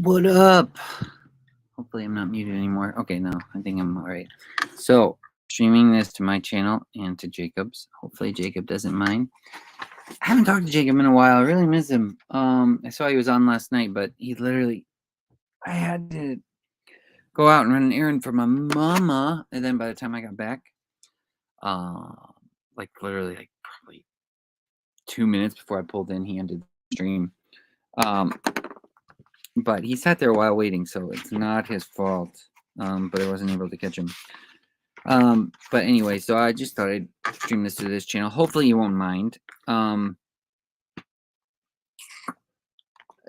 What up? Hopefully I'm not muted anymore. Okay, no, I think I'm all right. So, streaming this to my channel and to Jacob's. Hopefully Jacob doesn't mind. I haven't talked to Jacob in a while. I really miss him. I saw he was on last night, but I had to go out and run an errand for my mama, and then by the time I got back, literally probably 2 minutes before I pulled in, he ended the stream. But he sat there a while waiting, so it's not his fault. But I wasn't able to catch him. But anyway, so I just thought I'd stream this to this channel. Hopefully you won't mind.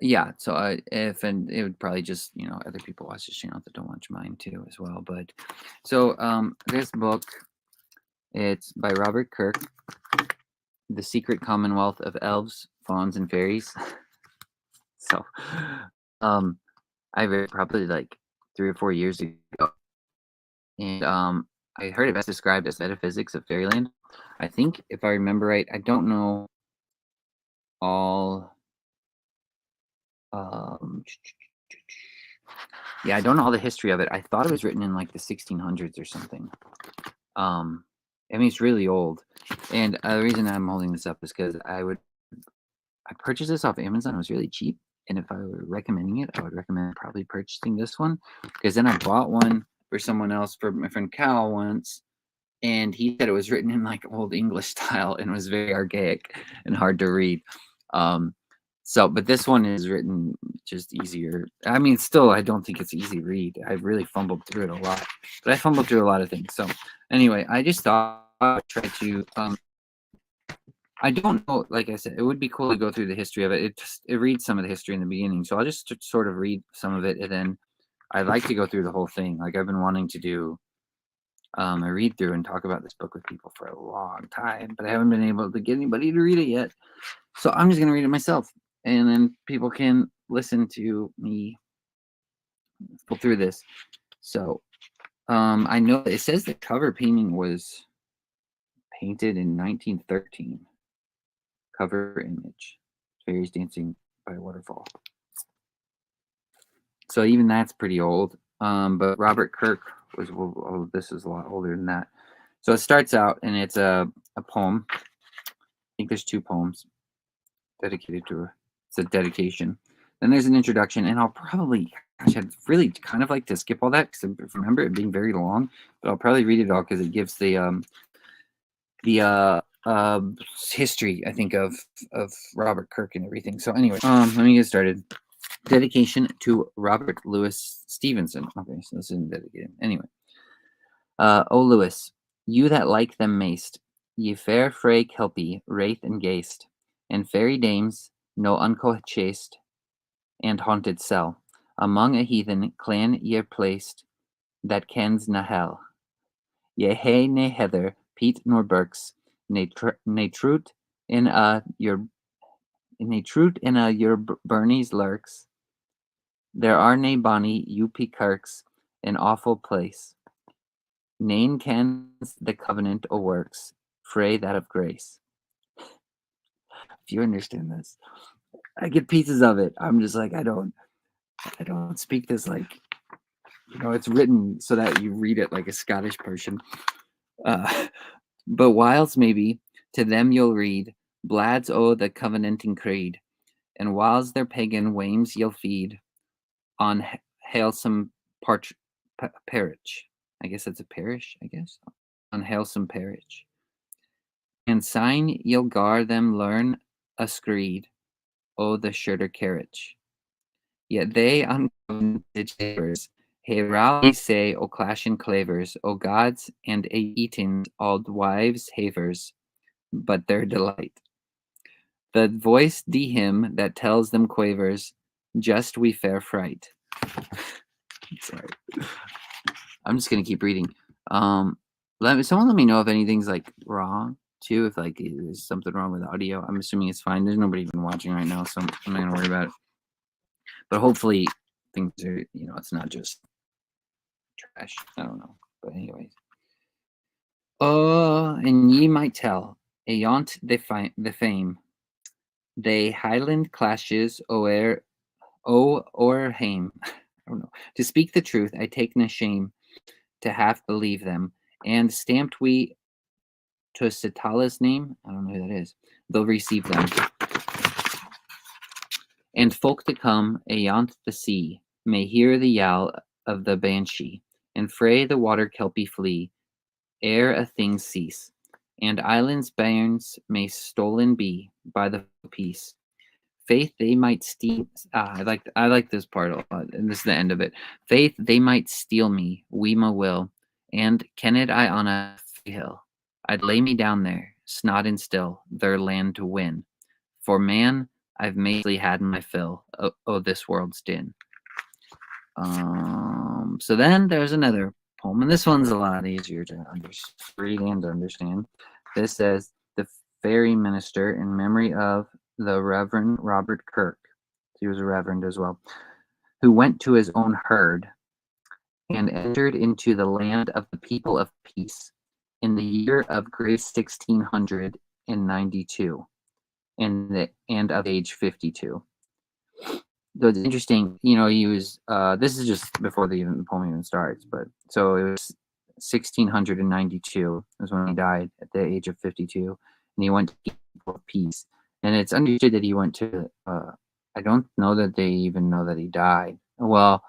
Yeah, so it would probably just, other people watch this channel that don't watch mine too as well. But so this book, it's by Robert Kirk, The Secret Commonwealth of Elves, Fauns, and Fairies. So I read it probably like 3 or 4 years ago. And I heard it best described as metaphysics of fairyland. I think, if I remember right, I don't know all. Yeah, I don't know all the history of it. I thought it was written in like the 1600s or something. I mean, it's really old. And the reason I'm holding this up is because I purchased this off Amazon. It was really cheap. And if I were recommending it, I would recommend probably purchasing this one, because then I bought one for someone else, for my friend Cal once, and he said it was written in like old English style and was very archaic and hard to read. But this one is written just easier. I mean, still, I don't think it's an easy read. I really fumbled through it a lot, but I fumbled through a lot of things. So anyway, I just thought I'd try to, I don't know, like I said, it would be cool to go through the history of it. It reads some of the history in the beginning. So I'll just sort of read some of it, and then I'd like to go through the whole thing. Like, I've been wanting to do a read through and talk about this book with people for a long time, but I haven't been able to get anybody to read it yet. So I'm just going to read it myself, and then people can listen to me go through this. So I know it says the cover painting was painted in 1913. Cover image, fairies dancing by a waterfall. So even that's pretty old. But Robert Kirk was, this is a lot older than that. So it starts out, and it's a poem. I think there's 2 poems dedicated to her. It's a dedication. Then there's an introduction, and I'll probably, I'd really kind of like to skip all that, because I remember it being very long, but I'll probably read it all because it gives the history, I think, of Robert Kirk and everything. So anyway, let me get started. Dedication to Robert Louis Stevenson. Okay, so this isn't dedicated. Anyway. O Louis, you that like them mayst, ye fair fray kelpie, wraith and ghaist, and fairy dames, no unco-chaste, and haunted cell, among a heathen clan ye're placed, that kens na hell. Ye hae nae heather, peat nor birks, nae truth in your burnies lurks. There are nae bonny UP Kirks, an awful place. Nane kens the covenant o' works, fray that of grace. If you understand this, I get pieces of it. I'm just like, I don't speak this like, it's written so that you read it like a Scottish person. But whiles maybe to them you'll read blads o' the covenanting creed, and whiles their pagan wames you'll feed on halesome parich. I guess that's a parish, I guess. On halesome parish. And syne ye'll gar them learn a screed o' the shorter carriage. Yet they uncovenanted shavers hae rowly say o' clashin' clavers, o' gods and a eating auld wives' havers, but their delight. The voice de him that tells them quavers, just we fair fright. Sorry. I'm just gonna keep reading. Someone let me know if anything's like wrong too. If like there's something wrong with audio. I'm assuming it's fine. There's nobody even watching right now, so I'm not gonna worry about it. But hopefully things are, it's not just trash. I don't know. But anyways. And ye might tell, ayont the fame, they Highland clashes o'er O or hame. I don't know. To speak the truth, I take no shame to half believe them. And stamped we to Sitala's name, I don't know who that is, they'll receive them. And folk to come ayont the sea may hear the yowl of the banshee, and frae the water kelpie flee, ere a thing cease. And islands bairns may stolen be by the peace. Faith they might steal. I like this part a lot, and this is the end of it. Faith they might steal me, we ma will, and kenned I on a free hill, I'd lay me down there, snod and still, their land to win. For man, I've mainly had my fill o' this world's din. So then there's another poem, and this one's a lot easier to read and understand. This says, "The fairy minister in memory of the Reverend Robert Kirk," he was a reverend as well, "who went to his own herd and entered into the land of the people of peace in the year of grace 1692, and of age 52." So it's interesting, he was. This is just before the poem even starts, but so it was 1692 was when he died at the age of 52, and he went to for peace. And it's understood that he went to. I don't know that they even know that he died. Well,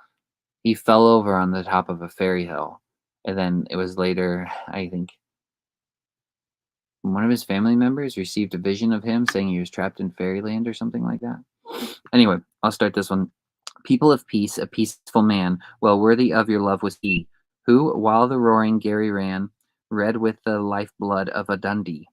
he fell over on the top of a fairy hill, and then it was later, I think, one of his family members received a vision of him saying he was trapped in fairyland or something like that. Anyway, I'll start this one. "People of peace, a peaceful man, well worthy of your love was he, who, while the roaring Gary ran, red with the lifeblood of a Dundee,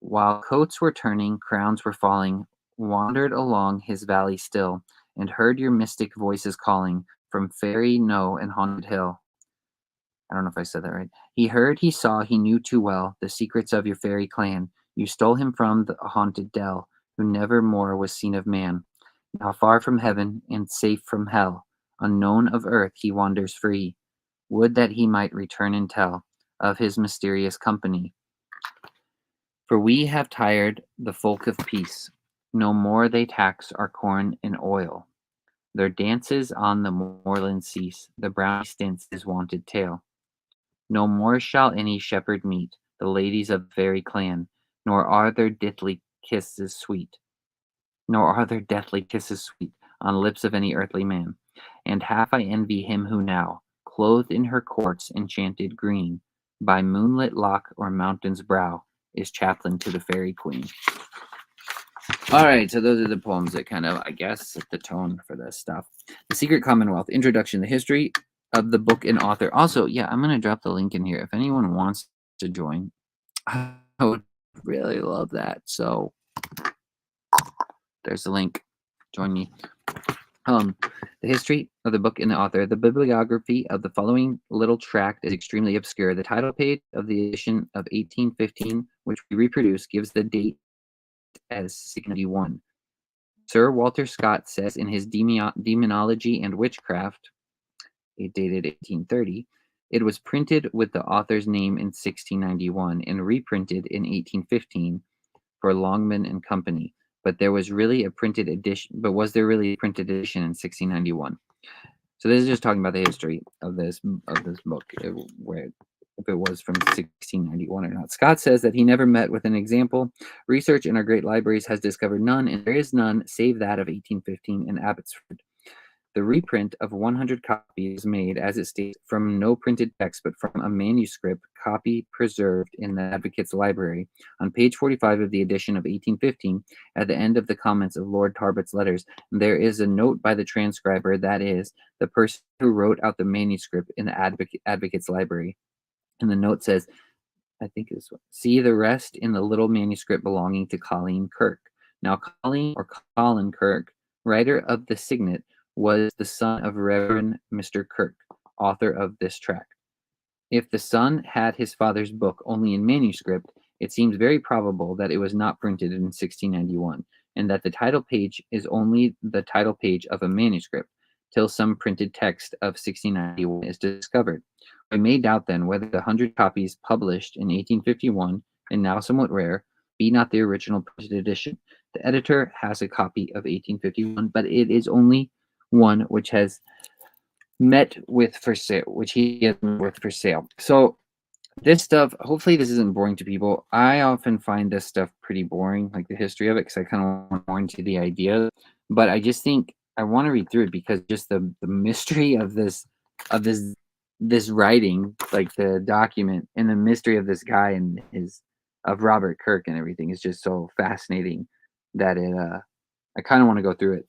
while coats were turning, crowns were falling, wandered along his valley still, and heard your mystic voices calling from fairy knowe and haunted hill." I don't know if I said that right. "He heard, he saw, he knew too well the secrets of your fairy clan. You stole him from the haunted dell, who never more was seen of man. Now far from heaven and safe from hell, unknown of earth, he wanders free. Would that he might return and tell of his mysterious company. For we have tired the folk of peace. No more they tax our corn and oil. Their dances on the moorland cease. The brownie stints his wonted tale. No more shall any shepherd meet the ladies of the fairy clan, nor are their deathly kisses sweet on lips of any earthly man. And half I envy him who now, clothed in her courts enchanted green, by moonlit loch or mountain's brow, is chaplain to the fairy queen." All right, so those are the poems that kind of, I guess, set the tone for this stuff. "The Secret Commonwealth," Introduction, the history of the book and author. Also, yeah, I'm going to drop the link in here. If anyone wants to join, I would really love that. So there's the link. Join me. The history of the book and the author. The bibliography of the following little tract is extremely obscure. The title page of the edition of 1815, which we reproduce, gives the date as 1691. Sir Walter Scott says in his Demonology and Witchcraft, it dated 1830, it was printed with the author's name in 1691 and reprinted in 1815 for Longman and Company. But was there really a printed edition in 1691? So this is just talking about the history of this book, where if it was from 1691 or not. Scott says that he never met with an example. Research in our great libraries has discovered none, and there is none save that of 1815 in Abbotsford. The reprint of 100 copies made, as it states, from no printed text, but from a manuscript copy preserved in the Advocate's Library. On page 45 of the edition of 1815, at the end of the comments of Lord Tarbot's letters, there is a note by the transcriber, that is, the person who wrote out the manuscript in the Advocate's Library. And the note says, I think this one, "See the rest in the little manuscript belonging to Colleen Kirk." Now, Colleen or Colin Kirk, writer of the signet, was the son of Reverend Mr. Kirk, author of this tract. If the son had his father's book only in manuscript, it seems very probable that it was not printed in 1691, and that the title page is only the title page of a manuscript, till some printed text of 1691 is discovered. We may doubt then whether the 100 copies published in 1851, and now somewhat rare, be not the original printed edition. The editor has a copy of 1851, but it is only one which has met with for sale, which he has met with for sale. So this stuff, hopefully this isn't boring to people. I often find this stuff pretty boring, like the history of it, because I kind of want more into the idea. But I just think I want to read through it because just the mystery of this writing, like the document, and the mystery of this guy and his of Robert Kirk and everything is just so fascinating that I kind of want to go through it.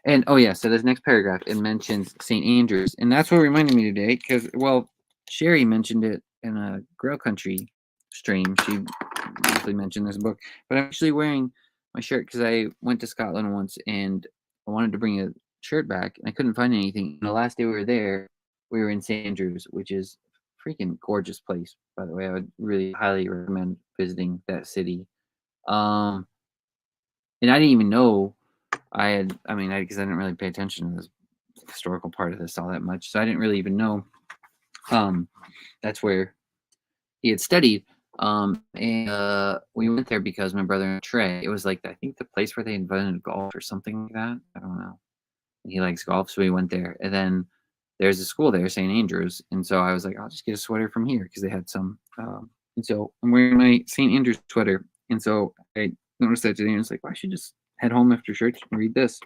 And oh yeah, so this next paragraph it mentions St. Andrews, and that's what reminded me today because well, Sherry mentioned it in a Grail Country stream. She briefly mentioned this book, but I'm actually wearing my shirt because I went to Scotland once and I wanted to bring a shirt back and I couldn't find anything. And the last day we were there, we were in St. Andrews, which is a freaking gorgeous place. By the way, I would really highly recommend visiting that city. Um, and I didn't even know I mean, because I didn't really pay attention to this historical part of this all that much, so I didn't really even know um, that's where he had studied. And we went there because my brother and Trey, it was like I think the place where they invented golf or something like that. I don't know. He likes golf, so we went there. And then there's a school there, St. Andrews, and so I was like, I'll just get a sweater from here because they had some. And so I'm wearing my St. Andrews sweater, and so I noticed that today, and I was like, well, I should just head home after church and read this.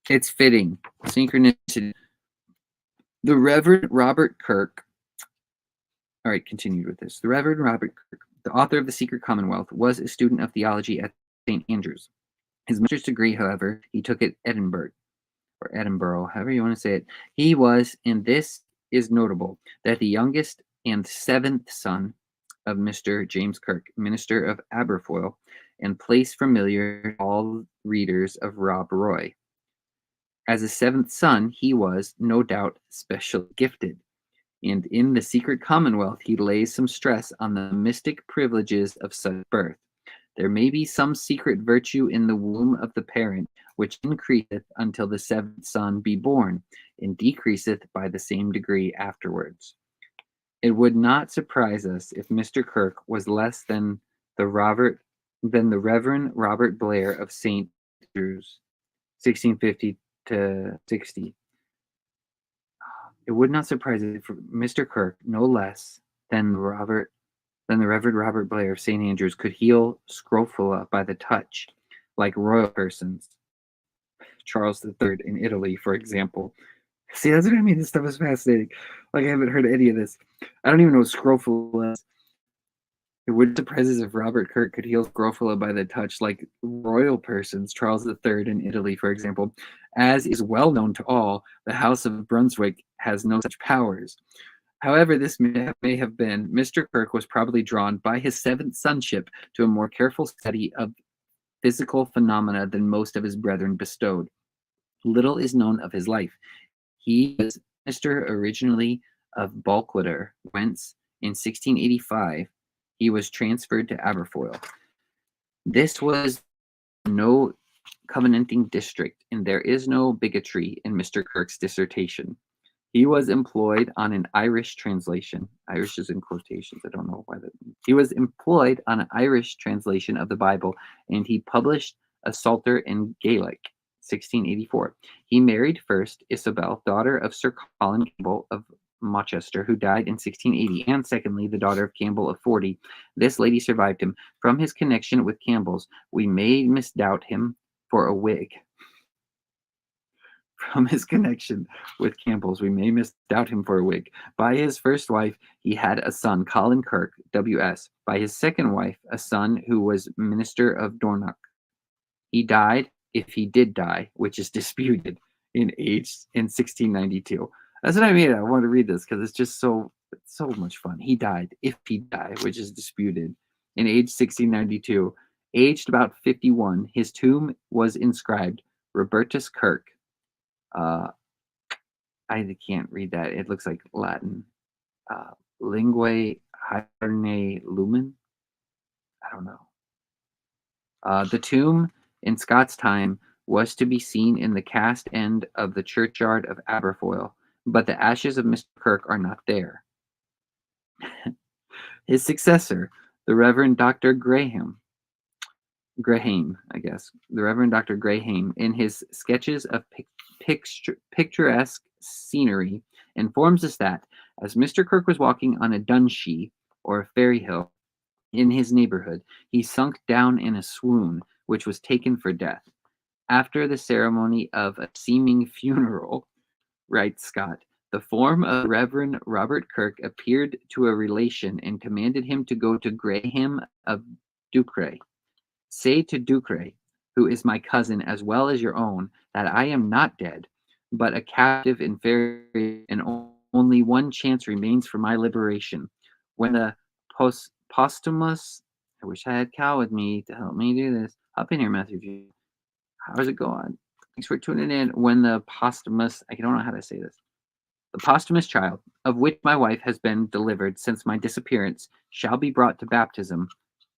It's fitting. Synchronicity. The Reverend Robert Kirk. All right, continued with this. The Reverend Robert Kirk, the author of The Secret Commonwealth, was a student of theology at St. Andrews. His master's degree, however, he took at Edinburgh, however you want to say it. He was, and this is notable, that the youngest and seventh son of Mr. James Kirk, minister of Aberfoyle, and place familiar to all readers of Rob Roy. As a seventh son, he was, no doubt, specially gifted, and in The Secret Commonwealth he lays some stress on the mystic privileges of such birth. There may be some secret virtue in the womb of the parent, which increaseth until the seventh son be born, and decreaseth by the same degree afterwards. It would not surprise us if Mr. Kirk was less than the Reverend Robert Blair of St. Andrews, 1650 to 60. It would not surprise us if Mr. Kirk, no less than the Reverend Robert Blair of St. Andrews, could heal scrofula by the touch, like royal persons. Charles III in Italy, for example. See, that's what I mean. This stuff is fascinating. Like, I haven't heard any of this. I don't even know what scrofula is. It would surprise us if Robert Kirk could heal scrofula by the touch, like royal persons, Charles III in Italy, for example. As is well known to all, the House of Brunswick has no such powers. However this may have been, Mr. Kirk was probably drawn by his seventh sonship to a more careful study of physical phenomena than most of his brethren bestowed. Little is known of his life. He was minister originally of Balquhidder, whence, in 1685, he was transferred to Aberfoyle. This was no covenanting district, and there is no bigotry in Mr. Kirk's dissertation. He was employed on an Irish translation. Irish is in quotations. I don't know why that means. He was employed on an Irish translation of the Bible, and he published a Psalter in Gaelic, 1684. He married first Isabel, daughter of Sir Colin Campbell of Mochester, who died in 1680, and secondly, the daughter of Campbell of 40. This lady survived him. From his connection with Campbell's, we may misdoubt him for a Whig. From his connection with Campbell's, we may misdoubt him for a Whig. By his first wife, he had a son, Colin Kirk, W.S. By his second wife, a son who was minister of Dornoch. He died, if he did die, which is disputed, in 1692. That's what I mean. I want to read this because it's just so much fun. He died, if he died, which is disputed, in age 1692. Aged about 51, his tomb was inscribed Robertus Kirk. I can't read that. It looks like Latin. Linguae hiberne lumen. I don't know. The tomb in Scott's time was to be seen in the cast end of the churchyard of Aberfoyle, but the ashes of Mr. Kirk are not there. His successor, the Reverend Dr. Graham, Graham, I guess, the Reverend Dr. Graham, in his sketches of picturesque scenery, informs us that as Mr. Kirk was walking on a dunshee or a fairy hill in his neighborhood, he sunk down in a swoon, which was taken for death. After the ceremony of a seeming funeral, writes Scott, the form of Reverend Robert Kirk appeared to a relation and commanded him to go to Graham of Ducray. Say to Ducray, who is my cousin as well as your own, that I am not dead, but a captive in fairy, and only one chance remains for my liberation. When the posthumous, I wish I had Cal with me to help me do this. Hop in here, Matthew. How's it going? Thanks for tuning in. When the posthumous, I don't know how to say this. The posthumous child, of which my wife has been delivered since my disappearance, shall be brought to baptism.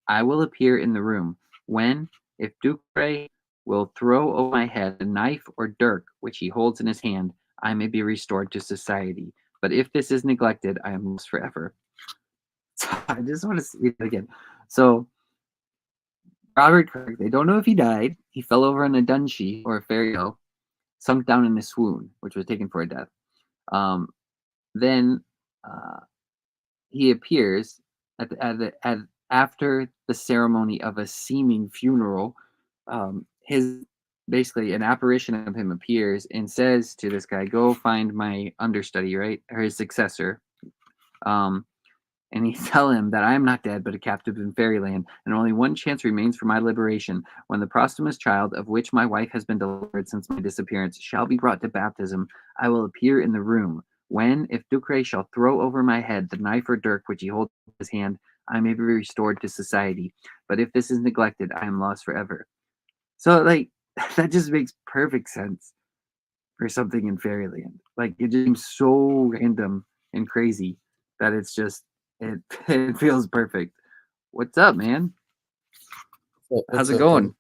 I will appear in the room, when, if Ducray will throw over my head a knife or dirk which he holds in his hand, I may be restored to society. But if this is neglected, I am lost forever. So I just want to read it again. So Robert Kirk, they don't know if he died. He fell over in a dunshee or a fairy hill, sunk down in a swoon, which was taken for a death. Then he appears after the ceremony of a seeming funeral. His basically an apparition of him appears and says to this guy, "Go find my understudy, right, or his successor." And he tell him that I am not dead, but a captive in fairyland, and only one chance remains for my liberation. When the posthumous child, of which my wife has been delivered since my disappearance, shall be brought to baptism, I will appear in the room. When, if Ducray shall throw over my head the knife or dirk which he holds in his hand, I may be restored to society. But if this is neglected, I am lost forever. So, like, that just makes perfect sense for something in fairyland. Like, it just seems so random and crazy that it it feels perfect. What's up, man? How's What's it up, going?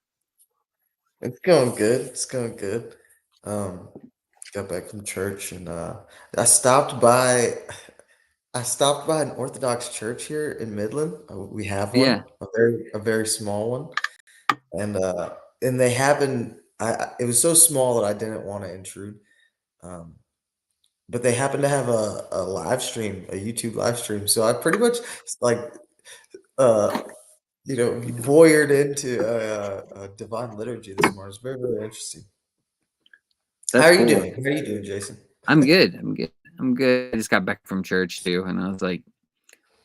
buddy? It's going good. It's going good. Um, got back from church and I stopped by I stopped by an Orthodox church here in Midland. We have Yeah, one, a very small one. And they happen it was so small that I didn't want to intrude. Um, but they happen to have a live stream, a YouTube live stream. So I pretty much like uh voyeured into a divine liturgy this morning. It's very, very interesting. How that's are you cool. doing? How are you doing, Jason? I'm good. I'm good. I'm good. I just got back from church too, and I was like,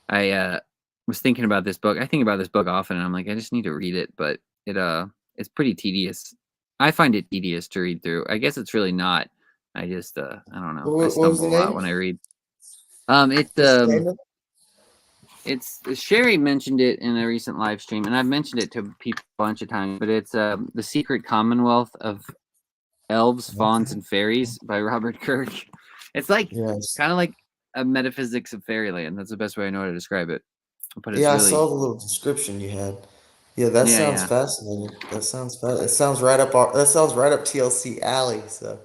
I was thinking about this book. I think about this book often, and I'm like, I just need to read it, but it's pretty tedious. I find it tedious to read through. I guess it's really not. I just I don't know. I What was the stumble a lot name? when I read. It's What's the name of It's Sherry mentioned it in a recent live stream, and I've mentioned it to people a bunch of times. But it's the Secret Commonwealth of Elves, it? Fauns, Okay. and Fairies by Robert Kirk. It's like Yes. kind of like a metaphysics of fairyland. That's the best way I know how to describe it. But it's Yeah, I really saw the little description you had. Yeah, that yeah, sounds yeah, fascinating. That sounds right up that sounds right up TLC alley, so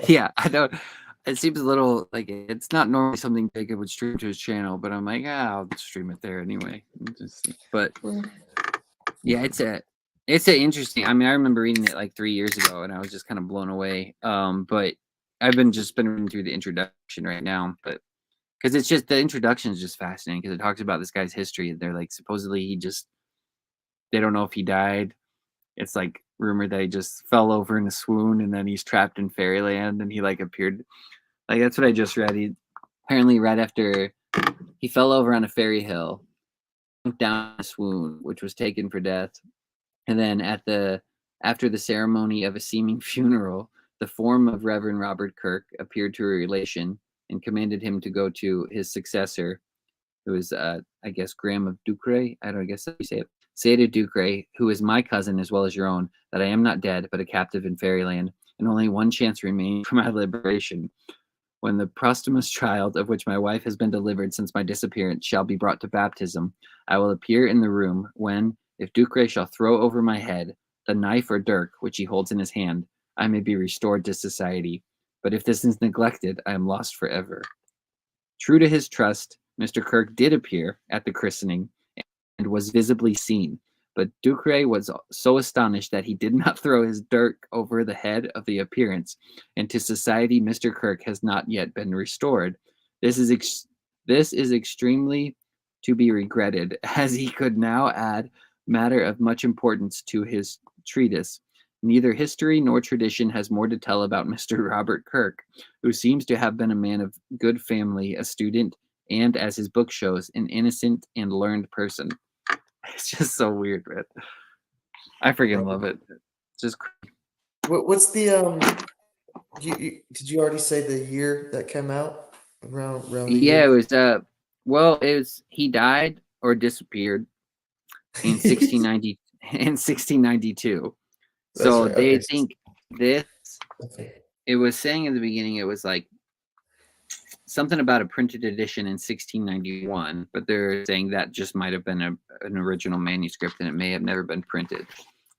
yeah. I don't. It seems a little like it's not normally something Jacob would stream to his channel, but I'm like, I'll stream it there anyway. But yeah, it's a interesting. I mean, I remember reading it like 3 years ago, and I was just kind of blown away. But I've been reading through the introduction right now, but because it's just the introduction is just fascinating because it talks about this guy's history. And they're like supposedly they don't know if he died. It's like rumored that he just fell over in a swoon, and then he's trapped in fairyland, and he like appeared. Like that's what I just read. He apparently right after he fell over on a fairy hill, down in a swoon, which was taken for death. And then after the ceremony of a seeming funeral, the form of Reverend Robert Kirk appeared to a relation and commanded him to go to his successor, who is I guess Graham of Ducray. I don't I guess how you say it. Say to Ducray, who is my cousin as well as your own, that I am not dead, but a captive in fairyland, and only one chance remains for my liberation. When the posthumous child, of which my wife has been delivered since my disappearance, shall be brought to baptism, I will appear in the room, when, if Ducray shall throw over my head the knife or dirk which he holds in his hand, I may be restored to society. But if this is neglected, I am lost forever. True to his trust, Mr. Kirk did appear at the christening and was visibly seen. but Ducre was so astonished that he did not throw his dirk over the head of the appearance, and to society Mr. Kirk has not yet been restored. This is this is extremely to be regretted, as he could now add matter of much importance to his treatise. Neither history nor tradition has more to tell about Mr. Robert Kirk, who seems to have been a man of good family, a student, and, as his book shows, an innocent and learned person. It's just so weird, man. I freaking love it. It's just What's the did you already say the year that came out? Around the yeah, year? it was well, it was he died or disappeared in 1690 in 1692. That's So right. Okay. they think this Okay. it was saying in the beginning it was like something about a printed edition in 1691, but they're saying that just might have been an original manuscript and it may have never been printed.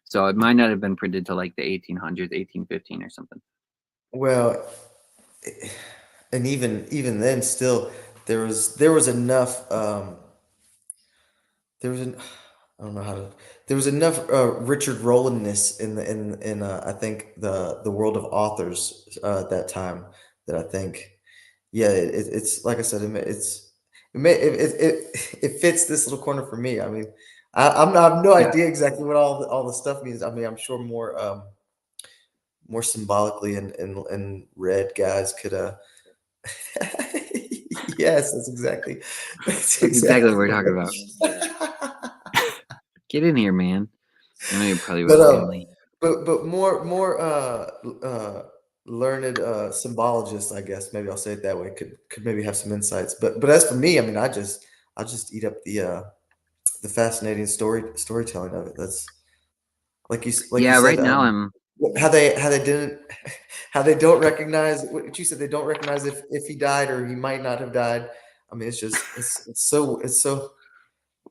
So it might not have been printed till like the 1800s, 1815 or something. Well, and even then, still there was enough. There was an I don't know how to. There was enough Richard Rowlandness in I think the world of authors at that time that I think yeah it's like I said it fits this little corner for me. I mean I have no Yeah, idea exactly what all the stuff means. I mean I'm sure more symbolically and red guys could yes that's that's exactly what we're exactly talking about. right. Get in here, man. I know you're probably But with family. more learned symbologist, I guess maybe I'll say it that way, could maybe have some insights. But as for me, I mean, I just eat up the fascinating storytelling of it. That's like you Yeah, said, right now I'm how they didn't how they don't recognize what you said. They don't recognize if he died or he might not have died. I mean, it's so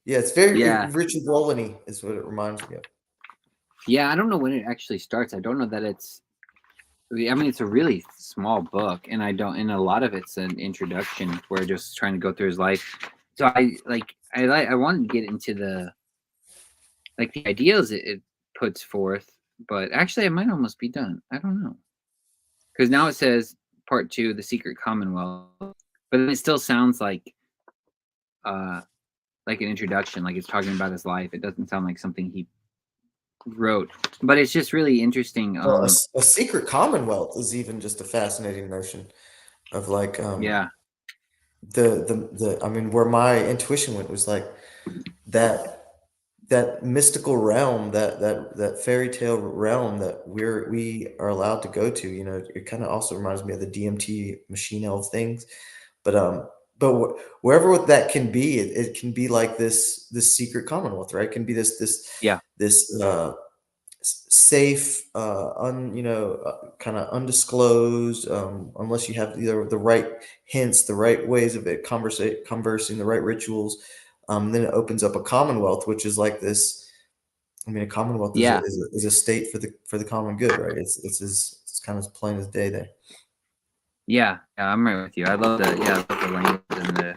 yeah. It's very yeah. Richard Rowland is what it reminds me of. Yeah, I don't know when it actually starts. I don't know that it's I mean it's a really small book and I don't and a lot of it's an introduction where just trying to go through his life. So I wanted to get into the ideas it puts forth, but actually I might almost be done. I don't know. Because now it says part two, the secret Commonwealth, but then it still sounds uh like an introduction, like it's talking about his life. It doesn't sound like something he wrote, but it's just really interesting. Well, a secret commonwealth is even just a fascinating notion of like Yeah, the I mean where my intuition went was like that that mystical realm that fairy tale realm that we are allowed to go to, it kind of also reminds me of the DMT machine elf things, but wherever that can be, it can be like this secret commonwealth, right? It can be yeah, this safe, kind of undisclosed, unless you have the right hints, the right ways of it, conversing, the right rituals. Then it opens up a commonwealth, which is like this. I mean, a commonwealth is a, yeah, is a, is a state for the common good, right? It's kind of as plain as day there. yeah. I'm right with you. I love the yeah, I love the language and the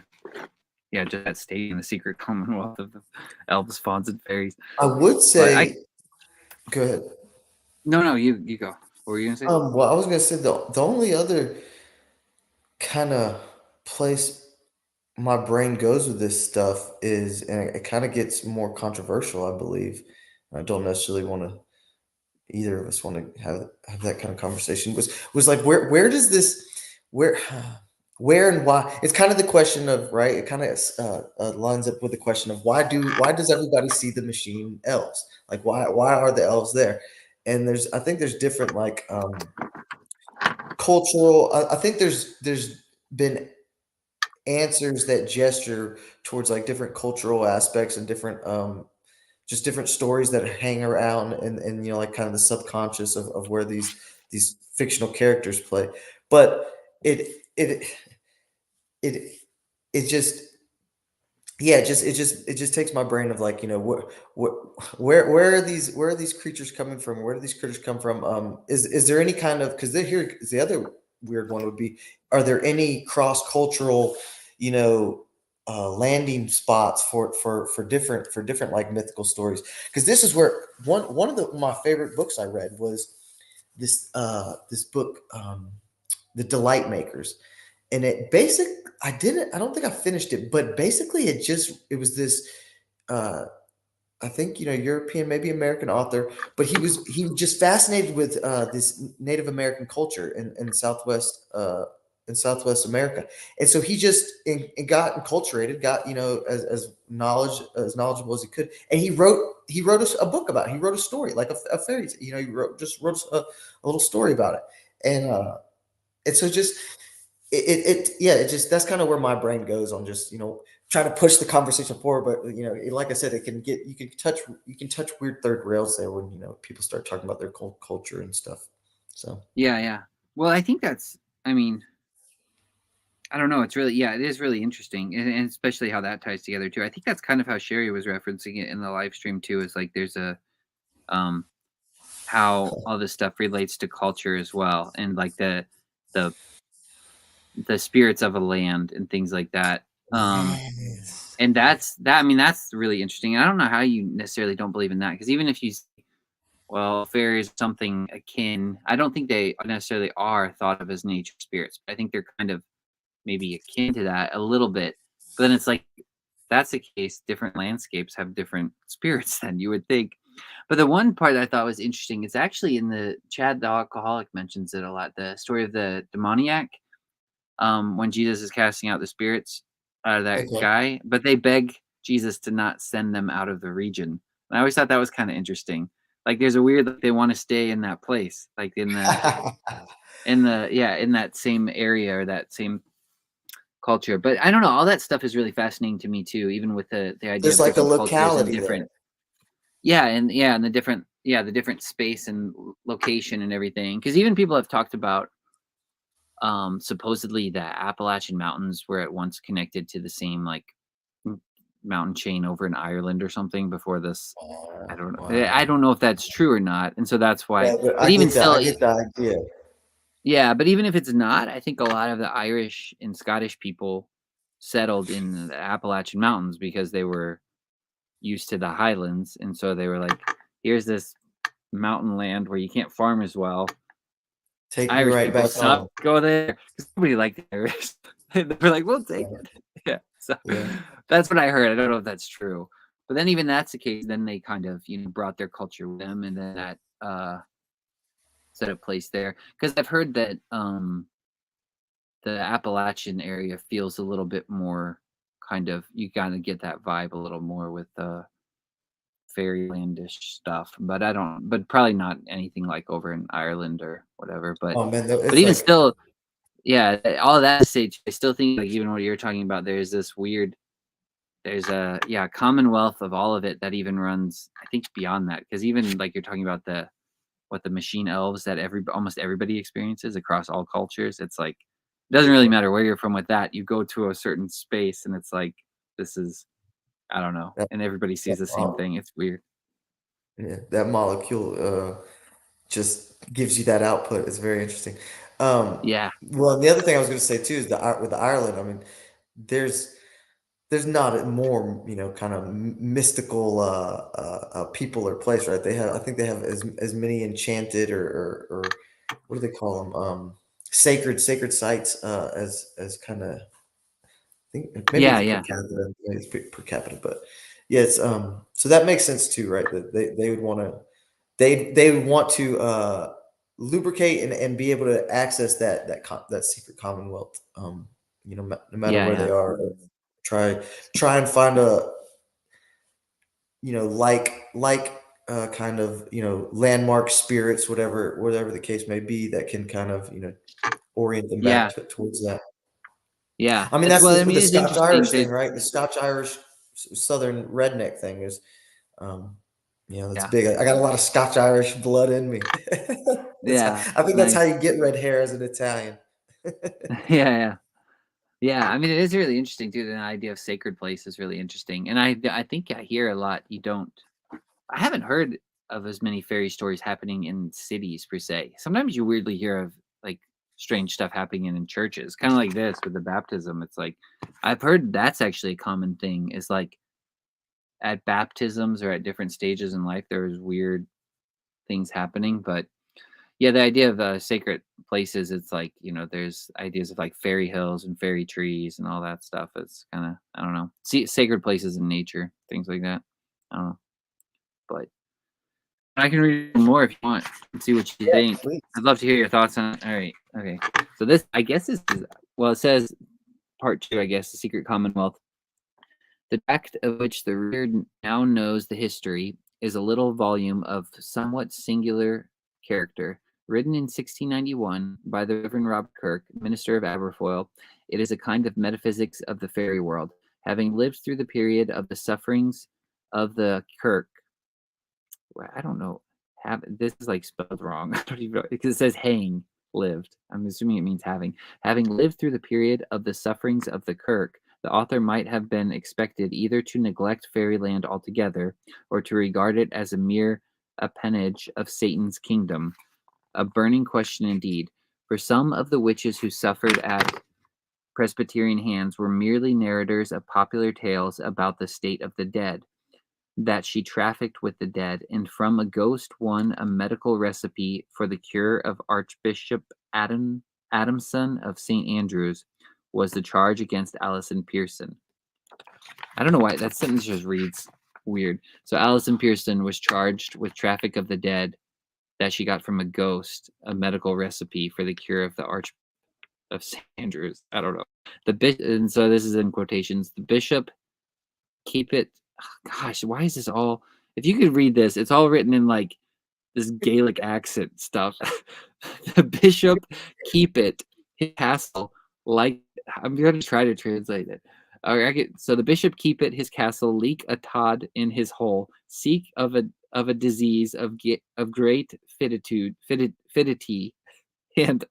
yeah, just that state in the secret Commonwealth of the elves, fauns, and fairies. I would But I say, go ahead. no, you go. What were you gonna say? Well, I was gonna say the only other kind of place my brain goes with this stuff is, and it kind of gets more controversial, I believe. I don't necessarily want to either of us want to have that kind of conversation. Was like where does this where where and why? It's kind of the question of right. It kind of lines up with the question of why does everybody see the machine elves? Like why are the elves there? And I think there's different like cultural. I think there's been answers that gesture towards like different cultural aspects and different just different stories that hang around and like kind of the subconscious of where these fictional characters play. But it it it just yeah it just takes my brain of like where are these creatures coming from, where do these critters come from, is there any kind of, because here is the other weird one would be, are there any cross cultural you know landing spots for different like mythical stories. Because this is where one of my favorite books I read was this book, The Delight Makers, and I don't think I finished it, but basically it was this. Uh, I think European, maybe American author, but he was just fascinated with this Native American culture in Southwest America, and so he just got enculturated, got as knowledgeable as he could, and he wrote a book about it. He wrote a story like a fairy tale. He wrote a little story about it, and so just yeah, it just that's kind of where my brain goes on just trying to push the conversation forward. But like I said, you can touch weird third rails there when people start talking about their culture and stuff. So Yeah, yeah. Well, I think that's. I mean, I don't know. It's really, yeah, it is really interesting, and especially how that ties together too. I think that's kind of how Sherry was referencing it in the live stream too. Is like there's a um how all this stuff relates to culture as well, and like the the spirits of a land and things like that. yes, And that's that. I mean, that's really interesting. I don't know how you necessarily don't believe in that because even if you, well, fairies something akin, I don't think they necessarily are thought of as nature spirits. I think they're kind of maybe akin to that a little bit. But then it's like that's the case. Different landscapes have different spirits than you would think. But the one part that I thought was interesting, it's actually in the Chad the alcoholic mentions it a lot. The story of the demoniac, when Jesus is casting out the spirits out of that okay. guy, but they beg Jesus to not send them out of the region. And I always thought that was kind of interesting. Like there's a weird like they want to stay in that place, like in that same area or that same culture. But I don't know, all that stuff is really fascinating to me too, even with the idea There's of like a different cultures and locality there. different and the different space and location and everything. Because even people have talked about supposedly the Appalachian Mountains were at once connected to the same like mountain chain over in Ireland or something before this. I don't know. I Wow. don't know if that's true or not. And so that's why, Yeah, but but even I still, get the idea. yeah, but even if it's not, I think a lot of the Irish and Scottish people settled in the Appalachian Mountains because they were used to the highlands. And so they were like, here's this mountain land where you can't farm as well. Take me Irish right people back suck, home. go there. 'Cause nobody liked the Irish. They were like, "We'll take Right. it." Yeah, so Yeah. that's what I heard. I don't know if that's true, but then even that's the case, then they kind of, brought their culture with them, and then that, set a place there. Because 'Cause I've heard that, the Appalachian area feels a little bit more kind of you kinda get that vibe a little more with, fairylandish stuff, but I don't but probably not anything like over in Ireland or whatever, Oh man, but it's even like still, yeah, all that stage, I still think, like, even what you're talking about, there's a Commonwealth of all of it that even runs, I think, beyond that. Because even, like, you're talking about the machine elves that almost everybody experiences across all cultures, it's like, it doesn't really matter where you're from with that, you go to a certain space and it's like, this is I don't know, that, and everybody that, sees the same mo- thing, it's weird. yeah, that molecule just gives you that output. It's very interesting. Yeah. Well, and the other thing I was going to say too is with Ireland. I mean, there's not a more kind of mystical people or place, right? I think they have as many enchanted or what do they call them? Sacred sites as kind of think maybe Yeah, it's per yeah. capita, maybe it's per capita, but yeah, it's so that makes sense too, right? That they would want to they would want to lubricate and be able to access that secret commonwealth, no matter Yeah, where they yeah. are. Try and find a like kind of landmark spirits, whatever the case may be, that can kind of orient them back Yeah, towards that. yeah. I mean, It's that's well, I with mean, the it's Scotch interesting Irish to thing, right? The Scotch Irish Southern redneck thing is, um, that's yeah. big. I got a lot of Scotch Irish blood in me. Yeah, I think that's how nice. you get red hair as an Italian. Yeah, yeah. Yeah, I mean, it is really interesting too, the idea of sacred place is really interesting, and I think I hear a lot you don't I haven't heard of as many fairy stories happening in cities per se. Sometimes you weirdly hear of, like, strange stuff happening in churches, kind of like this with the baptism. It's like I've heard that's actually a common thing. Is like at baptisms or at different stages in life, there's weird things happening. But yeah, the idea of sacred places, it's like, there's ideas of like fairy hills and fairy trees and all that stuff. It's kind of, I don't know, see sacred places in nature, things like that. I don't know, but I can read more if you want and see what you Yeah, think. please. I'd love to hear your thoughts on it. All right, okay. So this, I guess, this is, well, it says part 2, I guess, the Secret Commonwealth. The tract of which the reader now knows the history is a little volume of somewhat singular character, written in 1691 by the Reverend Robert Kirk, minister of Aberfoyle. It is a kind of metaphysics of the fairy world. Having lived through the period of the sufferings of the Kirk, I don't know, this is like spelled wrong. I don't even know, because it says hang lived. I'm assuming it means having. Having lived through the period of the sufferings of the Kirk, the author might have been expected either to neglect fairyland altogether or to regard it as a mere appanage of Satan's kingdom. A burning question indeed. For some of the witches who suffered at Presbyterian hands were merely narrators of popular tales about the state of the dead, that she trafficked with the dead, and from a ghost won a medical recipe for the cure of Archbishop Adamson of St. Andrews, was the charge against Alison Pearson. I don't know why that sentence just reads weird. So Alison Pearson was charged with traffic of the dead that she got from a ghost, a medical recipe for the cure of the Arch of St. Andrews. I don't know. And so this is in quotations. The bishop keep it. Gosh, why is this all? If you could read this, it's all written in like this Gaelic accent stuff. The bishop keep it his castle like. I'm going to try to translate it. So the bishop keep it his castle, leak a tod in his hole, seek of a disease of great fidity, and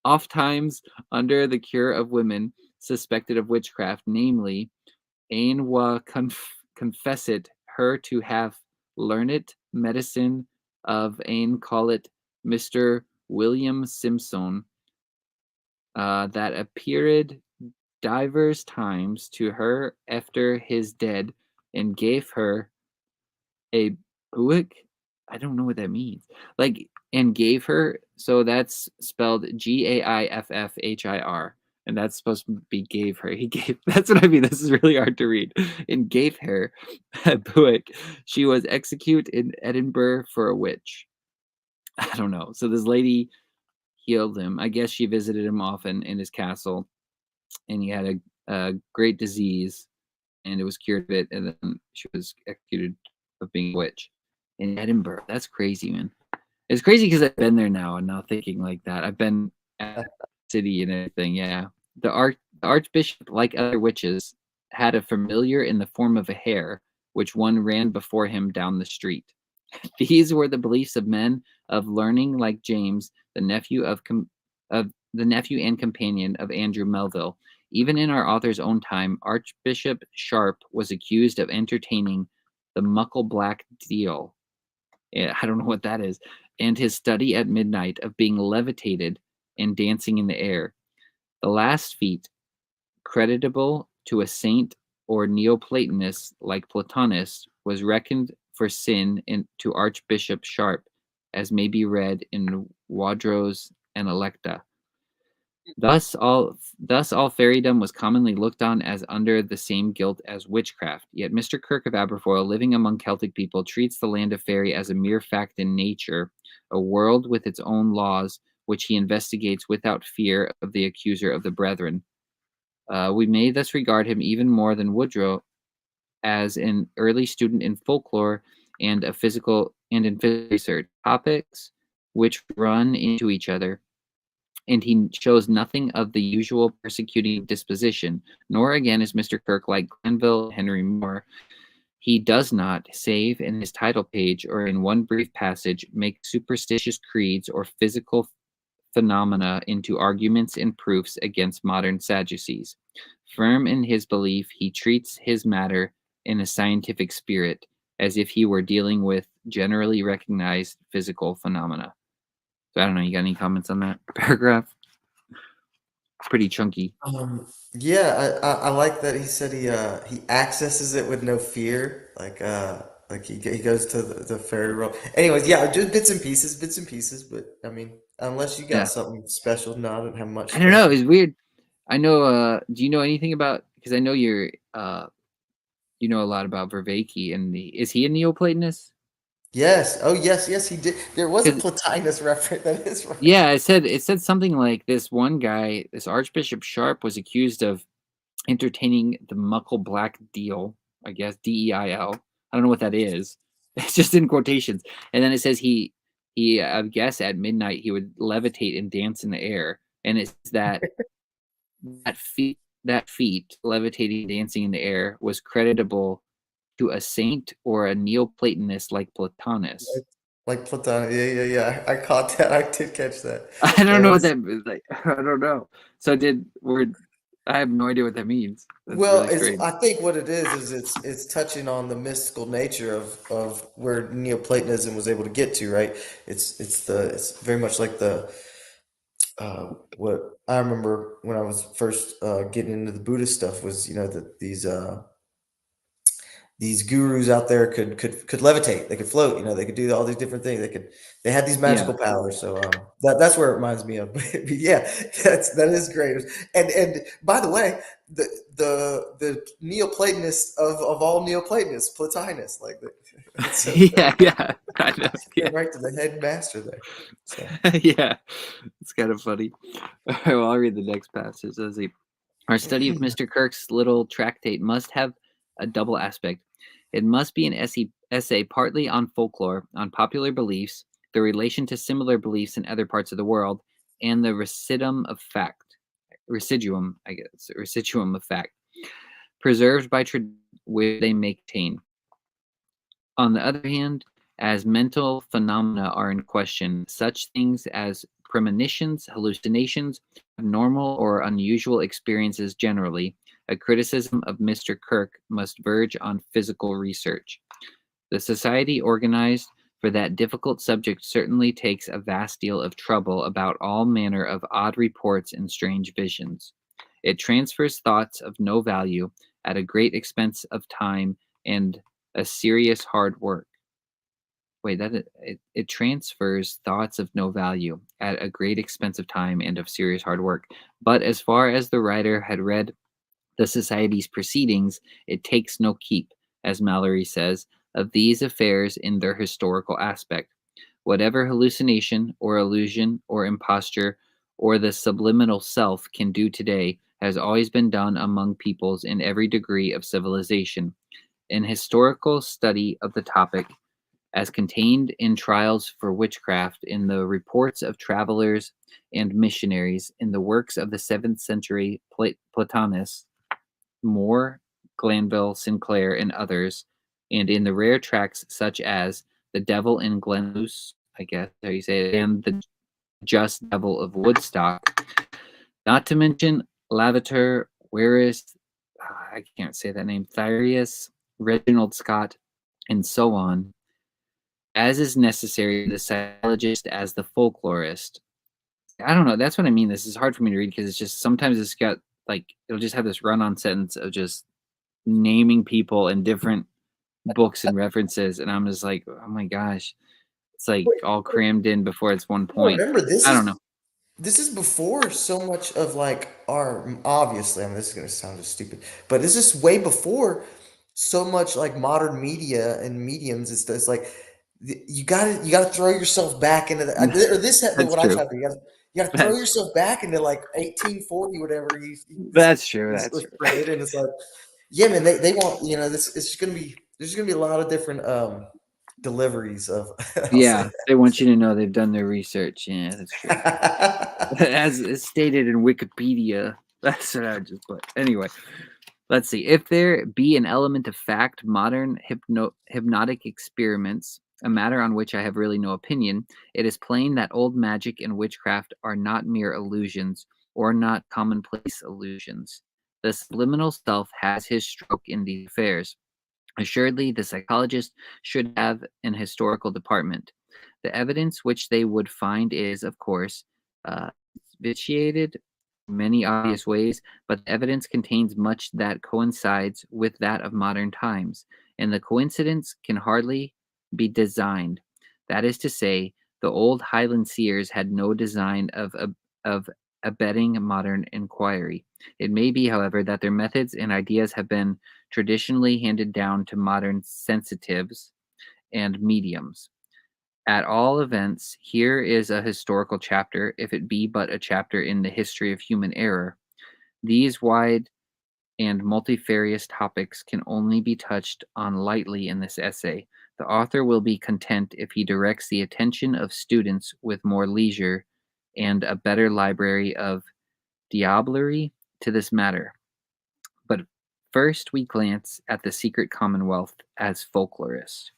oft times under the cure of women suspected of witchcraft, namely, Ain wa confessit her to have learned medicine of Ain call it Mr. William Simpson, that appeared divers times to her after his dead, and gave her a buick. I don't know what that means. Like, and gave her, so that's spelled Gaiffhir, and that's supposed to be gave her. He gave, that's what I mean. This is really hard to read. And gave her a buick. She was executed in Edinburgh for a witch. I don't know. So this lady healed him. I guess she visited him often in his castle, and he had a great disease, and it was cured of it, and then she was executed of being a witch in Edinburgh. That's crazy, man. It's crazy because I've been there now, and now thinking like that. I've been at the city and everything. Yeah, the archbishop, like other witches, had a familiar in the form of a hare, which one ran before him down the street. These were the beliefs of men of learning, like James, the nephew and companion of Andrew Melville. Even in our author's own time, Archbishop Sharp was accused of entertaining the muckle black deal. Yeah, I don't know what that is. And his study at midnight of being levitated and dancing in the air. The last feat, creditable to a saint or Neoplatonist like Plotinus, was reckoned for sin to Archbishop Sharp, as may be read in Wadros and Electa. Thus all fairydom was commonly looked on as under the same guilt as witchcraft. Yet Mr. Kirk of Aberfoyle, living among Celtic people, treats the land of fairy as a mere fact in nature, a world with its own laws, which he investigates without fear of the accuser of the brethren. We may thus regard him even more than Woodrow as an early student in folklore and in physical research, topics which run into each other, and he shows nothing of the usual persecuting disposition, nor again is Mr. Kirk like Glanville and Henry Moore. He does not, save in his title page or in one brief passage, make superstitious creeds or physical phenomena into arguments and proofs against modern Sadducees. Firm in his belief, he treats his matter in a scientific spirit, as if he were dealing with generally recognized physical phenomena. So I don't know, you got any comments on that paragraph? pretty chunky. Yeah, I like that he said he accesses it with no fear, like he goes to the fairy world. Anyways, yeah, just bits and pieces. But I mean, unless you got Yeah. something special, no, I don't have much I don't know. special. It's weird. I know. Do you know anything about? Because I know you know a lot about Vervaeke and the. Is he a Neoplatonist? Yes. Oh, yes, yes, he did. There was a Because Plotinus reference. That is right. yeah, it said something like this one guy, this Archbishop Sharp, was accused of entertaining the Muckle Black Deal. I guess Deil. I don't know what that is. It's just in quotations, and then it says he I guess at midnight he would levitate and dance in the air, and it's that feat, levitating, dancing in the air, was creditable to a saint or a Neoplatonist like Plotinus. Like Platonic. Yeah, yeah, yeah. I caught that. I did catch that. I don't Yeah, know what that is, like. I don't know. So did we're I have no idea what that means. That's well, really it's strange. I think what it is it's touching on the mystical nature of where Neoplatonism was able to get to, right? It's very much like the what I remember when I was first getting into the Buddhist stuff was, that these gurus out there could levitate, they could float, they could do all these different things. They had these Yeah. magical powers. So that's where it reminds me of. But yeah, that is great. And by the way, the Neoplatonists of all Neoplatonists, Plotinus, it's so Yeah, funny. yeah. I know. Get Yeah. right to the headmaster there. So Yeah. It's kind of funny. All right, well, I'll read the next passage. Let's see. Our study of Mr. Kirk's little tractate must have a double aspect. It must be an essay partly on folklore, on popular beliefs, the relation to similar beliefs in other parts of the world, and the residuum of fact, preserved by tradition which they maintain. On the other hand, as mental phenomena are in question, such things as premonitions, hallucinations, abnormal or unusual experiences generally, a criticism of Mr. Kirk must verge on physical research. The society organized for that difficult subject certainly takes a vast deal of trouble about all manner of odd reports and strange visions. It transfers thoughts of no value at a great expense of time and a serious hard work. Wait, it transfers thoughts of no value at a great expense of time and of serious hard work. But as far as the writer had read the Society's proceedings, it takes no keep, as Mallory says, of these affairs in their historical aspect. Whatever hallucination, or illusion, or imposture, or the subliminal self can do today has always been done among peoples in every degree of civilization. An historical study of the topic, as contained in trials for witchcraft, in the reports of travelers and missionaries, in the works of the 7th century Platonists, Moore, Glanville, Sinclair, and others, and in the rare tracts such as The Devil in Glenluce, I guess how you say it, and The Just Devil of Woodstock, not to mention Lavater, Whereas, I can't say that name, Thyrius, Reginald Scott, and so on, as is necessary, the psychologist as the folklorist. I don't know. That's what I mean. This is hard for me to read because it's just sometimes it's got like it'll just have this run-on sentence of just naming people and different books and references, and I'm just like, oh my gosh, it's like wait, all crammed in before it's one well, point. remember, I don't know. this is before so much of like our obviously, I mean, this is gonna sound just stupid, but this is way before so much like modern media and mediums. It's like you gotta throw yourself back into the or this That's what I true. try to do. You gotta throw That's yourself back into like 1840, whatever that's true. That's was true. printed, and it's like, yeah, man, they want, this. It's just gonna be there's gonna be a lot of different deliveries of. I'll say Yeah, they want you to know they've done their research. Yeah, that's true. that. As is stated in Wikipedia. That's what I just put. Anyway, let's see. If there be an element of fact, modern hypnotic experiments, a matter on which I have really no opinion, it is plain that old magic and witchcraft are not mere illusions, or not commonplace illusions. The subliminal self has his stroke in these affairs. Assuredly, the psychologist should have an historical department. The evidence which they would find is, of course, uh, vitiated. many obvious ways, but the evidence contains much that coincides with that of modern times, and the coincidence can hardly be designed. That is to say, the old Highland seers had no design of abetting modern inquiry. It may be, however, that their methods and ideas have been traditionally handed down to modern sensitives and mediums. At all events, here is a historical chapter, if it be but a chapter in the history of human error. These wide and multifarious topics can only be touched on lightly in this essay. The author will be content if he directs the attention of students with more leisure and a better library of diablerie to this matter. But first we glance at the secret Commonwealth as folklorist.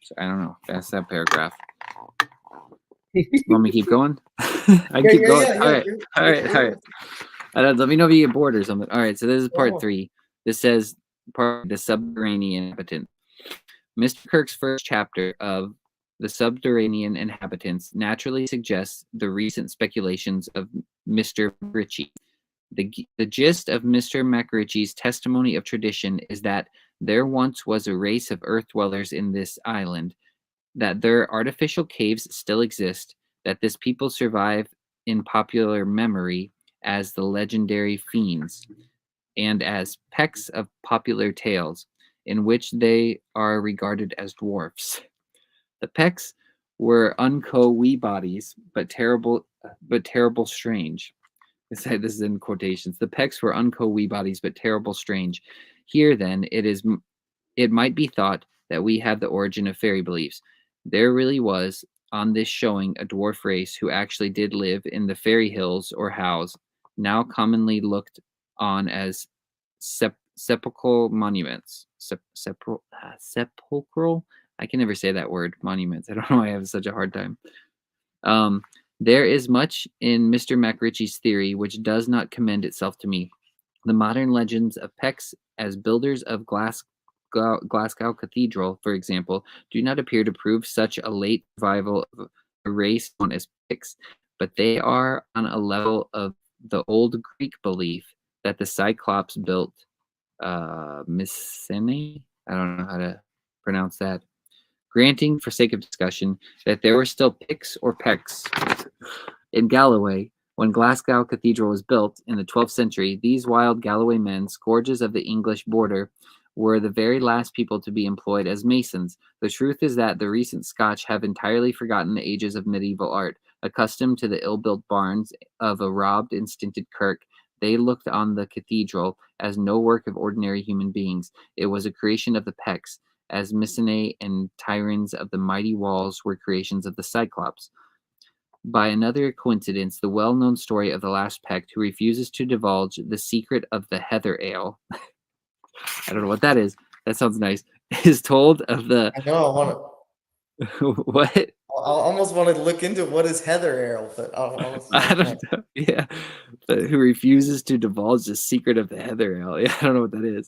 So I don't know. That's that paragraph. Want me to keep going? I Yeah, keep yeah, going. yeah, All yeah. right. All right. All right. Let me know if you get bored or something. All right. So this is part Oh, 3. This says part the subterranean inhabitant. Mr. Kirk's first chapter of the subterranean inhabitants naturally suggests the recent speculations of Mr. Ritchie. The gist of Mr. MacRitchie's testimony of tradition is that there once was a race of earth dwellers in this island, that their artificial caves still exist, that this people survive in popular memory as the legendary fiends, and as pecks of popular tales, in which they are regarded as dwarfs. The pecks were unco wee bodies, but terrible strange. This is in quotations. The pecks were unco wee bodies, but terrible strange. Here, then, it might be thought that we have the origin of fairy beliefs. There really was, on this showing, a dwarf race who actually did live in the fairy hills or hows, now commonly looked on as sepulchral monuments. Sepulchral? I can never say that word, monuments. I don't know why I have such a hard time. Um, there is much in Mr. MacRitchie's theory which does not commend itself to me. The modern legends of Pecks as builders of Glasgow Cathedral, for example, do not appear to prove such a late revival of a race known as Picts, but they are on a level of the old Greek belief that the Cyclops built Mycenae. I don't know how to pronounce that. Granting, for sake of discussion, that there were still Picts or Pecks in Galloway when Glasgow Cathedral was built in the 12th century, these wild Galloway men, scourges of the English border, were the very last people to be employed as masons. The truth is that the recent Scotch have entirely forgotten the ages of medieval art. Accustomed to the ill-built barns of a robbed and stinted kirk, they looked on the cathedral as no work of ordinary human beings. It was a creation of the Pecks, as Mycenae and Tyrans of the mighty walls were creations of the Cyclops. By another coincidence, the well-known story of the last Pect who refuses to divulge the secret of the heather ale, I don't know what that is, that sounds nice, is told of the, I know. I want what? I almost want to look into what is heather ale, but I honestly I I can't. don't know, yeah, but who refuses to divulge the secret of the heather ale, yeah, I don't know what that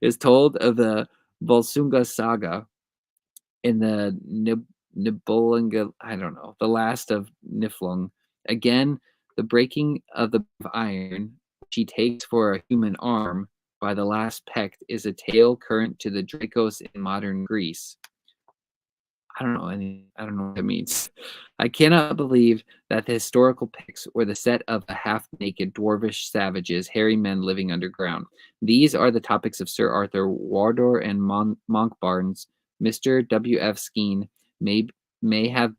is told of the Volsunga saga, in the Nibelunga, I don't know, the last of Niflung. Again, the breaking of the iron, which he takes for a human arm by the last Pect, is a tale current to the Dracos in modern Greece. I don't know I don't know what that means. I cannot believe that the historical Picts were the set of a half-naked dwarvish savages, hairy men living underground. These are the topics of Sir Arthur Wardour and Monkbarns. Mr. W. F. Skene may have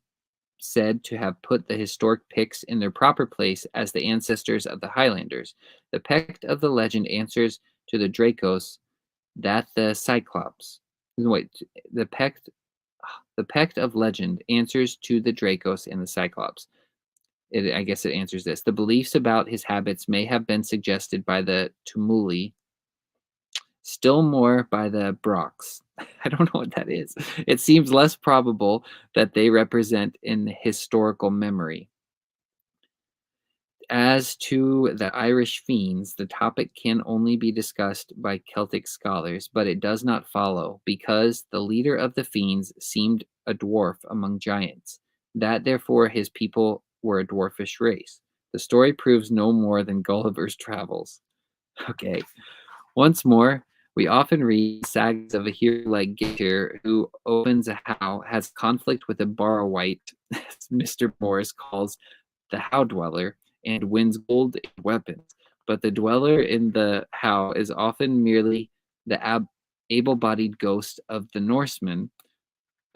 said to have put the historic Picts in their proper place as the ancestors of the Highlanders. The Pect of the legend answers to the Dracos that the Cyclops. Wait, the Pect of legend answers to the Dracos and the Cyclops. I guess it answers this. The beliefs about his habits may have been suggested by the Tumuli, still more by the Broks. I don't know what that is. It seems less probable that they represent in historical memory. As to the Irish fiends, the topic can only be discussed by Celtic scholars, but it does not follow, because the leader of the fiends seemed a dwarf among giants, that therefore his people were a dwarfish race. The story proves no more than Gulliver's travels. Okay. Once more, we often read sagas of a hero like Gator who opens a how, has conflict with a Borrowite, as Mr. Morris calls the How Dweller, and wins gold and weapons. But the dweller in the How is often merely the able bodied ghost of the Norseman,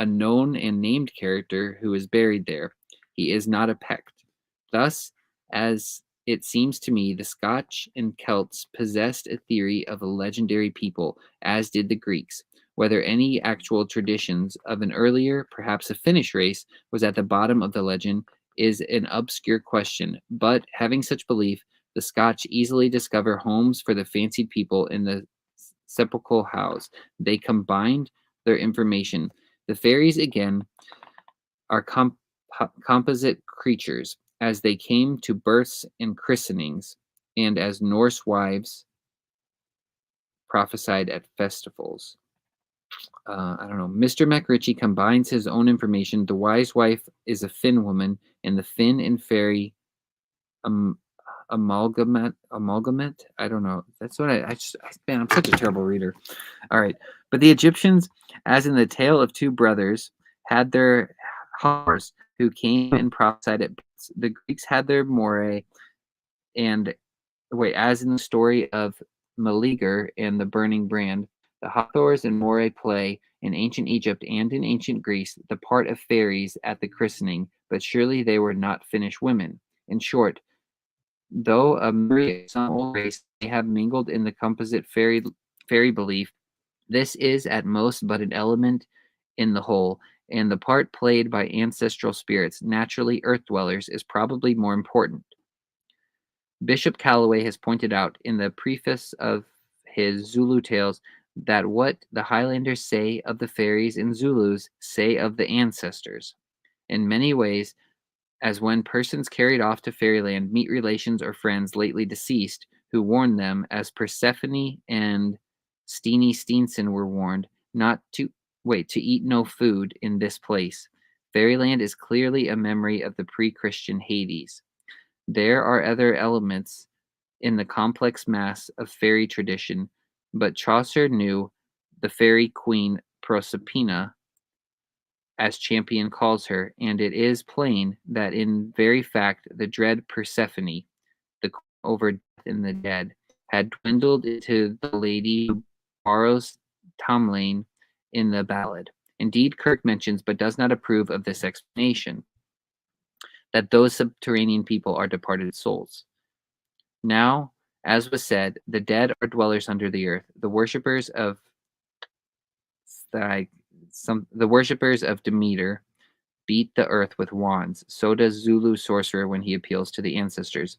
a known and named character who is buried there. He is not a Pecht. Thus, as it seems to me, the Scotch and Celts possessed a theory of a legendary people, as did the Greeks. Whether any actual traditions of an earlier, perhaps a Finnish race, was at the bottom of the legend is an obscure question. But having such belief, the Scotch easily discover homes for the fancied people in the sepulchral house. They combined their information. The fairies, again, are composite creatures, as they came to births and christenings, and as Norse wives prophesied at festivals. I don't know. Mr. MacRitchie combines his own information. The wise wife is a Finn woman, and the Finn and fairy um, amalgamate. I don't know. That's what man, I'm such a terrible reader. All right. But the Egyptians, as in the tale of two brothers, had their Hathors who came and prophesied at births. The Greeks had their Moirae, and wait, as in the story of Meleager and the burning brand, the Hathors and Moirae play in ancient Egypt and in ancient Greece the part of fairies at the christening, but surely they were not Finnish women. In short, though a memory of some old race may have mingled in the composite fairy belief, this is at most but an element in the whole, and the part played by ancestral spirits, naturally earth dwellers, is probably more important. Bishop Calloway has pointed out in the preface of his Zulu Tales that what the Highlanders say of the fairies and Zulus say of the ancestors. In many ways, as when persons carried off to fairyland meet relations or friends lately deceased, who warn them, as Persephone and Steenie Steenson were warned, not to to eat no food in this place. Fairyland is clearly a memory of the pre-Christian Hades. There are other elements in the complex mass of fairy tradition, but Chaucer knew the fairy queen Proserpina, as Champion calls her, and it is plain that in very fact the dread Persephone, the queen over death and the dead, had dwindled into the lady who borrows Tamlane in the ballad. Indeed, Kirk mentions, but does not approve of this explanation, that those subterranean people are departed souls. Now, as was said, the dead are dwellers under the earth. The worshippers of the worshippers of Demeter beat the earth with wands. So does Zulu sorcerer when he appeals to the ancestors.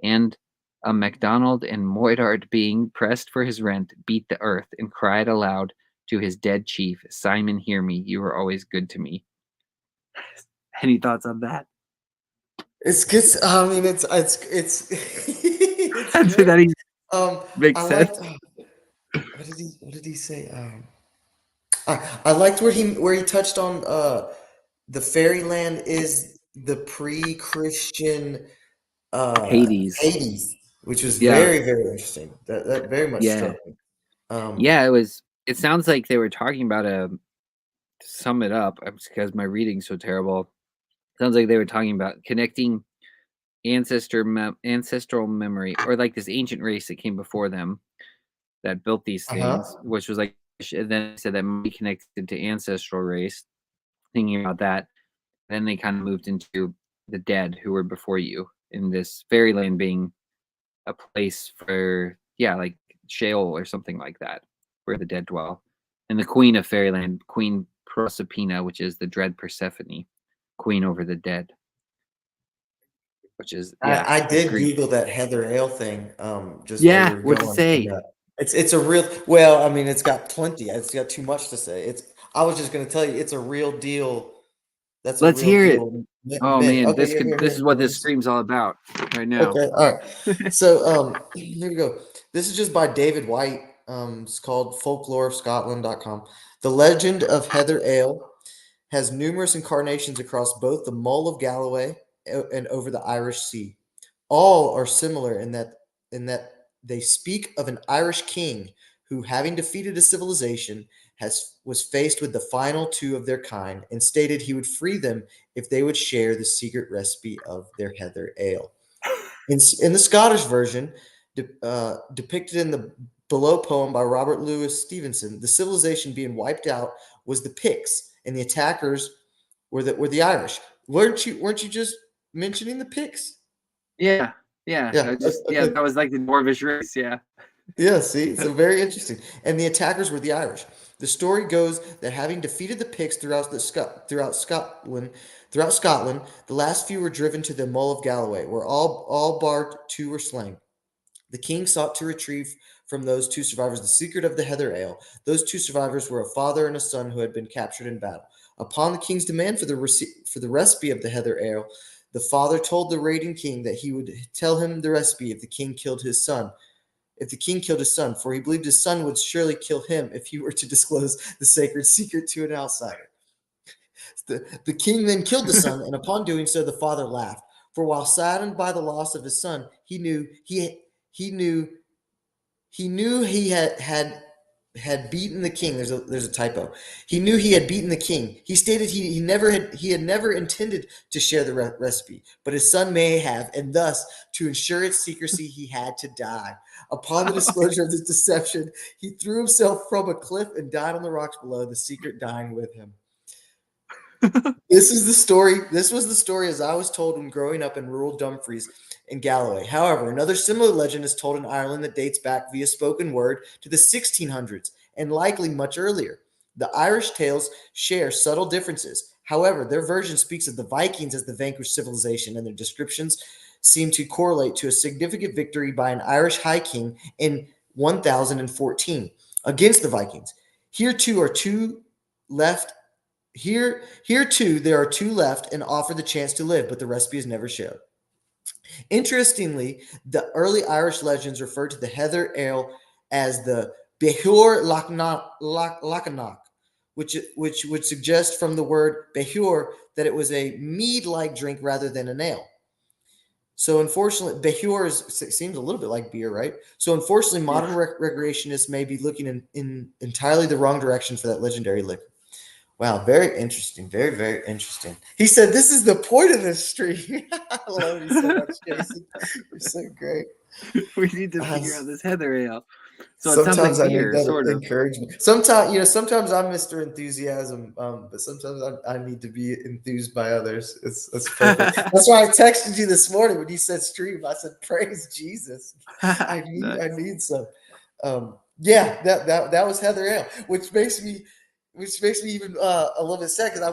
And a MacDonald and Moidart, being pressed for his rent, beat the earth and cried aloud to his dead chief, Simon, hear me. You are always good to me. Any thoughts on that? It's good. I mean, it's it's Did great. that even make I sense? liked. What did he say? I liked where he touched on the fairyland is the pre-Christian Hades. Hades, which was Yeah. very interesting. That very much Yeah. struck me. Um, Yeah, it sounds like they were talking about to sum it up because my reading's so terrible. Sounds like they were talking about connecting ancestral memory, or like this ancient race that came before them that built these things, uh-huh. which was like, and then they said that might be connected to ancestral race, thinking about that. Then they kind of moved into the dead who were before you, in this fairyland being a place for, yeah, like Sheol or something like that, where the dead dwell. And the queen of fairyland, Queen Proserpina, which is the dread Persephone, queen over the dead, which is, yeah, I the did Greek. Google that Heather Ale thing, just while you Yeah, were what's it going, and say? it's a real. Well, I mean, it's got plenty. It's got too much to say. I was just going to tell you, it's a real deal. That's a Let's real hear it. deal Oh myth. man, Okay, yeah, this is here. what this scream's all about right now. Okay, all right. So, here we go. This is just by David White. It's called folkloreofscotland.com. The legend of Heather Ale has numerous incarnations across both the Mull of Galloway and over the Irish Sea. All are similar in that they speak of an Irish king who, having defeated a civilization, was faced with the final two of their kind and stated he would free them if they would share the secret recipe of their heather ale. In the Scottish version, depicted in the below poem by Robert Louis Stevenson, the civilization being wiped out was the Picts, and the attackers were the Irish. Weren't you just mentioning the Picts? Yeah, yeah. Yeah. Yeah, Okay. that was like the dwarvish race. Yeah. Yeah. See, so very interesting. And the attackers were the Irish. The story goes that having defeated the Picts throughout Scotland, the last few were driven to the Mull of Galloway, where all barred two were slain. The king sought to retrieve from those two survivors the secret of the heather ale. Those two survivors were a father and a son who had been captured in battle. Upon the king's demand for the recipe of the heather ale, the father told the raiding king that he would tell him the recipe if the king killed his son. If the king killed his son, for he believed his son would surely kill him if he were to disclose the sacred secret to an outsider. The king then killed the son, and upon doing so, the father laughed. For while saddened by the loss of his son, he knew he had beaten the king. There's a typo. He knew he had beaten the king. He stated he had never intended to share the recipe, but his son may have, and thus to ensure its secrecy, he had to die. Upon the disclosure of this deception, he threw himself from a cliff and died on the rocks below. The secret dying with him. This is the story. This was the story as I was told when growing up in rural Dumfries in Galloway. However, another similar legend is told in Ireland that dates back via spoken word to the 1600s and likely much earlier. The Irish tales share subtle differences. However, their version speaks of the Vikings as the vanquished civilization, and their descriptions seem to correlate to a significant victory by an Irish high king in 1014 against the Vikings. Here too are two left here too, there are two left and offer the chance to live, but the recipe is never shared. Interestingly, the early Irish legends refer to the heather ale as the Behur Lachanach, which would suggest from the word Behur that it was a mead-like drink rather than an ale. So unfortunately, Behur seems a little bit like beer, right? So unfortunately, Yeah. modern recreationists may be looking in entirely the wrong direction for that legendary liquor. Wow, very interesting. Very, very interesting. He said, "This is the point of this stream." I love you so much, Jason. You're so great. We need to Uh, figure out this heather ale. So it sounds Sometimes like I need beer, that sort of. encouragement. Sometimes I'm Mr. Enthusiasm, but sometimes I need to be enthused by others. It's perfect. That's why I texted you this morning when you said stream. I said, "Praise Jesus." I Nice. need some. Yeah, that was Heather Ale, which makes me even a little bit sad because I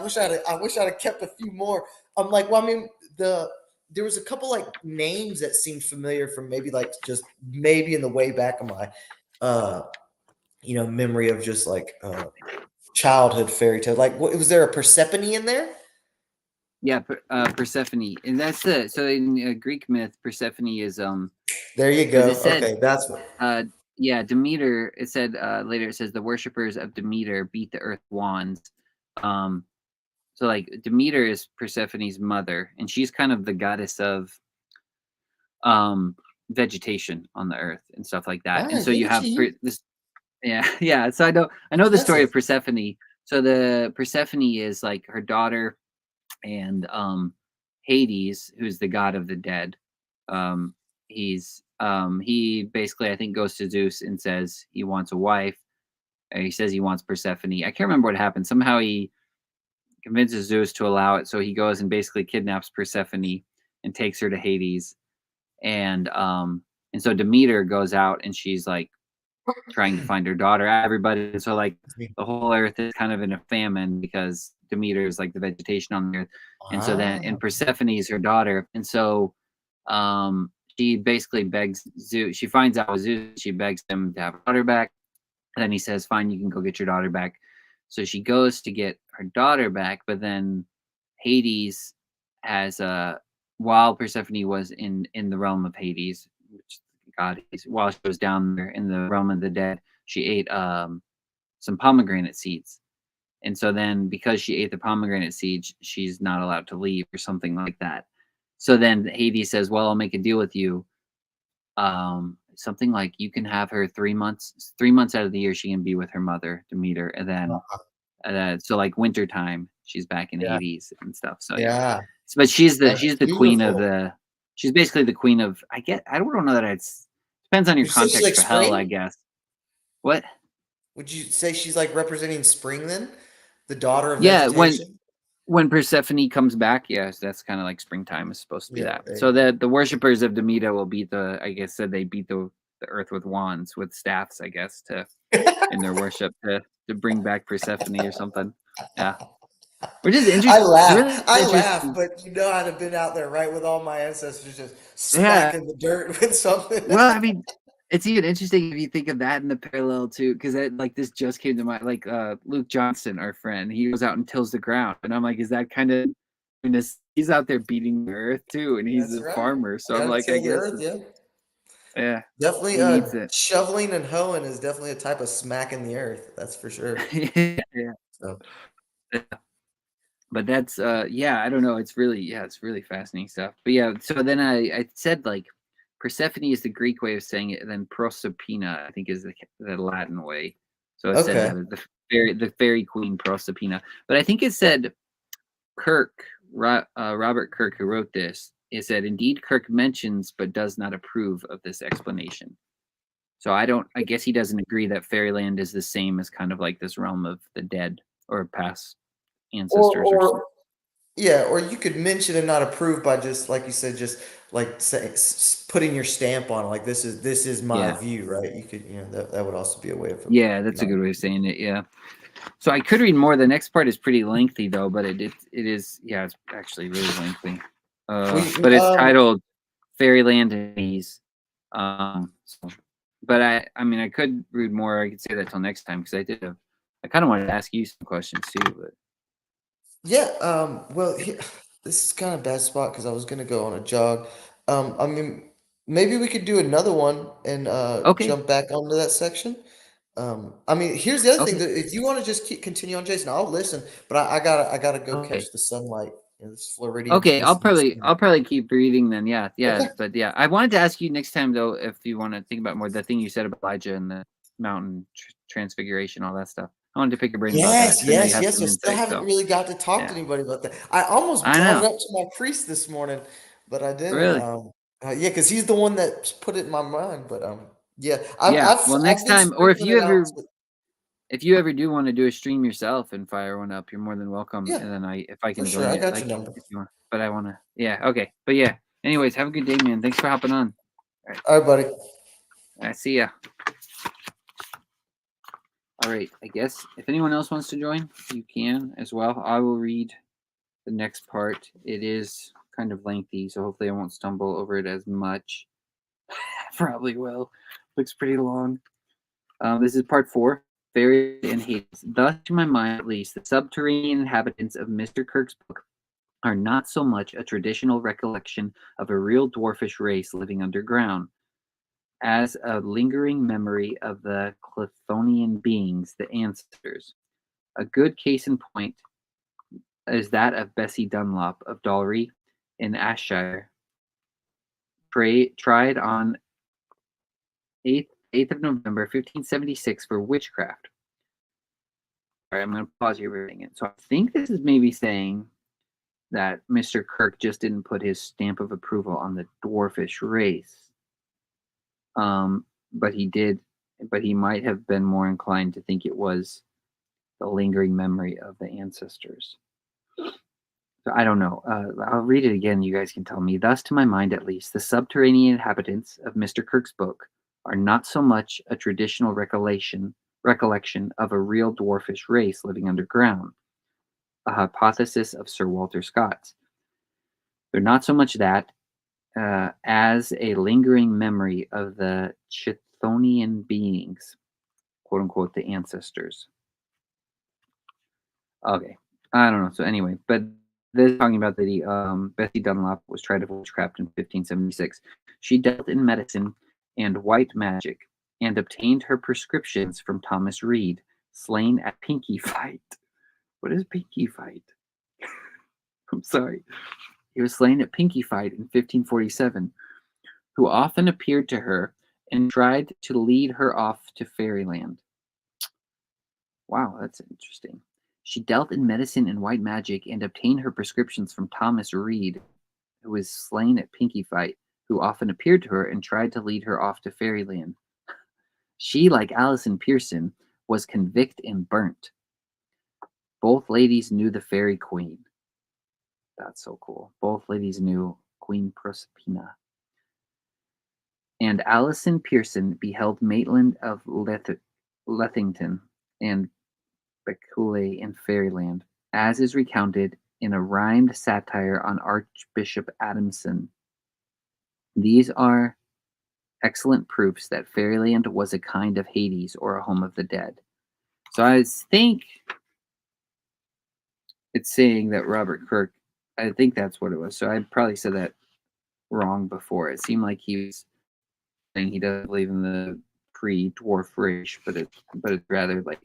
wish I'd have kept a few more. I'm like, well, I mean, there was a couple like names that seemed familiar from maybe like just maybe in the way back of my uh memory of just like childhood fairy tale. Like, was there a Persephone in there? Yeah, Persephone, and that's the so in Greek myth, Persephone is There you because it go. said Okay, that's what. uh yeah Demeter. It said later it says the worshippers of Demeter beat the earth wands. Um, so like Demeter is Persephone's mother, and she's kind of the goddess of um vegetation on the earth and stuff like that. And Ah, so look you at have you. this yeah yeah. So I know the story Impressive. of Persephone. So the Persephone is like her daughter and Hades, who's the god of the dead. He basically I think goes to Zeus and says he wants a wife. He says he wants Persephone. I can't remember what happened. Somehow he convinces Zeus to allow it, so he goes and basically kidnaps Persephone and takes her to Hades. And so Demeter goes out and she's like trying to find her daughter. Everybody, so like the whole earth is kind of in a famine because Demeter is like the vegetation on the earth, and so then Ah, and Persephone is her daughter, and so she basically begs Zeus. She finds out with Zeus. She begs him to have her daughter back, and then he says, "Fine, you can go get your daughter back." So she goes to get her daughter back, but then Hades has while Persephone was in the realm of Hades, which God is, while she was down there in the realm of the dead, she ate some pomegranate seeds. And so then because she ate the pomegranate seeds, she's not allowed to leave or something like that. So then Hades says, "Well, I'll make a deal with you. Something like you can have her 3 months out of the year she can be with her mother, Demeter, and then Uh-huh. so like wintertime she's back in Yeah. Hades and stuff. So yeah, Yeah. but That's she's the queen of beautiful. the she's basically the queen of I don't know that it's depends on your Would you say she's context like for hell, I spring? guess. What? Would you say she's like representing spring then? The daughter of Yeah, vegetation? when Persephone comes back, yes, that's kind of like springtime is supposed to be Yeah, that. there So you go. the worshippers of Demeter will beat the I guess said they beat the earth with wands, with staffs, I guess, to in their worship to bring back Persephone or something. Yeah. Which is I interesting. It's really laugh. I laugh, interesting. but you know I'd have been out there, right, with all my ancestors just Yeah. smacking the dirt with something. Well, I mean, it's even interesting if you think of that in the parallel too, because like this just came to mind. Like Luke Johnson, our friend, he goes out and tills the ground, and I'm like, is that kind of he's out there beating the earth too, and he's That's a right. farmer, so I'm Gotta like, I till the guess earth, it's yeah. yeah, Definitely, he needs it. shoveling and hoeing is definitely a type of smacking the earth, that's for sure. Yeah. So But that's yeah, I don't know. It's really it's really fascinating stuff. But yeah, so then I said like Persephone is the Greek way of saying it, and then Proserpina I think is the Latin way. So it said okay. the fairy queen Proserpina. But I think it said Kirk Robert Kirk who wrote this. It said indeed Kirk mentions but does not approve of this explanation. So I don't. I guess he doesn't agree that fairyland is the same as kind of like this realm of the dead or past ancestors or something. Or yeah, or you could mention and not approve by just, like you said, just, like, say putting your stamp on it, like, this is my Yeah. view, right? You could, that would also be a way of Yeah, that's a not. good way of saying it, yeah. So I could read more, the next part is pretty lengthy though, but it is yeah, it's actually really lengthy. We But it's titled Fairyland and Bees. So but I mean, I could read more, I could say that till next time because I kinda wanted to ask you some questions too, but Yeah, well, this is kind of bad spot because I was gonna go on a jog. I mean, maybe we could do another one and okay, jump back onto that section. I mean, here's the other thing okay, that if you want to just continue on, Jason, I'll listen, but I gotta go okay. catch the sunlight. This Floridian Okay, missing the sun. I'll probably keep reading then. Yeah, yeah, Okay. but yeah, I wanted to ask you next time though if you want to think about more the thing you said about Elijah and the mountain transfiguration, all that stuff. I wanted to pick your brain about that Yes, because I know you yes, have yes. I some still insight. haven't So really got to talk to yeah, anybody about that. I almost I brought it know. up to my priest this morning, but I didn't. Really? Yeah, because he's the one that put it in my mind. But yeah, Yeah. Well, next I've been time, or sprinkling it out. if you ever do want to do a stream yourself and fire one up, you're more than welcome. Yeah, And then if I for can sure. join I you, got your like number. if you want. But I want to. Yeah. Okay. But yeah. Anyways, have a good day, man. Thanks for hopping on. All right. All right, buddy. I see ya. All right, I guess if anyone else wants to join, you can as well. I will read the next part. It is kind of lengthy, so hopefully I won't stumble over it as much. Probably will. Looks pretty long. This is part 4. Fairies and Hades. Thus, to my mind at least, the subterranean inhabitants of Mr. Kirk's book are not so much a traditional recollection of a real dwarfish race living underground as a lingering memory of the Chthonian beings, the ancestors. A good case in point is that of Bessie Dunlop of Dalry in Ayrshire, tried on 8th of November 1576 for witchcraft. All right, I'm going to pause here for a second. So I think this is maybe saying that Mr. Kirk just didn't put his stamp of approval on the dwarfish race. But he did, but he might have been more inclined to think it was the lingering memory of the ancestors. So I don't know. I'll read it again. You guys can tell me. Thus, to my mind at least, the subterranean inhabitants of Mr. Kirk's book are not so much a traditional recollection of a real dwarfish race living underground, a hypothesis of Sir Walter Scott's. They're not so much that as a lingering memory of the Chthonian beings, quote unquote, the ancestors. Okay. I don't know. So anyway, but this is talking about the Bessie Dunlop was tried for witchcraft in 1576. She dealt in medicine and white magic and obtained her prescriptions from Thomas Reed, slain at Pinky Fight. What is Pinky Fight? I'm sorry. He was slain at Pinkie Fight in 1547, who often appeared to her and tried to lead her off to fairyland. Wow, that's interesting. She dealt in medicine and white magic and obtained her prescriptions from Thomas Reed, who was slain at Pinkie Fight, who often appeared to her and tried to lead her off to fairyland. She, like Alison Pearson, was convicted and burnt. Both ladies knew the fairy queen. That's so cool. Both ladies knew Queen Proserpina. And Alison Pearson beheld Maitland of Lethington and Becule in Fairyland, as is recounted in a rhymed satire on Archbishop Adamson. These are excellent proofs that Fairyland was a kind of Hades or a home of the dead. So I think it's saying that Robert Kirk, I think that's what it was. So I probably said that wrong before. It seemed like he was saying he doesn't believe in the pre-dwarf race, but it's rather like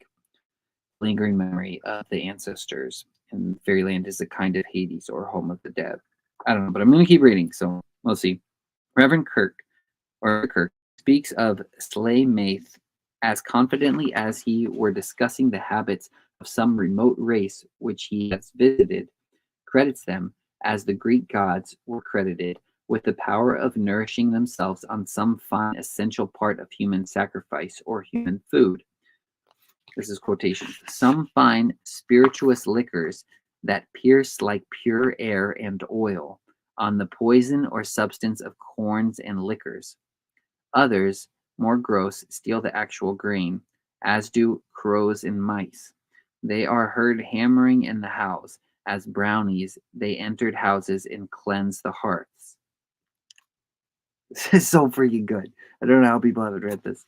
lingering memory of the ancestors. And Fairyland is a kind of Hades or home of the dead. I don't know, but I'm going to keep reading, so we'll see. Reverend Kirk speaks of Slay Maith as confidently as he were discussing the habits of some remote race which he has visited, credits them, as the Greek gods were credited, with the power of nourishing themselves on some fine essential part of human sacrifice or human food. This is quotation. Some fine spirituous liquors that pierce like pure air and oil on the poison or substance of corns and liquors. Others, more gross, steal the actual grain, as do crows and mice. They are heard hammering in the house. As brownies, they entered houses and cleansed the hearths. This is so freaking good. I don't know how people haven't read this.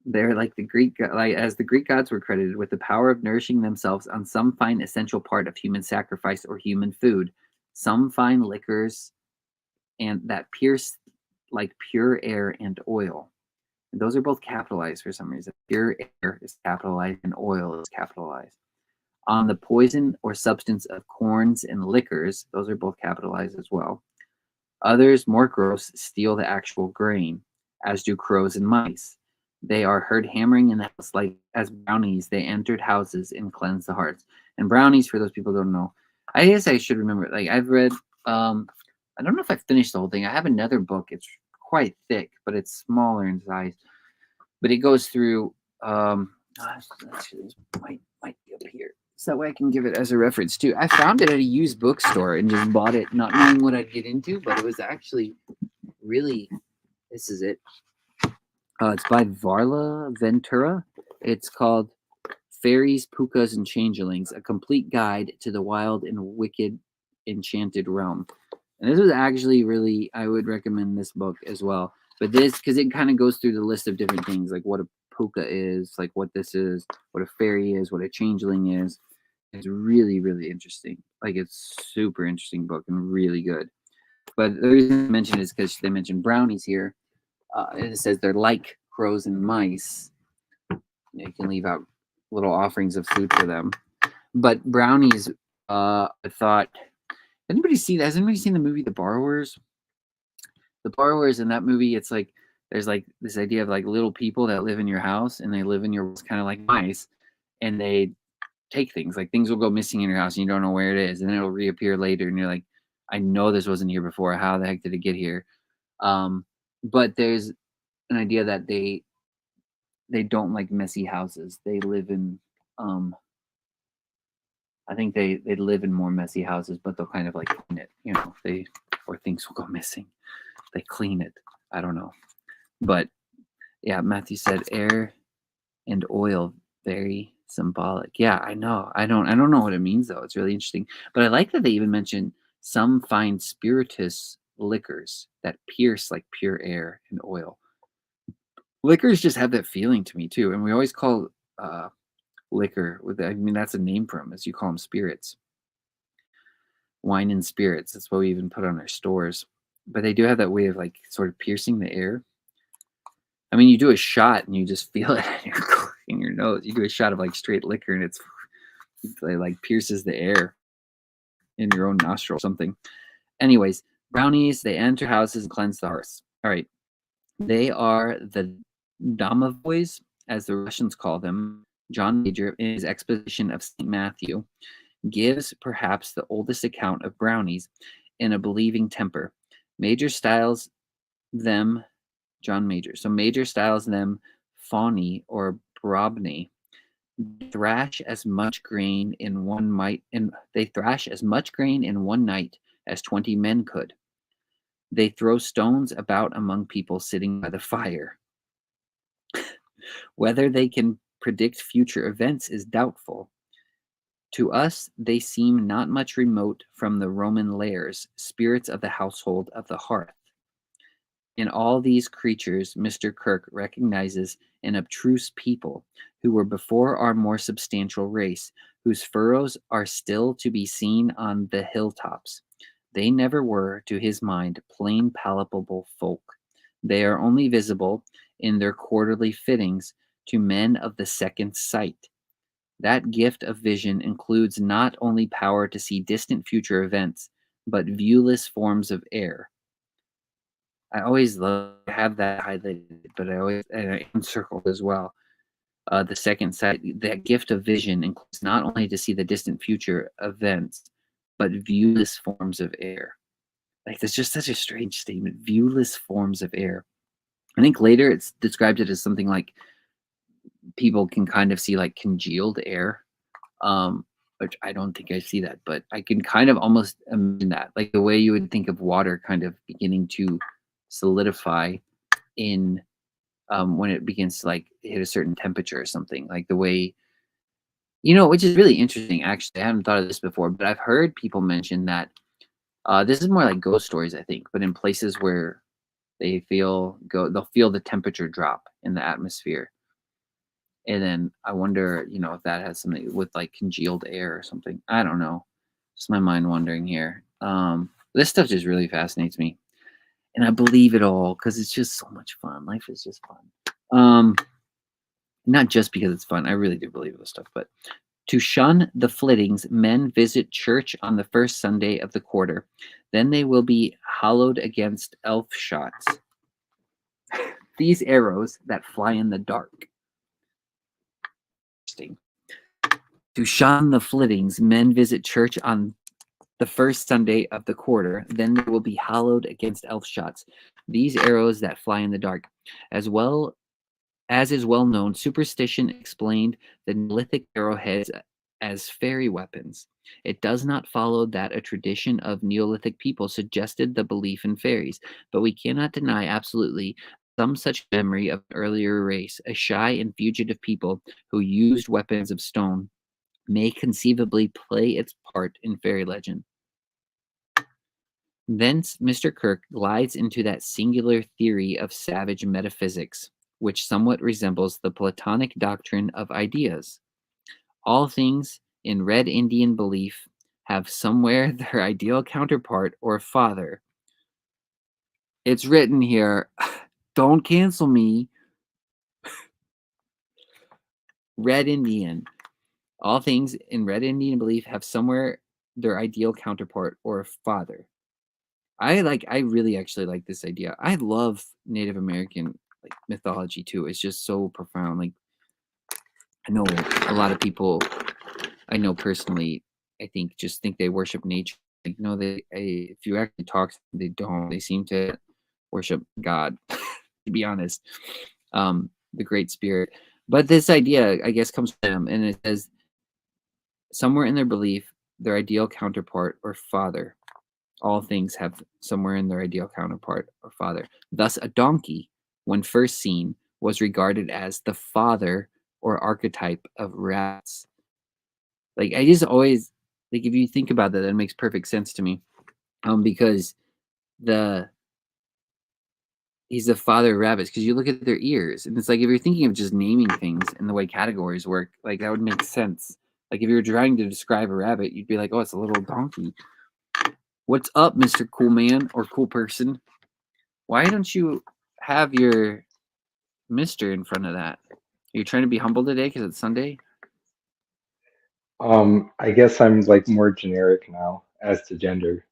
They're like as the Greek gods were credited with the power of nourishing themselves on some fine essential part of human sacrifice or human food, some fine liquors, and that pierce like pure air and oil. And those are both capitalized for some reason. Pure air is capitalized and oil is capitalized. On the poison or substance of corns and liquors, those are both capitalized as well. Others, more gross, steal the actual grain, as do crows and mice. They are heard hammering in the house like as brownies. They entered houses and cleansed the hearts. And brownies, for those people who don't know, I guess I should remember. Like I've read, I don't know if I finished the whole thing. I have another book. It's quite thick, but it's smaller in size. But it goes through. Actually, this might be up here, so that way I can give it as a reference too. I found it at a used bookstore and just bought it, not knowing what I'd get into. But it was actually really. This is it. It's by Varla Ventura. It's called Fairies, Pukas, and Changelings, a complete guide to the wild and wicked enchanted realm. And this was actually really, I would recommend this book as well. But this, because it kind of goes through the list of different things, like what a puka is, like what this is, what a fairy is, what a changeling is. It's really, really interesting. Like it's super interesting book and really good. But the reason I mention it is because they mentioned brownies here. It says they're like crows and mice. You can leave out little offerings of food for them. But brownies, I thought, has anybody seen the movie The Borrowers? The Borrowers, in that movie, it's like there's like this idea of like little people that live in your house and they live in your kind of like mice, and they take things. Like things will go missing in your house and you don't know where it is, and it'll reappear later, and you're like, I know this wasn't here before. How the heck did it get here? But there's an idea that they don't like messy houses. They live in I think they live in more messy houses, but they'll kind of like clean it, or things will go missing. They clean it. I don't know. But yeah, Matthew said air and oil, very symbolic. Yeah, I know. I don't know what it means though. It's really interesting. But I like that they even mention some fine spirituous liquors that pierce like pure air and oil. Liquors just have that feeling to me too, and we always call liquor that's a name for them, as you call them, spirits, wine and spirits. That's what we even put on our stores. But they do have that way of like sort of piercing the air. I mean, you do a shot and you just feel it in your nose. You do a shot of like straight liquor and it like pierces the air. in your own nostril or something. Anyways, brownies, they enter houses and cleanse the hearths. All right. They are the domovoys, as the Russians call them. John Major, in his exposition of St. Matthew, gives perhaps the oldest account of brownies in a believing temper. Major styles them, John Major. So Major styles them fawny or brobny. Thrash as much grain in one might, and they thrash as much grain in one night as 20 men could. They throw stones about among people sitting by the fire. Whether they can predict future events is doubtful. To us, they seem not much remote from the Roman lairs, spirits of the household of the hearth. In all these creatures, Mr. Kirk recognizes an abstruse people who were before our more substantial race, whose furrows are still to be seen on the hilltops. They never were, to his mind, plain palpable folk. They are only visible in their quarterly fittings to men of the second sight. That gift of vision includes not only power to see distant future events, but viewless forms of air. I always love to have that highlighted, but I always encircled as well. The second sight, that gift of vision includes not only to see the distant future events, but viewless forms of air. Like that's just such a strange statement. Viewless forms of air. I think later it's described it as something like people can kind of see like congealed air, which I don't think I see that, but I can kind of almost imagine that, like the way you would think of water kind of beginning to solidify in when it begins to like hit a certain temperature or something, like the way which is really interesting. Actually, I haven't thought of this before, but I've heard people mention that this is more like ghost stories, I think, but in places where they'll feel the temperature drop in the atmosphere. And then I wonder, if that has something with like congealed air or something. I don't know. Just my mind wandering here. This stuff just really fascinates me. And I believe it all because it's just so much fun. Life is just fun. Not just because it's fun. I really do believe this stuff. But to shun the flittings, men visit church on the first Sunday of the quarter. Then they will be hollowed against elf shots. These arrows that fly in the dark. Interesting. To shun the flittings, men visit church on the first Sunday of the quarter. Then they will be hollowed against elf shots. These arrows that fly in the dark. As is well known, superstition explained the Neolithic arrowheads as fairy weapons. It does not follow that a tradition of Neolithic people suggested the belief in fairies, but we cannot deny absolutely some such memory of an earlier race, a shy and fugitive people who used weapons of stone, may conceivably play its part in fairy legend. Thence Mr. Kirk glides into that singular theory of savage metaphysics, which somewhat resembles the Platonic doctrine of ideas. All things in Red Indian belief have somewhere their ideal counterpart or father. It's written here. Don't cancel me. Red Indian. All things in Red Indian belief have somewhere their ideal counterpart or father. I really actually like this idea. I love Native American like mythology too. It's just so profound. Like I know a lot of people I know personally, I think just think they worship nature. Like no, if you actually talk to them, they don't. They seem to worship God, to be honest. The Great Spirit. But this idea, I guess, comes from them and it says somewhere in their belief, their ideal counterpart or father. All things have somewhere in their ideal counterpart or father. Thus, a donkey, when first seen, was regarded as the father or archetype of rats. Like I just always like if you think about that, that makes perfect sense to me. Because the he's the father of rabbits because you look at their ears and it's like if you're thinking of just naming things and the way categories work, like that would make sense. Like if you were trying to describe a rabbit, you'd be like, oh, it's a little donkey. What's up, Mr. Cool Man or cool person? Why don't you have your Mr. in front of that? Are you trying to be humble today because it's Sunday? I guess I'm like more generic now. as to gender,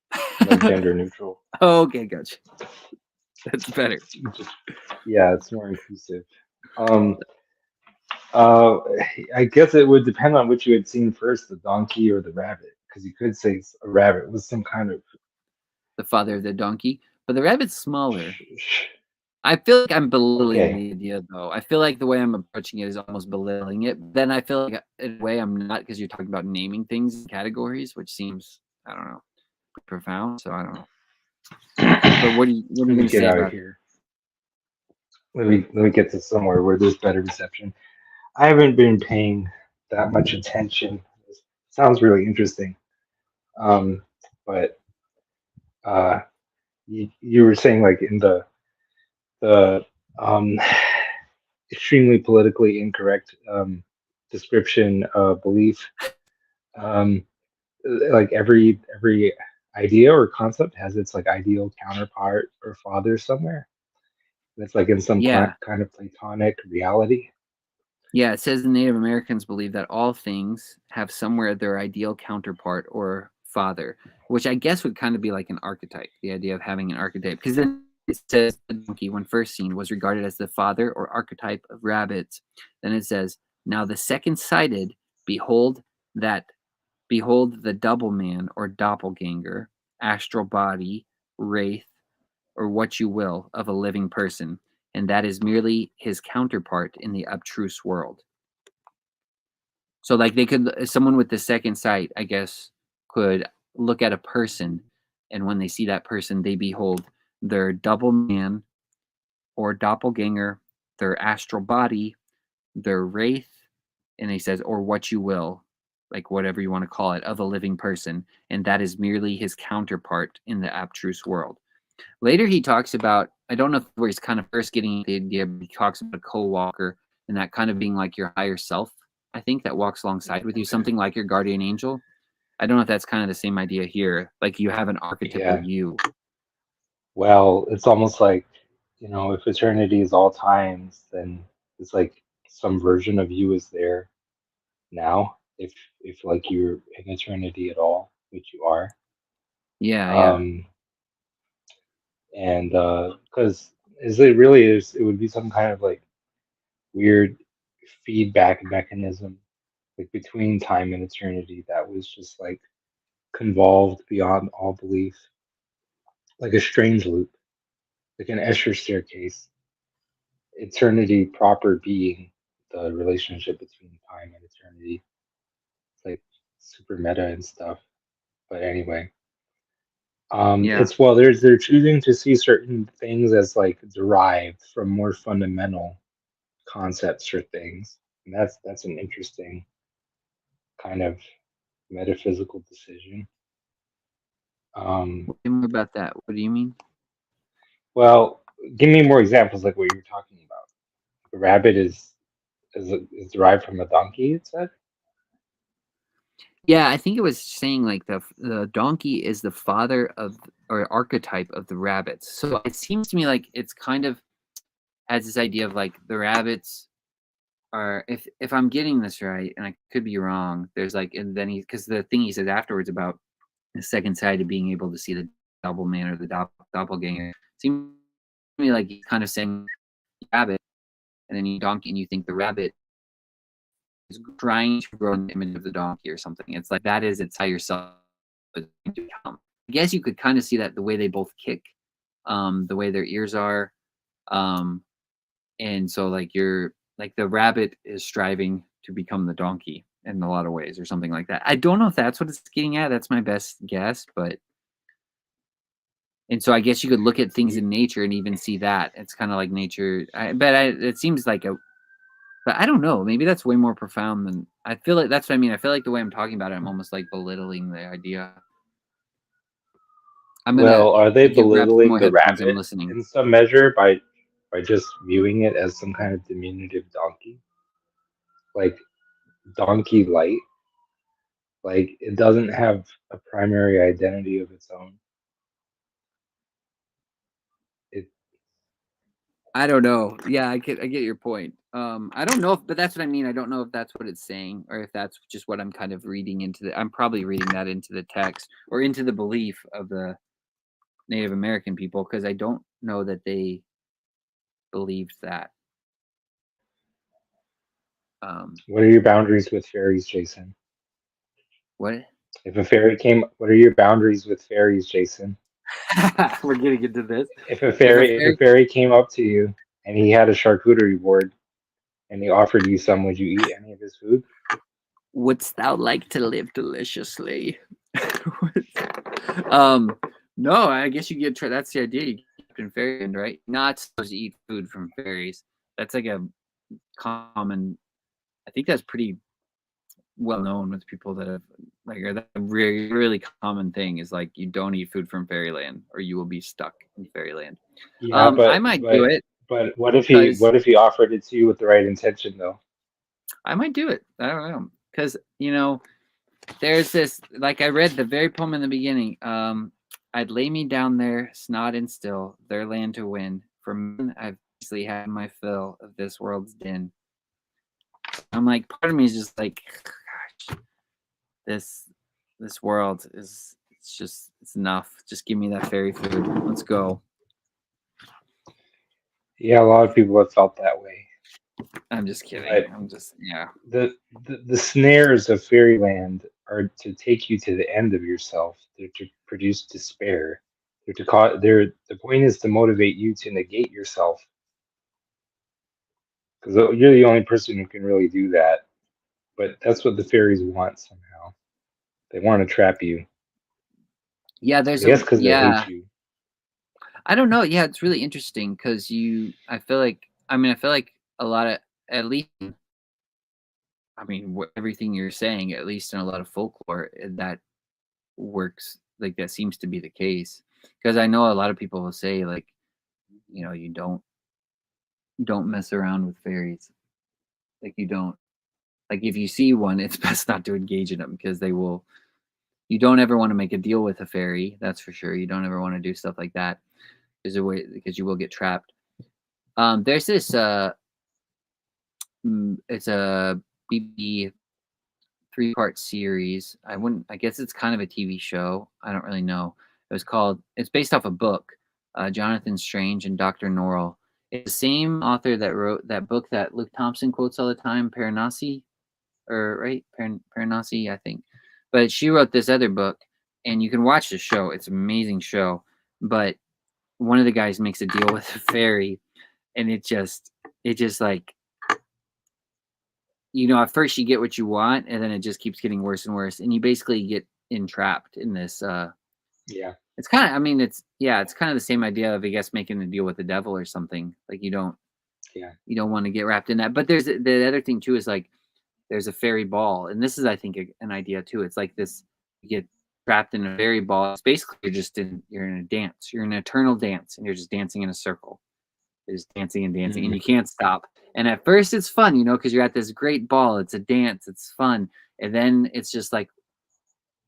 like gender neutral. Okay, gotcha. That's better. Just yeah, it's more inclusive. Um, uh, I guess it would depend on which you had seen first, the donkey or the rabbit, because you could say a rabbit was some kind of The father of the donkey, but the rabbit's smaller. I feel like I'm belittling okay. the idea, though. I feel like the way I'm approaching it is almost belittling it. Then I feel like in a way I'm not because you're talking about naming things in categories, which seems I don't know profound. So I don't know. But what are you Let me going to get say out of about it? here. Let me get to somewhere where there's better reception. I haven't been paying that much attention. It sounds really interesting. Um, but uh, you were saying like in the extremely politically incorrect description of belief, um, like every idea or concept has its like ideal counterpart or father somewhere. It's like in some Yeah, kind of platonic reality. yeah. It says the Native Americans believe that all things have somewhere their ideal counterpart or father, which I guess would kind of be like an archetype. The idea of having an archetype, because then it says the donkey, when first seen, was regarded as the father or archetype of rabbits. Then it says, now the second sighted, behold that behold the double man or doppelganger, astral body, wraith, or what you will of a living person, and that is merely his counterpart in the abstruse world. So, like, they could, someone with the second sight, I guess, could look at a person, and when they see that person, they behold their double man or doppelganger, their astral body, their wraith, and he says, or what you will, like whatever you want to call it, of a living person, and that is merely his counterpart in the abstruse world. Later, he talks about, I don't know where he's kind of first getting the idea, but he talks about a co-walker and that kind of being like your higher self, I think, that walks alongside with you, Okay. something like your guardian angel. I don't know if that's kind of the same idea here. Like you have an archetypal Yeah. you. Well, it's almost like, if eternity is all times, then it's like some version of you is there now. If like you're in eternity at all, which you are. Yeah, yeah. Um, and because is it really is it would be some kind of like weird feedback mechanism like between time and eternity that was just like convolved beyond all belief, like a strange loop, like an Escher staircase, eternity proper being the relationship between time and eternity. It's like super meta and stuff. But anyway, Yeah. it's well, they're choosing to see certain things as like derived from more fundamental concepts or things, and that's an interesting kind of metaphysical decision. Um, Tell me more about that. What do you mean? well, give me more examples like what you were talking about. The rabbit is derived from a donkey. It said. Yeah, I think it was saying like the donkey is the father of or archetype of the rabbits. So it seems to me like it's kind of has this idea of like the rabbits are if I'm getting this right, and I could be wrong, there's like and then he because the thing he says afterwards about the second side of being able to see the double man or the doppelganger seems to me like he's kind of saying rabbit, and then you donkey, and you think the rabbit is trying to grow in the image of the donkey or something. It's like that is its higher self is going to become. I guess you could kind of see that the way they both kick, the way their ears are, um, and so like you're like the rabbit is striving to become the donkey in a lot of ways or something like that. I don't know if that's what it's getting at. That's my best guess, but and so I guess you could look at things in nature and even see that it's kind of like nature. It seems like a, but I don't know. Maybe that's way more profound than I feel like. That's what I mean. I feel like the way I'm talking about it, I'm almost like belittling the idea. I'm gonna Well, are they grab some belittling more the headphones. I'm rabbit listening. in some measure by just viewing it as some kind of diminutive donkey, like donkey light? Like it doesn't have a primary identity of its own. It I don't know. Yeah, I get your point. I don't know if, but that's what I mean. I don't know if that's what it's saying or if that's just what I'm kind of reading into the. I'm probably reading that into the text or into the belief of the Native American people because I don't know that they believed that. What are your boundaries with fairies, Jason? What? If a fairy came, what are your boundaries with fairies, Jason? We're getting into this. If a If a fairy, if a fairy, fairy came up to you and he had a charcuterie board and he offered you some, would you eat any of his food? wouldst thou like to live deliciously? um, no, I guess you get. That's the idea. You get in fairyland, right? Not supposed to eat food from fairies. That's like a common. I think that's pretty well known with people that have like are that really really common thing is like you don't eat food from fairyland or you will be stuck in fairyland. Yeah, I might do it but because what if he offered it to you with the right intention though? I might do it. I don't know because there's this like I read the very poem in the beginning. I'd lay me down there, snot and still, their land to win. For men, I've basically had my fill of this world's din. I'm like, part of me is just like, gosh, this world is it's enough. Just give me that fairy food. Let's go. Yeah, a lot of people have felt that way. I'm just kidding. But I'm just yeah. the snares of fairyland are to take you to the end of yourself. They're to produce despair. They're to cause. They're the point is to motivate you to negate yourself because you're the only person who can really do that. But that's what the fairies want somehow. They want to trap you. Yeah, I guess because they hate you. I don't know. Yeah, it's really interesting because I feel like a lot of at least everything you're saying, at least in a lot of folklore, that works. Like that seems to be the case. Because I know a lot of people will say like, you don't mess around with fairies. Like you don't like if you see one, it's best not to engage in them because they will. You don't ever want to make a deal with a fairy. That's for sure. You don't ever want to do stuff like that. There's a way because you will get trapped. There's this. It's a BB 3-part series. I guess it's kind of a TV show. I don't really know. It's based off a book, Jonathan Strange and Dr. Norrell. It's the same author that wrote that book that Luke Thompson quotes all the time, Paranasi, or right? Paranasi, I think. But she wrote this other book, and you can watch the show. It's an amazing show. But one of the guys makes a deal with a fairy, and it just like at first you get what you want, and then it just keeps getting worse and worse, and you basically get entrapped in this. Yeah. It's kind of, it's kind of the same idea of, I guess, making a deal with the devil or something. Like you don't want to get wrapped in that. But there's the other thing too is like there's a fairy ball, and this is, I think, an idea too. It's like this: you get trapped in a fairy ball. It's basically you're in a dance. You're in an eternal dance, and you're just dancing in a circle. You're just dancing and dancing, and you can't stop. And at first it's fun, because you're at this great ball. It's a dance. It's fun. And then it's just like,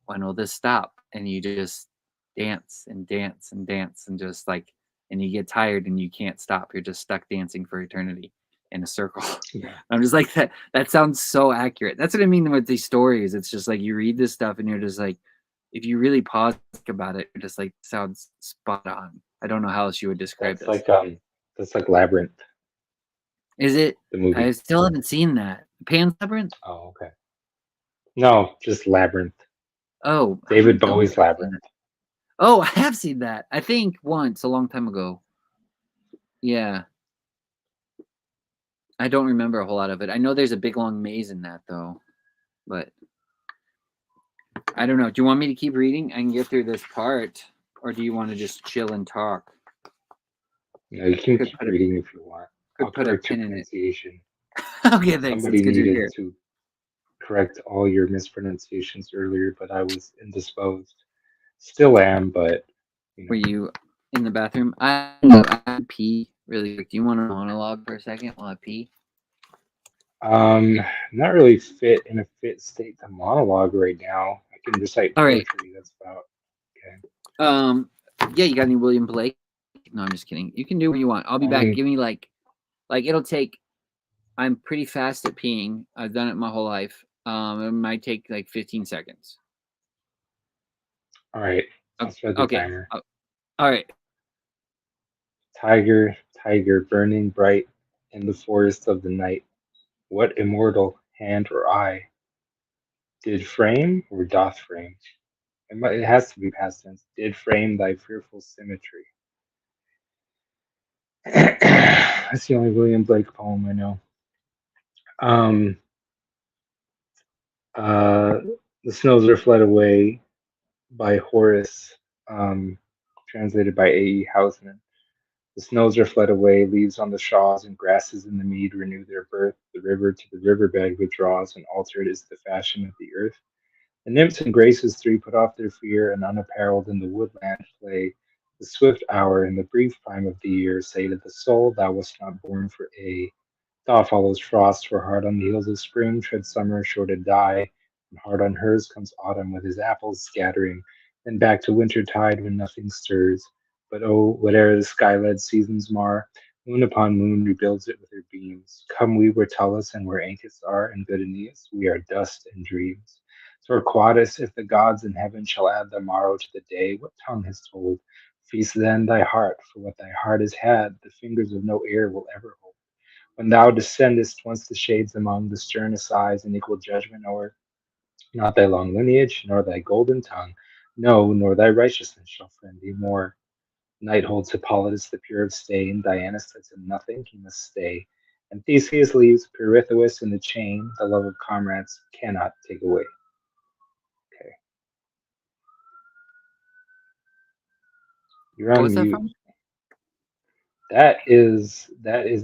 when will this stop? And you just dance and dance and dance and just like, and you get tired and you can't stop. You're just stuck dancing for eternity in a circle. Yeah. I'm just like, that sounds so accurate. That's what I mean with these stories. It's just like you read this stuff and you're just like, if you really pause and think about it, you're just like, sounds spot on. I don't know how else you would describe this. That's like Labyrinth. Is it? The movie. I still haven't seen that. Pan's Labyrinth? Oh, okay. No, just Labyrinth. Oh, David Bowie's Labyrinth. Oh, I have seen that. I think once, a long time ago. Yeah. I don't remember a whole lot of it. I know there's a big long maze in that though. But I don't know. Do you want me to keep reading? I can get through this part. Or do you want to just chill and talk? No, you can keep reading if you want. Could put a pin in it. Okay, thanks. Somebody needed to correct all your mispronunciations earlier, but I was indisposed. Still am, but Were you in the bathroom? I pee really quick. Do you want to monologue for a second while I pee? Not really in a fit state to monologue right now. I can recite poetry. That's about okay. Yeah, you got any William Blake? No, I'm just kidding. You can do what you want. I'll be I back. mean, Give me like it'll take. I'm pretty fast at peeing. I've done it my whole life. It might take like 15 seconds. all right. I'll start the Okay. timer. All right. Tiger, tiger, burning bright in the forest of the night. What immortal hand or eye did frame or doth frame? It has to be past tense. Did frame thy fearful symmetry? That's the only William Blake poem I know. Um, uh, the snows are fled away by Horace, translated by A.E. Housman. The snows are fled away, leaves on the shaws and grasses in the mead renew their birth. The river to the riverbed withdraws, and altered is the fashion of the earth. The nymphs and graces three put off their fear, and unapparelled in the woodland play. The swift hour and the brief prime of the year say to the soul, thou wast not born for aye. Thaw follows frost, for hard on the heels of spring tread summer sure to die, and hard on hers comes autumn with his apples scattering, then back to winter tide when nothing stirs. But oh, whate'er the sky-led seasons mar, moon upon moon rebuilds it with her beams. Come we where Tullus and where Ancus are, and good Aeneas, we are dust and dreams. Torquatus, if the gods in heaven shall add the morrow to the day, what tongue has told? Feast then thy heart, for what thy heart has had, the fingers of no ear will ever hold. When thou descendest once the shades among, the stern assize and equal judgment o'er, not thy long lineage, nor thy golden tongue, no, nor thy righteousness shall friend thee more. Night holds Hippolytus the pure of stain, Diana sets him nothing, he must stay. And Theseus leaves Pirithous in the chain, the love of comrades cannot take away. Okay, you're What on was that mute. from? That is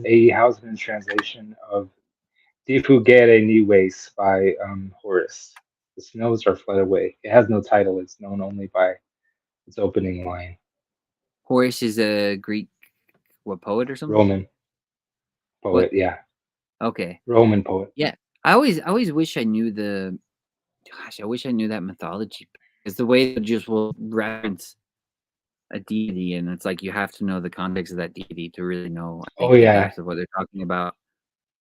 A. Housman's translation of "De fugere nives" by Horace. The snows are fled away. It has no title. It's known only by its opening line. Horace is a Greek poet or something? Roman What? poet, yeah. Okay. Roman poet. Yeah. I always wish I knew I wish I knew that mythology, because the way it just will reference a deity, and it's like you have to know the context of that deity to really know, I Oh think, the yeah, depth of what they're talking about.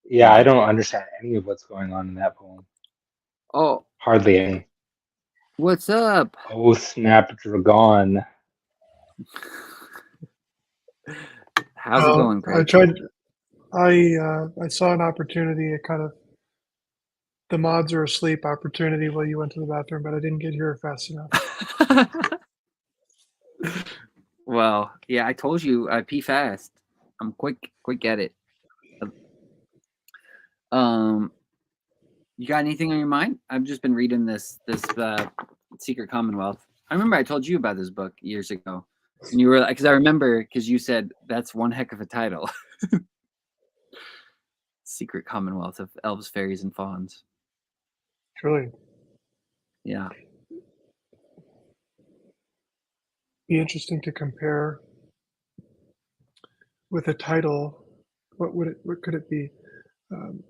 yeah. I don't understand any of what's going on in that poem. Oh, Hardly any. what's up? Oh snap, dragon. How's it going, I Craig? tried. I saw an opportunity, a kind of the mods are asleep opportunity while you went to the bathroom, but I didn't get here fast enough. Well, yeah, I told you I pee fast. I'm quick at it. You got anything on your mind? I've just been reading this Secret Commonwealth. I remember I told you about this book years ago, and you were, because I remember, because you said that's one heck of a title. Secret Commonwealth of Elves, Fairies, and Fauns. Truly, Yeah. be interesting to compare with a title. What could it be? Um,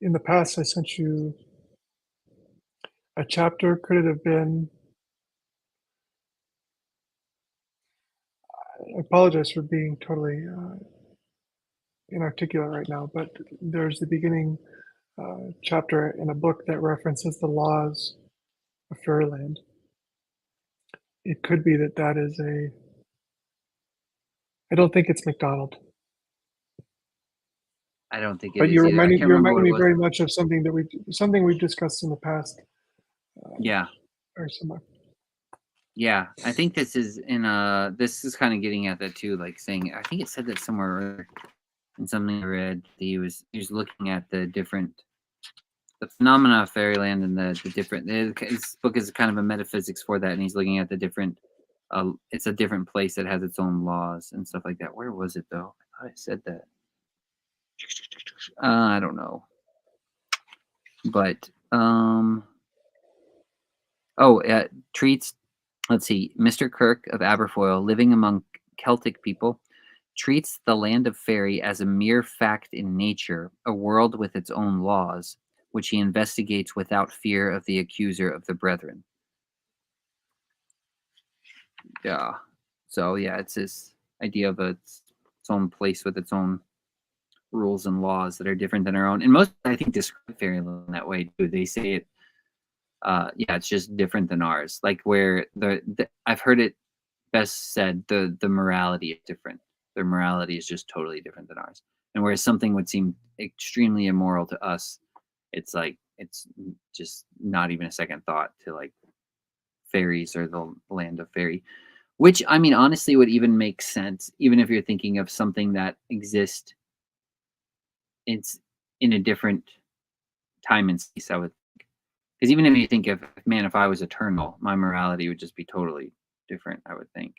in the past, I sent you a chapter. Could it have been? I apologize for being totally inarticulate right now, but there's the beginning chapter in a book that references the laws of fairyland. It could be that is I don't think it's McDonald, I don't think it but is either. I can't you're remember reminding what it me was. very much of something we've discussed in the past. Yeah. Very similar. Yeah. I think this is this is kind of getting at that too, like saying, I think it said that somewhere earlier in something I read, that he was looking at the phenomena of fairyland and the different. This book is kind of a metaphysics for that, and he's looking at the different. It's a different place that has its own laws and stuff like that. Where was it though? I thought it said that. I don't know, but treats. Let's see, Mr. Kirk of Aberfoyle, living among Celtic people, treats the land of fairy as a mere fact in nature, a world with its own laws, which he investigates without fear of the accuser of the brethren. Yeah. So yeah, it's this. idea of its own place with its own rules and laws that are different than our own. And most, I think, describe fairyland that way too. They say it, yeah, it's just different than ours. Like where I've heard it best said, the morality is different. Their morality is just totally different than ours. And whereas something would seem extremely immoral to us, it's like it's just not even a second thought to like fairies or the land of fairy. Which I mean, honestly, would even make sense, even if you're thinking of something that exists. It's in a different time and space. I would, because even if you think of man, if I was eternal, my morality would just be totally different. I would think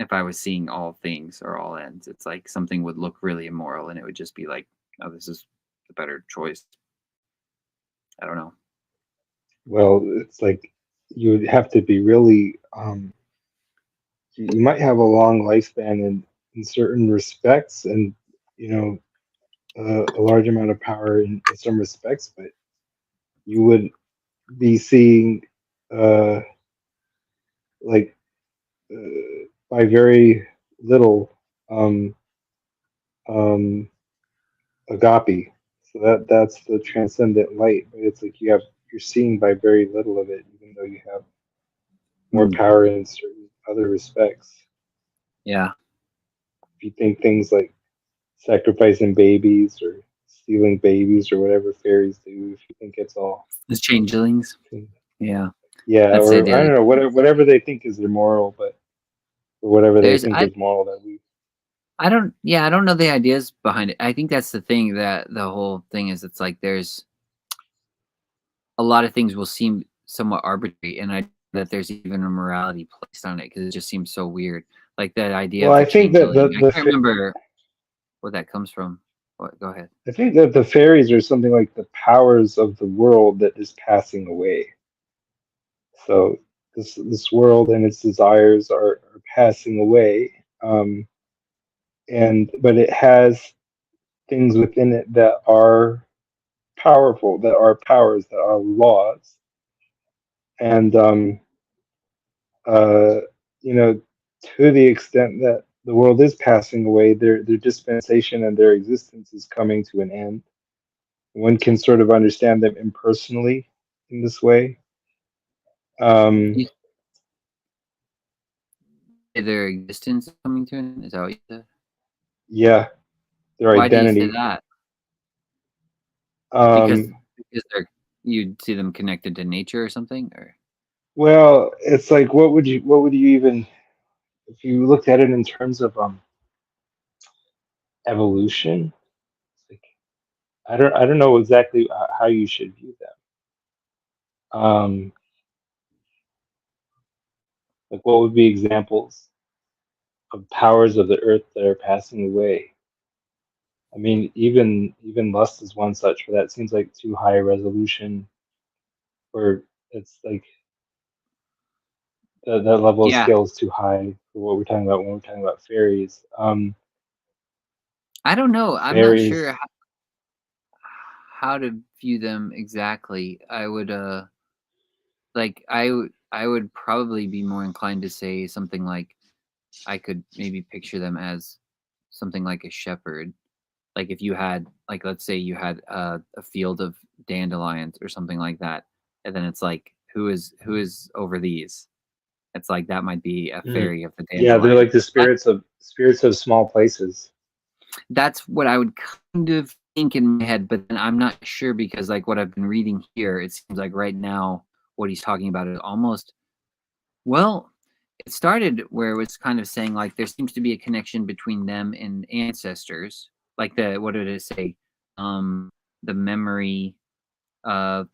if I was seeing all things or all ends, it's like something would look really immoral, and it would just be like, oh, this is the better choice. I don't know. Well, it's like you would have to be really. You might have a long lifespan in certain respects, and you know a large amount of power in some respects, but you would be seeing uh, like by very little um, um, agape. So that's the transcendent light. But it's like you're seeing by very little of it, even though you have more Mm, power in certain other respects. yeah, If you think things like sacrificing babies or stealing babies or whatever fairies do, if you think it's all, the changelings. Yeah, yeah, that's the or I idea. don't know, whatever they think is immoral, but or whatever they There's think is moral that we. I don't yeah, I don't know the ideas behind it. I think that's the thing, that the whole thing is it's like there's a lot of things will seem somewhat arbitrary, and I that there's even a morality placed on it because it just seems so weird. Like that idea Well, of I the think that changeling. I can't remember where that comes from. What? Go ahead. I think that the fairies are something like the powers of the world that is passing away. So this world and its desires are passing away, and but it has things within it that are powerful, that are powers, that are laws, and uh, you know, to the extent that the world is passing away, their dispensation and their existence is coming to an end. One can sort of understand them impersonally in this way. Um, You say their existence is coming to an end? Is that what you said? yeah, their Why do you say identity. that? Because Um, they're you see them connected to nature or something, or well, it's like what would you even if you looked at it in terms of evolution? It's like, I don't know exactly how you should view them. Like what would be examples of powers of the earth that are passing away? I mean, even lust is one such, but that seems like too high a resolution, or it's like that level of yeah. scale is too high for what we're talking about when we're talking about fairies. I don't know. I'm not Fairies, sure how to view them exactly. I would like I would probably be more inclined to say something like I could maybe picture them as something like a shepherd. Like if you had like let's say you had a field of dandelions or something like that, and then it's like who is over these? It's like that might be a mm, fairy of the yeah, they're dandelion. like the That spirits of small places. that's what I would kind of think in my head, but then I'm not sure because like what I've been reading here, it seems like right now what he's talking about is almost well, it started where it was kind of saying like there seems to be a connection between them and ancestors. Like the what did it say? The memory of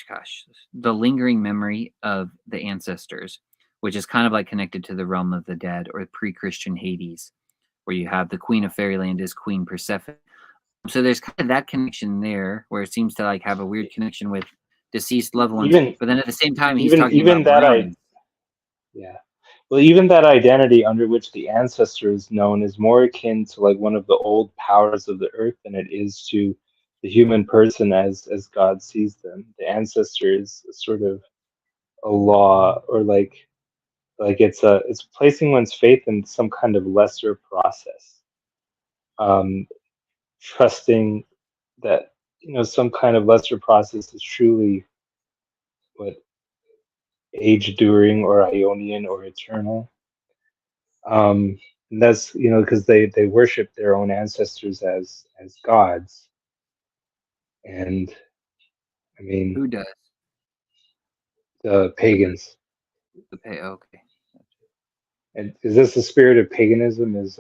gosh, the lingering memory of the ancestors, which is kind of like connected to the realm of the dead or pre-Christian Hades, where you have the Queen of Fairyland is Queen Persephone. So there's kind of that connection there where it seems to like have a weird connection with deceased loved ones, Even but then at the same time he's even talking even about that I brownies. yeah. Well, even that identity under which the ancestor is known is more akin to like one of the old powers of the earth than it is to the human person as God sees them. The ancestor is sort of a law or like Like it's placing one's faith in some kind of lesser process, um, trusting that some kind of lesser process is truly what age during or Ionian or eternal. And that's because they worship their own ancestors as gods, and I mean Who does the pagans. the pay? Okay. And is this the spirit of paganism? Is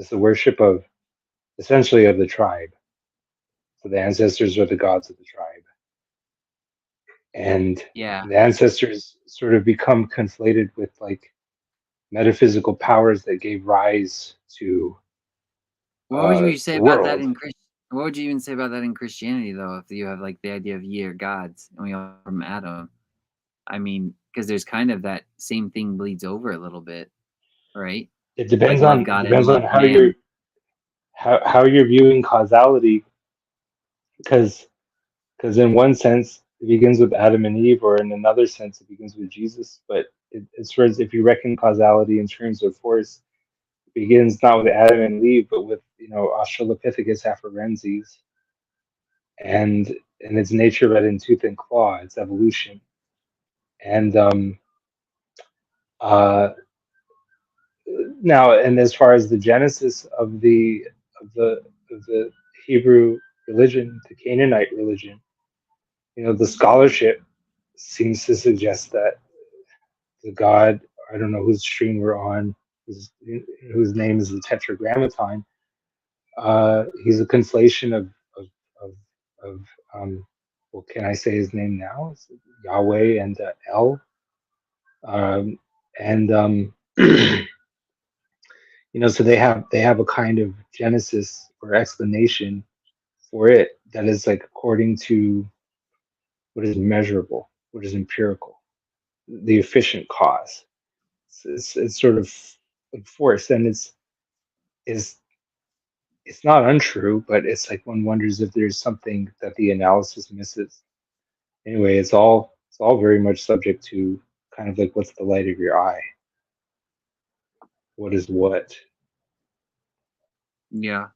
the worship of essentially of the tribe? So the ancestors are the gods of the tribe, and Yeah. the ancestors sort of become conflated with like metaphysical powers that gave rise to What would you say the about that world. in What would you even say about that in Christianity, though? If you have like the idea of ye are gods, and we all from Adam. I mean, because there's kind of that same thing bleeds over a little bit, right? It Like depends love on God and love how man. you're viewing causality, because in one sense it begins with Adam and Eve, or in another sense it begins with Jesus. But as far as if you reckon causality in terms of force, it begins not with Adam and Eve, but with Australopithecus afarensis, and its nature read in tooth and claw, its evolution, and uh, now, and as far as the genesis of the of the Hebrew religion, the Canaanite religion, the scholarship seems to suggest that the god, I don't know whose stream we're on, whose name is the Tetragrammaton. He's a conflation of, of well, can I say his name now? It's Yahweh and El, and so they have a kind of genesis or explanation for it that is like according to what is measurable, what is empirical, the efficient cause. It's sort of like force, and is it's not untrue, but it's like one wonders if there's something that the analysis misses. Anyway, it's all very much subject to kind of like what's the light of your eye, what is what. Yeah.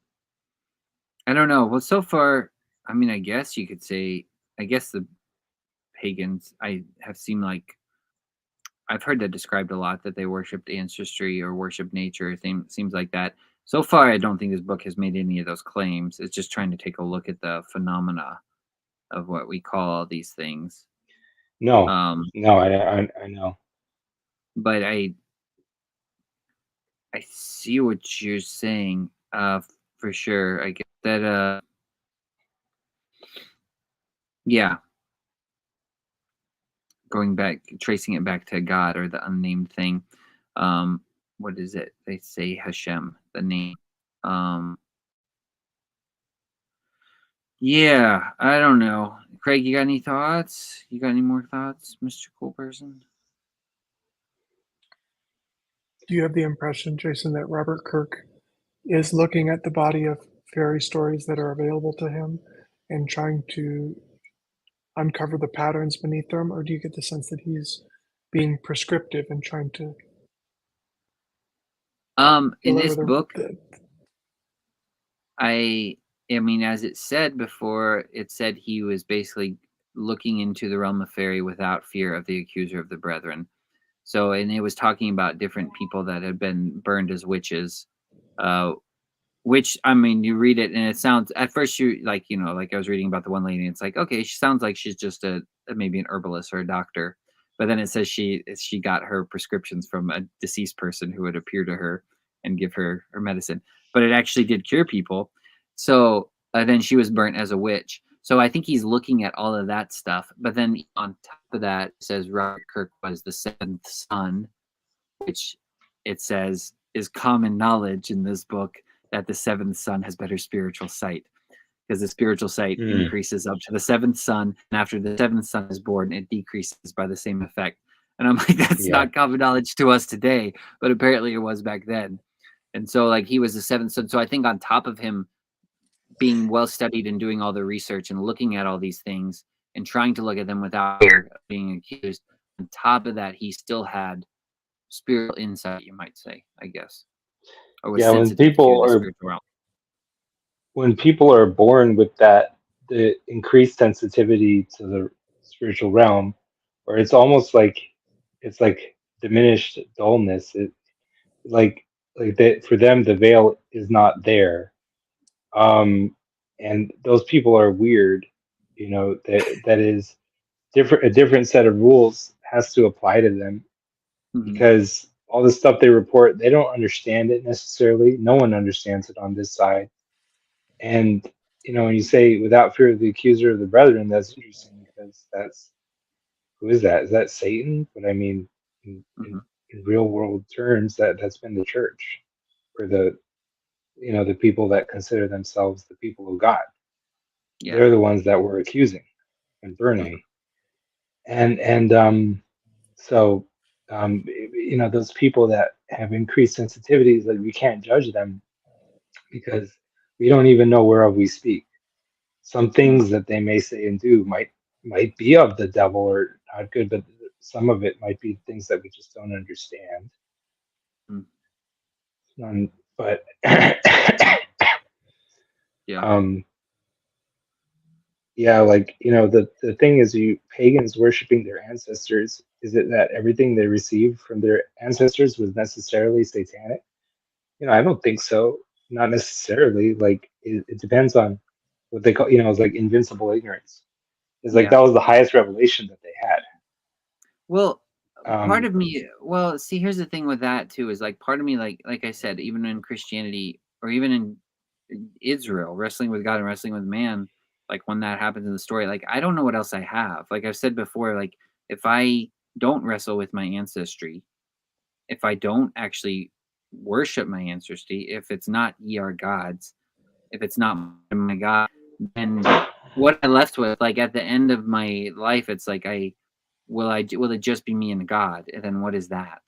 I don't know. Well, so far, I mean, I guess you could say, I guess the pagans, I have seen like, I've heard that described a lot, that they worshipped ancestry or worship nature. Seems like that. So far, I don't think this book has made any of those claims. It's just trying to take a look at the phenomena of what we call all these things. No, Um, no, I know. but I see what you're saying, for sure. I get that, yeah, going back, tracing it back to God or the unnamed thing. Um, what is it? They say Hashem, the name. Um, yeah, I don't know. Craig, you got any thoughts? You got any more thoughts, Mr. Cool Person? Do you have the impression, Jason, that Robert Kirk is looking at the body of fairy stories that are available to him and trying to uncover the patterns beneath them, or do you get the sense that he's being prescriptive and trying to In deliver this book, the I mean, as it said before, it said he was basically looking into the realm of fairy without fear of the accuser of the brethren. So, and it was talking about different people that had been burned as witches, uh, which, I mean, you read it and it sounds, at first you like, like I was reading about the one lady, and it's like, okay, she sounds like she's just maybe an herbalist or a doctor. But then it says she got her prescriptions from a deceased person who would appear to her and give her medicine. But it actually did cure people. So then she was burnt as a witch. So I think he's looking at all of that stuff. But then on top of that, it says Robert Kirk was the seventh son, which it says is common knowledge in this book that the seventh son has better spiritual sight, because the spiritual sight increases up to the seventh son, and after the seventh son is born, it decreases by the same effect. And I'm like, that's Yeah. not common knowledge to us today, but apparently it was back then. And so, like, he was the seventh son. So I think on top of him being well studied and doing all the research and looking at all these things and trying to look at them without fear of being accused, on top of that, he still had spiritual insight, you might say, I guess, or was Yeah, sensitive to the spiritual realm. when people are born with that, the increased sensitivity to the spiritual realm, or it's like diminished dullness. It like that for them the veil is not there. And those people are weird, you know, that is different, a different set of rules has to apply to them Mhm. because all the stuff they report, they don't understand it necessarily. No one understands it on this side. And you know, when you say without fear of the accuser of the brethren, that's interesting because that's who is that? Is that Satan? But I mean, Mhm. in real world terms, that's been the church or the you know the people that consider themselves the people of God. Yeah. They're the ones that were accusing and burning, and so you know those people that have increased sensitivities, like we can't judge them because we don't even know whereof we speak. Some Mm. things that they may say and do might be of the devil or not good, but some of it might be things that we just don't understand. Mm. But Yeah. um, yeah, like you know, the thing is, you pagans worshiping their ancestors. Is it that everything they received from their ancestors was necessarily satanic? You know, I don't think so. Not necessarily. Like it depends on what they call. You know, it's like invincible ignorance. It's like Yeah. that was the highest revelation that they had. Well, part Um, of me, well, see, here's the thing with that too, is like part of me, like I said, even in Christianity or even in Israel, wrestling with God and wrestling with man, like when that happens in the story, like I don't know what else I have. Like I've said before, like if I don't wrestle with my ancestry, if I don't actually worship my ancestry, if it's not ye are gods, if it's not my God, then what I left with, like at the end of my life, it's like will it just be me and God? And then what is that?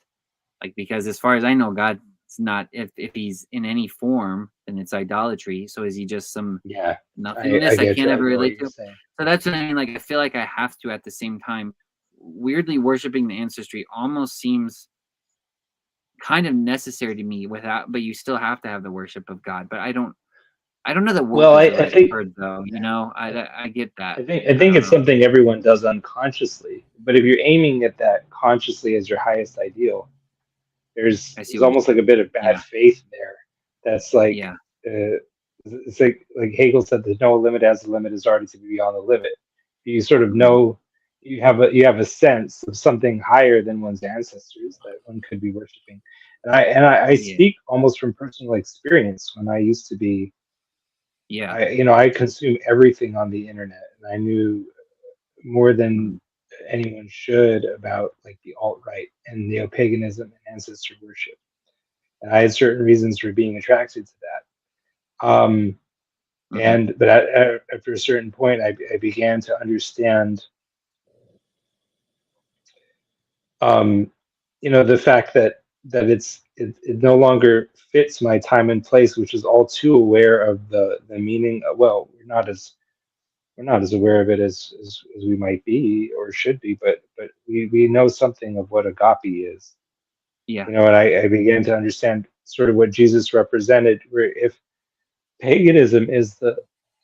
Like because as far as I know, God's not if he's in any form, then it's idolatry. So is he just some yeah, I nothingness I get can't you. I ever get what relate you're to? saying. So that's what I mean. Like I feel like I have to at the same time. Weirdly, worshiping the ancestry almost seems kind of necessary to me without, but you still have to have the worship of God. But I don't know that woke Well, is the I right think word though. You know, I get that. I I think don't it's know. something everyone does unconsciously. But if you're aiming at that consciously as your highest ideal, I see there's what you're almost like saying. a bit of bad Yeah, faith there. That's like yeah, it's like Hegel said, "There's no limit as the limit is already to be beyond the limit." You sort of mhm, know you have a sense of something higher than one's ancestors that one could be worshiping. I yeah, speak almost from personal experience when I used to be yeah, I you know I consume everything on the internet and I knew more mhm, than anyone should about like the alt right and neo-paganism and ancestor worship, and I had certain reasons for being attracted to that. mhm, After a certain point, I began to understand, um, you know, the fact that it no longer fits my time and place, which is all too aware of the meaning. Well, we're not as aware of it as we might be or should be, but we know something of what agape is, yeah, you know, and I began to understand sort of what Jesus represented, where if paganism is the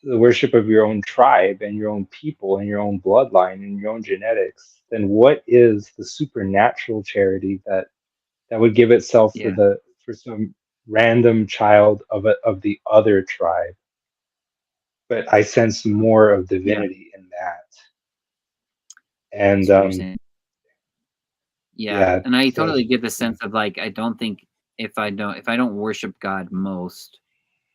worship of your own tribe and your own people and your own bloodline and your own genetics, then what is the supernatural charity that would give itself yeah, for some random child of the other tribe? But I sense more of yeah. divinity in that. I And see what you're saying. Yeah, yeah, and I so totally get the sense of like I don't think if I don't worship God most,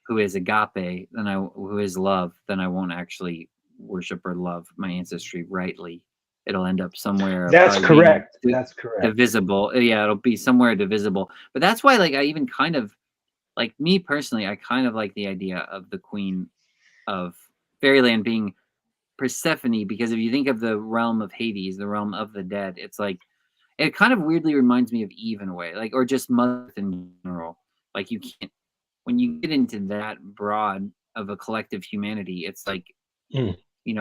who is agape, then who is love, then I won't actually worship or love my ancestry rightly. It'll end up somewhere that's probably being correct. That's correct. divisible. Yeah, it'll be somewhere divisible. But that's why like I even kind of like me personally, I kind of like the idea of the queen of fairyland being Persephone because if you think of the realm of Hades, the realm of the dead, it's like it kind of weirdly reminds me of Eve in a way, like or just mother in general. Like you can't when you get into that broad of a collective humanity, it's like Mm,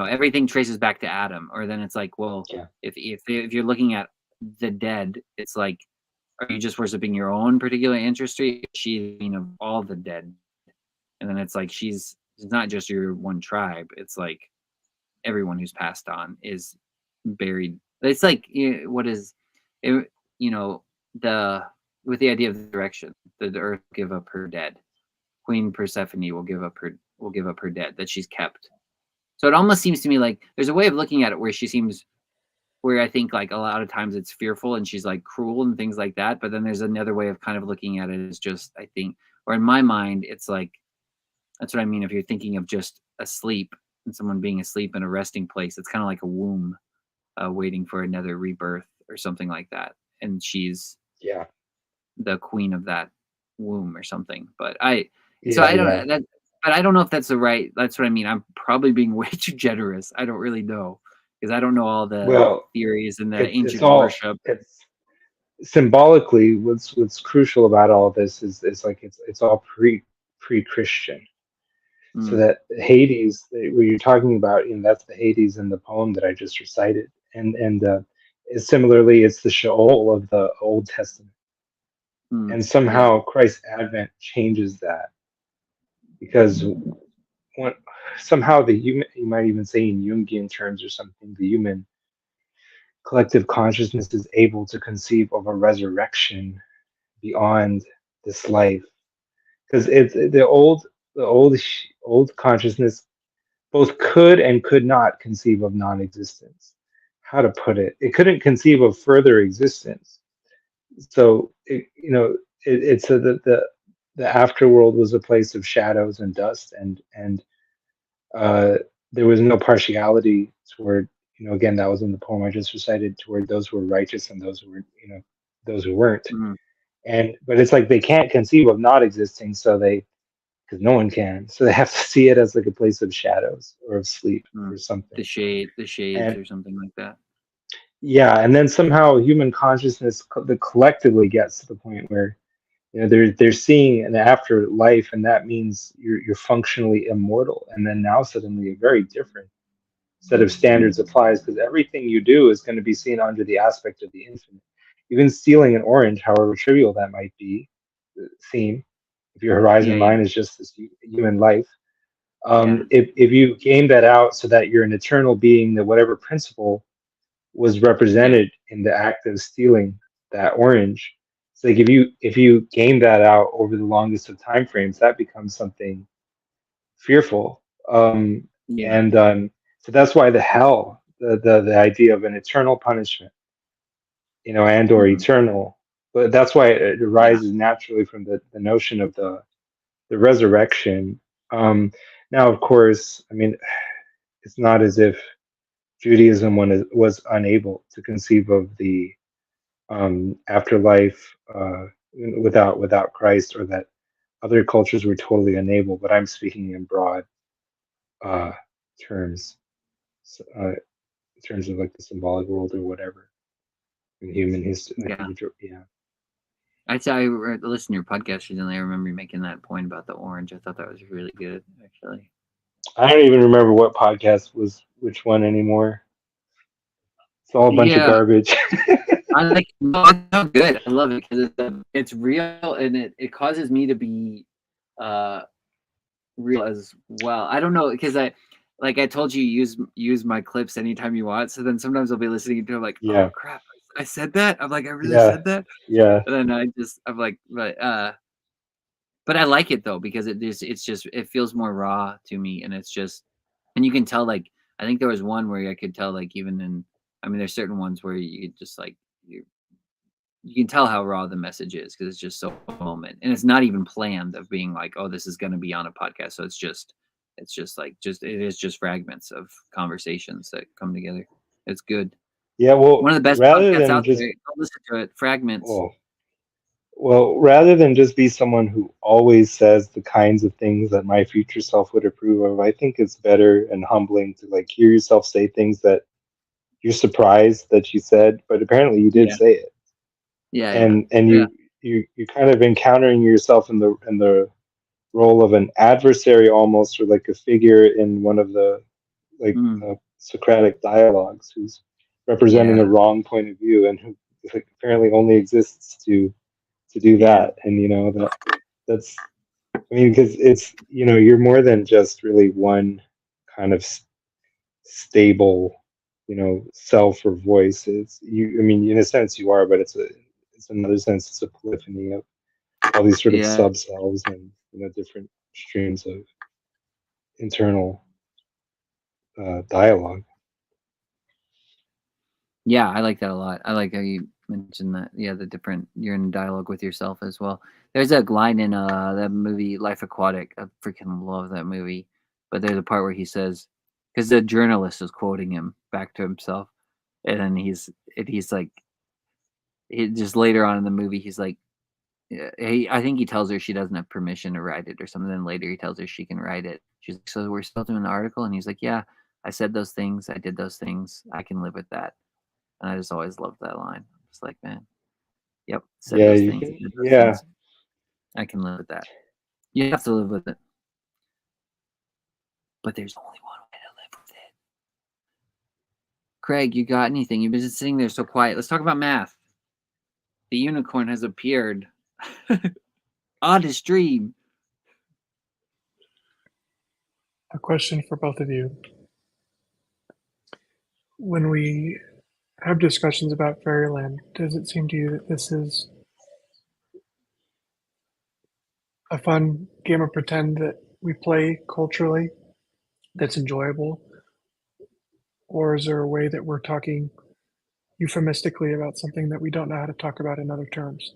everything traces back to Adam. Or then it's like, well, yeah. if you're looking at the dead, it's like are you just worshiping your own particular ancestry? She's queen of all the dead, and then it's like she's not just your one tribe. It's like everyone who's passed on is buried. It's like what is it? The with the idea of the direction, the earth will give up her dead. Queen Persephone will give up her dead that she's kept. So it almost seems to me like there's a way of looking at it where she seems, where I think like a lot of times it's fearful and she's like cruel and things like that. But then there's another way of kind of looking at it as just, I think, or in my mind, it's like, that's what I mean. If you're thinking of just asleep and someone being asleep in a resting place, it's kind of like a womb waiting for another rebirth or something like that. And she's Yeah. the queen of that womb or something. But I Yeah. don't but I don't know if that's the right, that's what I mean. I'm probably being way too generous. I don't really know because I don't know all the theories and the ancient worship. It's symbolically what's crucial about all this is like it's all pre-Christian. So that Hades, what you're talking about, that's the Hades in the poem that I just recited, and similarly, it's the Sheol of the Old Testament, and somehow Christ's advent changes that, because somehow the human, you might even say in Jungian terms or something, the human collective consciousness is able to conceive of a resurrection beyond this life, because it's the old consciousness both could and could not conceive of non-existence. How to put it? It couldn't conceive of further existence. So it's the afterworld was a place of shadows and dust, and there was no partiality toward, again, that was in the poem I just recited, toward those who were righteous and those who were, those who weren't. But it's like they can't conceive of not existing, so because no one can, so they have to see it as like a place of shadows or of sleep or something. The shades or something like that. Yeah, and then somehow human consciousness, collectively gets to the point where they're seeing an afterlife, and that means you're functionally immortal. And then now suddenly a very different set of standards applies, because everything you do is going to be seen under the aspect of the infinite. Even stealing an orange, however trivial that might be, seem, if your horizon line is just this human life, if you game that out so that you're an eternal being, that whatever principle was represented in the act of stealing that orange, it's like if you game that out over the longest of time frames, that becomes something fearful. So that's why the hell, the idea of an eternal punishment, and or eternal, but that's why it arises naturally from the notion of the resurrection. Now, of course, I mean, it's not as if Judaism was unable to conceive of the afterlife without Christ, or that other cultures were totally unable. But I'm speaking in broad terms, in terms of like the symbolic world or whatever in human history. I listened to your podcast recently. I remember you making that point about the orange. I thought that was really good, actually. I don't even remember what podcast was which one anymore. It's all a bunch of garbage. I like it's so good. I love it because it's real, and it causes me to be real as well. I don't know, because I told you, use my clips anytime you want. So then sometimes I'll be listening to them like, oh crap, I said that. I'm like, I really said that. Yeah. And then I'm like, but I like it though, because it feels more raw to me, and it's just, and you can tell, like, I think there was one where I could tell, like, even in, I mean, there's certain ones where you just like you can tell how raw the message is, because it's just so moment, and it's not even planned of being like, oh, this is going to be on a podcast. So it is just fragments of conversations that come together. It's good. Yeah, well, one of the best podcasts out there. Go listen to it. Fragments. Well, rather than just be someone who always says the kinds of things that my future self would approve of, I think it's better and humbling to like hear yourself say things that you're surprised that you said, but apparently you did say it. And you're kind of encountering yourself in the role of an adversary almost, or like a figure in one of the Socratic dialogues, who's representing a wrong point of view, and who apparently only exists to do that. And that's, I mean, because it's, you're more than just really one kind of stable, self or voice. It's you. I mean, in a sense, you are, but it's another sense. It's a polyphony of all these sort of Yeah. sub selves and different streams of internal dialogue. Yeah, I like that a lot. I like how you mentioned that. Yeah, you're in dialogue with yourself as well. There's that line in that movie Life Aquatic. I freaking love that movie. But there's a part where he says, because the journalist is quoting him back to himself, and then he's like, he just later on in the movie, he's like, I think he tells her she doesn't have permission to write it or something. Then later he tells her she can write it. She's like, so we're still doing the article, and he's like, yeah, I said those things, I did those things, I can live with that. And I just always loved that line. It's like, man, yep, said Yeah, those you things, can. did those Yeah, things. I can live with that. You have to live with it. But there's only one way to live with it. Craig, you got anything? You've been just sitting there so quiet. Let's talk about math. The unicorn has appeared on the stream. A question for both of you. When we have discussions about fairyland, does it seem to you that this is a fun game of pretend that we play culturally that's enjoyable? Or is there a way that we're talking euphemistically about something that we don't know how to talk about in other terms?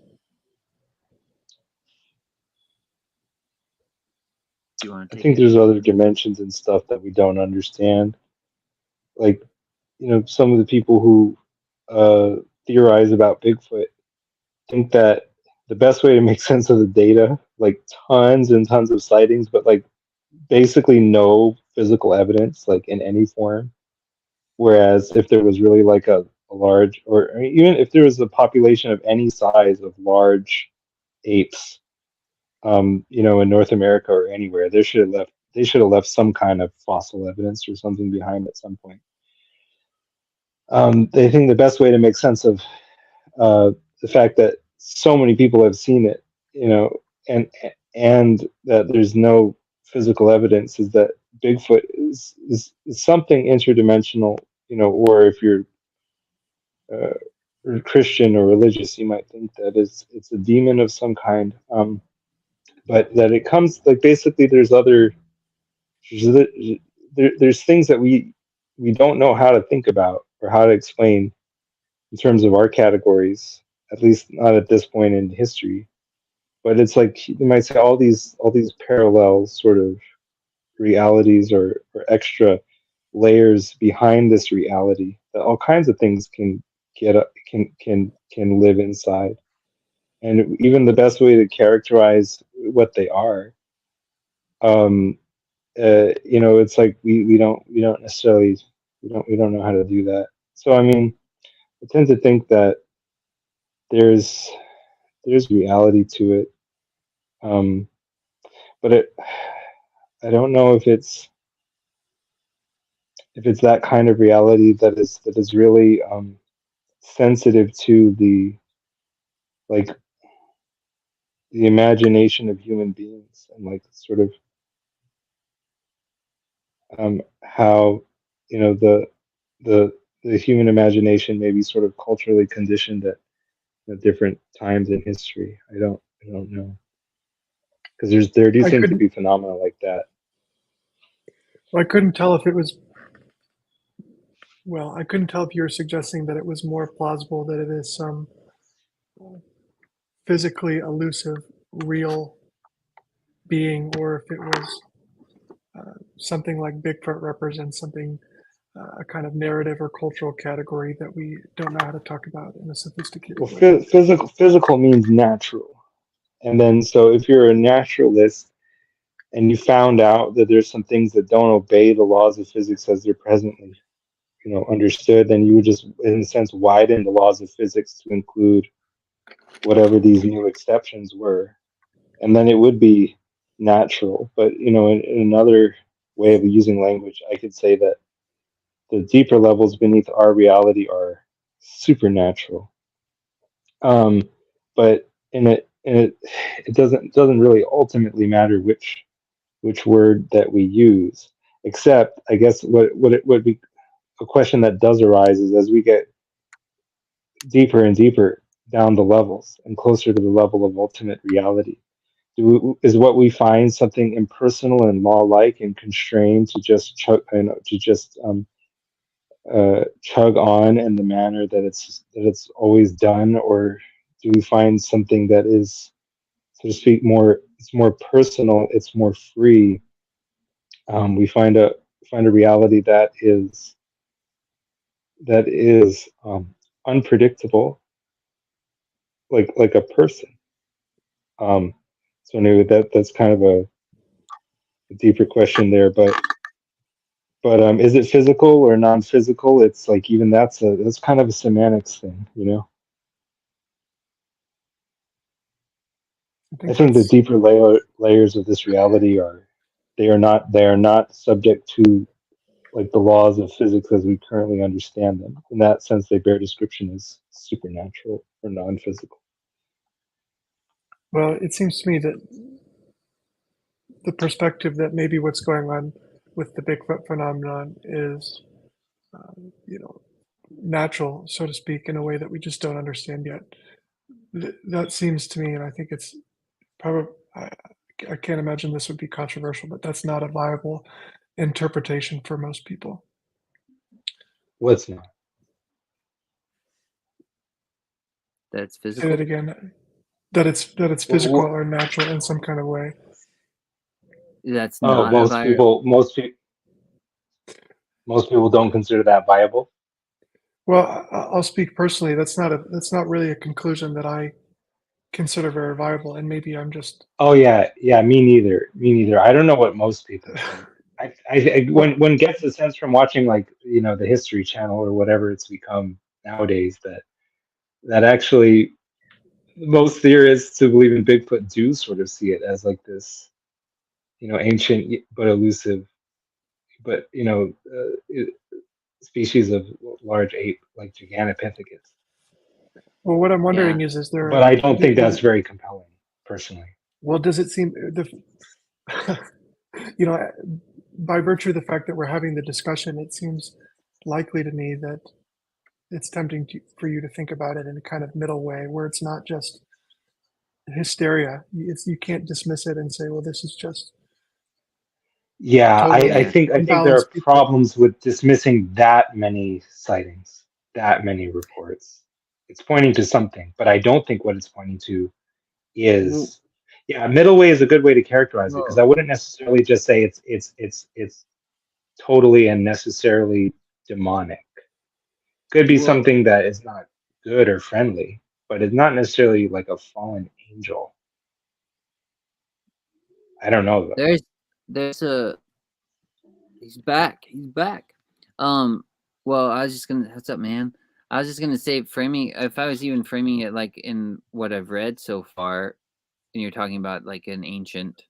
Do you want to I take think it? there's other dimensions and stuff that we don't understand. Like, some of the people who theorize about Bigfoot think that the best way to make sense of the data, like tons and tons of sightings, but like basically no physical evidence, like in any form. Whereas if there was really like a large, or even if there was a population of any size of large apes, in North America or anywhere, they should have left some kind of fossil evidence or something behind at some point. They think the best way to make sense of the fact that so many people have seen it, and that there's no physical evidence is that Bigfoot is something interdimensional, or if you're Christian or religious, you might think that it's a demon of some kind. But that it comes like basically there's things that we don't know how to think about or how to explain in terms of our categories, at least not at this point in history. But it's like you might say all these parallel sort of realities or extra layers behind this reality that all kinds of things can get up, can live inside. And even the best way to characterize what they are, um, it's like we don't necessarily we don't know how to do that. So I mean, I tend to think that there's reality to it, um, but I don't know if it's that kind of reality that is really sensitive to like the imagination of human beings and like sort of how the the human imagination may be sort of culturally conditioned at different times in history. I don't know, because there do I seem to couldn't be phenomena like that. I couldn't tell if it was well, I couldn't tell if you were suggesting that it was more plausible that it is some physically elusive, real being, or if it was something like Bigfoot represents something, a kind of narrative or cultural category that we don't know how to talk about in a sophisticated Well, way. physical means natural, and then so if you're a naturalist and you found out that there's some things that don't obey the laws of physics as they're presently understood, then you would just in a sense widen the laws of physics to include whatever these new exceptions were, and then it would be natural. But in another way of using language, I could say that the deeper levels beneath our reality are supernatural. But it doesn't really ultimately matter which word that we use, except I guess what it would be a question that does arise is as we get deeper and deeper down the levels and closer to the level of ultimate reality. Is what we find something impersonal and law-like and constrained to just chug on in the manner that it's always done, or do we find something that is, so to speak, it's more personal, it's more free? We find a reality that is unpredictable, like a person. So anyway, that's kind of a deeper question there, but is it physical or non-physical? It's like even that's kind of a semantics thing, you know. I think the that's deeper layers of this reality they are not subject to like the laws of physics as we currently understand them. In that sense, they bear description as supernatural or non-physical. well. It seems to me that the perspective that maybe what's going on with the Bigfoot phenomenon is, you know, natural, so to speak, in a way that we just don't understand yet. That seems to me, and I think it's probably, I can't imagine this would be controversial, but that's not a viable interpretation for most people. What's not? That's Say physical. that again. That it's physical or natural in some kind of way. That's Oh, not a viable. most people don't consider that viable. Well, I'll speak personally. That's not really a conclusion that I consider very viable, and maybe I'm just. Oh yeah, me neither. Me neither. I don't know what most people think. When one gets a sense from watching, like, you know, the History Channel or whatever it's become nowadays, that actually most theorists who believe in Bigfoot do sort of see it as like this, you know, ancient but elusive, but you know, species of large ape like Gigantopithecus. Well, what I'm Yeah. wondering is But there? I don't think Is that's it, very compelling, personally. well, does it seem you know, by virtue of the fact that we're having the discussion, it seems likely to me that it's tempting for you to think about it in a kind of middle way where it's not just hysteria. You can't dismiss it and say, well, this is just Yeah, I totally Yeah. think there are unbalanced people. problems with dismissing that many sightings, that many reports. It's pointing to something, but I don't think what it's pointing to Well, is, yeah, middle way is a good way to characterize it, because I well, wouldn't necessarily just say it's totally and necessarily demonic. Could be well, something that is not good or friendly, but it's not necessarily like a fallen angel. I don't know though. there's a he's back. He's back. Um. Well, I was just gonna. What's up, man? I was just gonna say, framing. If I was even framing it like in what I've read so far, and you're talking about like an ancient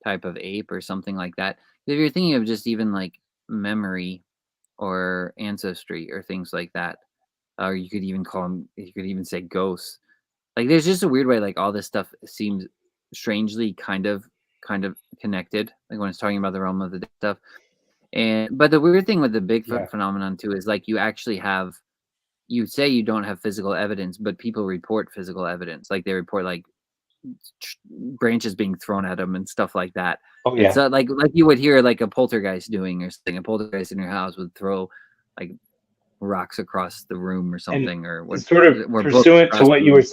type of ape or something like that. If you're thinking of just even like memory or ancestry or things like that, or you could even call them. You could even say ghosts. Like, there's just a weird way. Like all this stuff seems strangely kind of connected. Like when it's talking about the realm of the dead stuff. And but the weird thing with the Yeah. Bigfoot phenomenon too is like you actually have you say you don't have physical evidence, but people report physical evidence. Like they report like branches being thrown at them and stuff like that. Oh It's yeah. like you would hear like a poltergeist doing or something. A poltergeist in your house would throw like rocks across the room or And something, or what sort of or books pursuant to across the what you were room.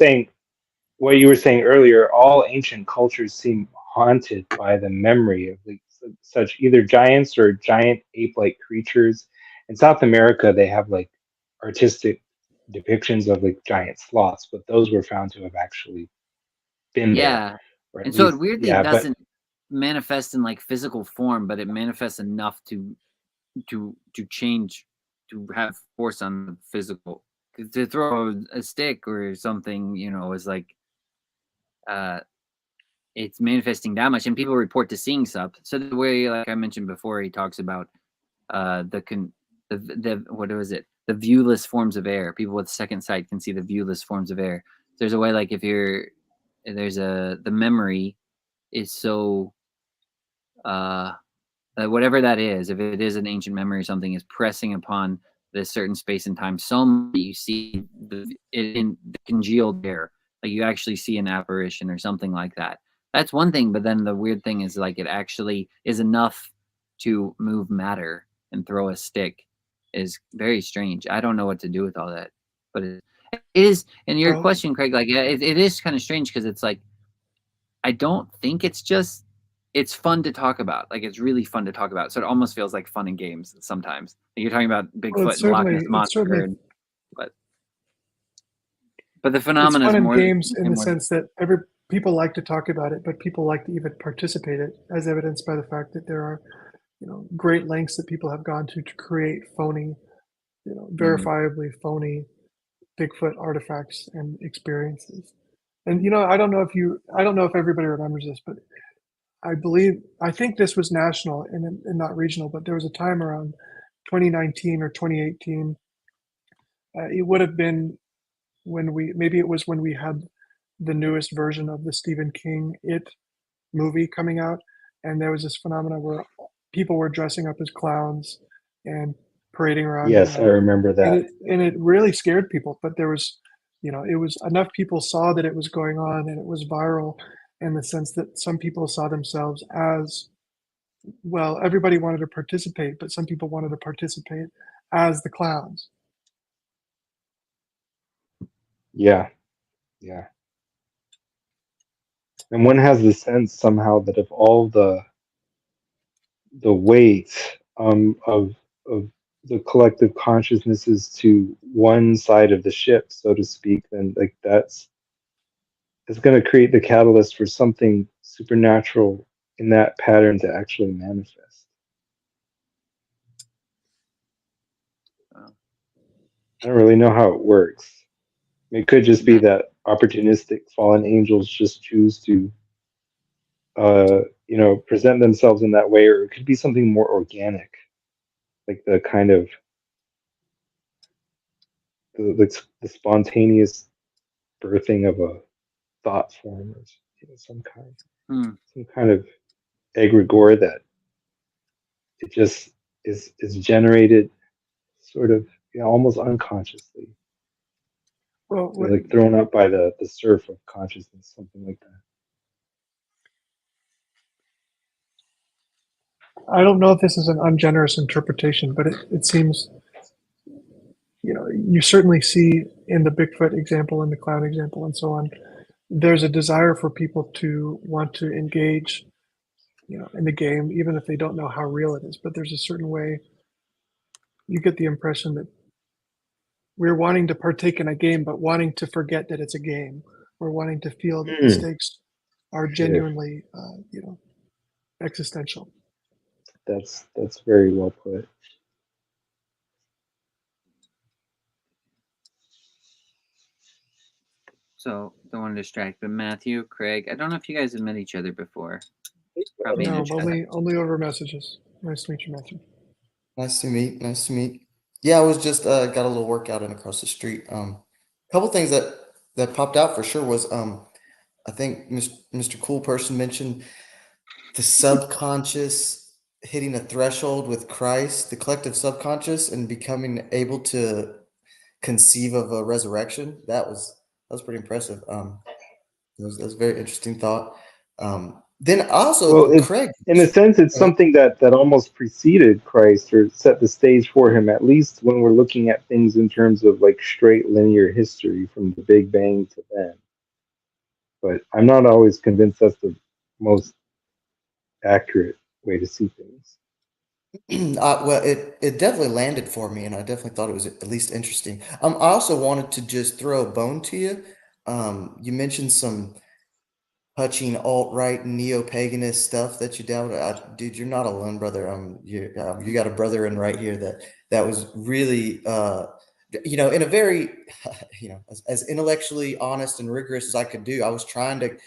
saying, earlier, all ancient cultures seem haunted by the memory of like such either giants or giant ape-like creatures. In South America, they have like artistic depictions of like giant sloths, but those were found to have actually been there, Yeah, or at and so it least, weirdly yeah. But doesn't manifest in like physical form, but it manifests enough to change, to have force on the physical. To throw a stick or something, you know, is like uh it's manifesting that much, and people report to seeing stuff. So the way, like I mentioned before, he talks about the what was it? The viewless forms of air. People with second sight can see the viewless forms of air. there's a way, like if the memory is so whatever that is, if it is an ancient memory or something, is pressing upon this certain space and time so much that you see it in the congealed air, like you actually see an apparition or something like that. That's one thing, but then the weird thing is like it actually is enough to move matter and throw a stick is very strange. I don't know what to do with all that, but it is. And your Well, question, Craig, like it is kind of strange because it's like I don't think it's fun to talk about. Like it's really fun to talk about. So it almost feels like fun and games sometimes. Like you're talking about well, Bigfoot and Loch Ness it's monster, certainly but the it's phenomena is fun and more games in the more. sense that people like to talk about it, but people like to even participate it, as evidenced by the fact that there are, great lengths that people have gone to create phony, verifiably phony Bigfoot artifacts and experiences. And I don't know if everybody remembers this, but I think this was national and not regional, but there was a time around 2019 or 2018. It would have been maybe it was when we had the newest version of the Stephen King It movie coming out, and there was this phenomena where people were dressing up as clowns and parading around Yes, I him, remember that. and it really scared people. But there was, it was enough people saw that it was going on, and it was viral in the sense that some people saw themselves as well. Everybody wanted to participate, but some people wanted to participate as the clowns. Yeah, yeah. And one has the sense somehow that if all the weight of the collective consciousnesses to one side of the ship, so to speak, then like it's going to create the catalyst for something supernatural in that pattern to actually manifest. I don't really know how it works. It could just be that opportunistic fallen angels just choose to present themselves in that way, or it could be something more organic, like the kind of the spontaneous birthing of a thought form, or some kind of egregore that it just is generated sort of almost unconsciously. Well, They're like thrown up by the surf of consciousness, something like that. I don't know if this is an ungenerous interpretation, but it seems, you certainly see in the Bigfoot example and the clown example and so on, there's a desire for people to want to engage, in the game, even if they don't know how real it is. But there's a certain way you get the impression that we're wanting to partake in a game, but wanting to forget that it's a game. We're wanting to feel that the stakes are genuinely, existential. That's very well put. So don't want to distract, but Matthew, Craig, I don't know if you guys have met each other before. Probably in No, the chat. only over messages. Nice to meet you, Matthew. Nice to meet. Nice to meet. Yeah, I was just got a little workout in across the street. A couple things that popped out for sure was I think Mr. Cool Person mentioned the subconscious hitting a threshold with Christ, the collective subconscious, and becoming able to conceive of a resurrection. That was pretty impressive. That was a very interesting thought. Then Well, also it's Craig. in a sense, it's something that almost preceded Christ or set the stage for him. At least when we're looking at things in terms of like straight linear history from the Big Bang to then. But I'm not always convinced that's the most accurate way to see things. Well, it definitely landed for me, and I definitely thought it was at least interesting. I also wanted to just throw a bone to you. You mentioned some touching alt-right neo-paganist stuff that you downloaded. Dude, you're not alone, brother. You got a brother in right here that was really in a very as intellectually honest and rigorous as I could do. I was trying to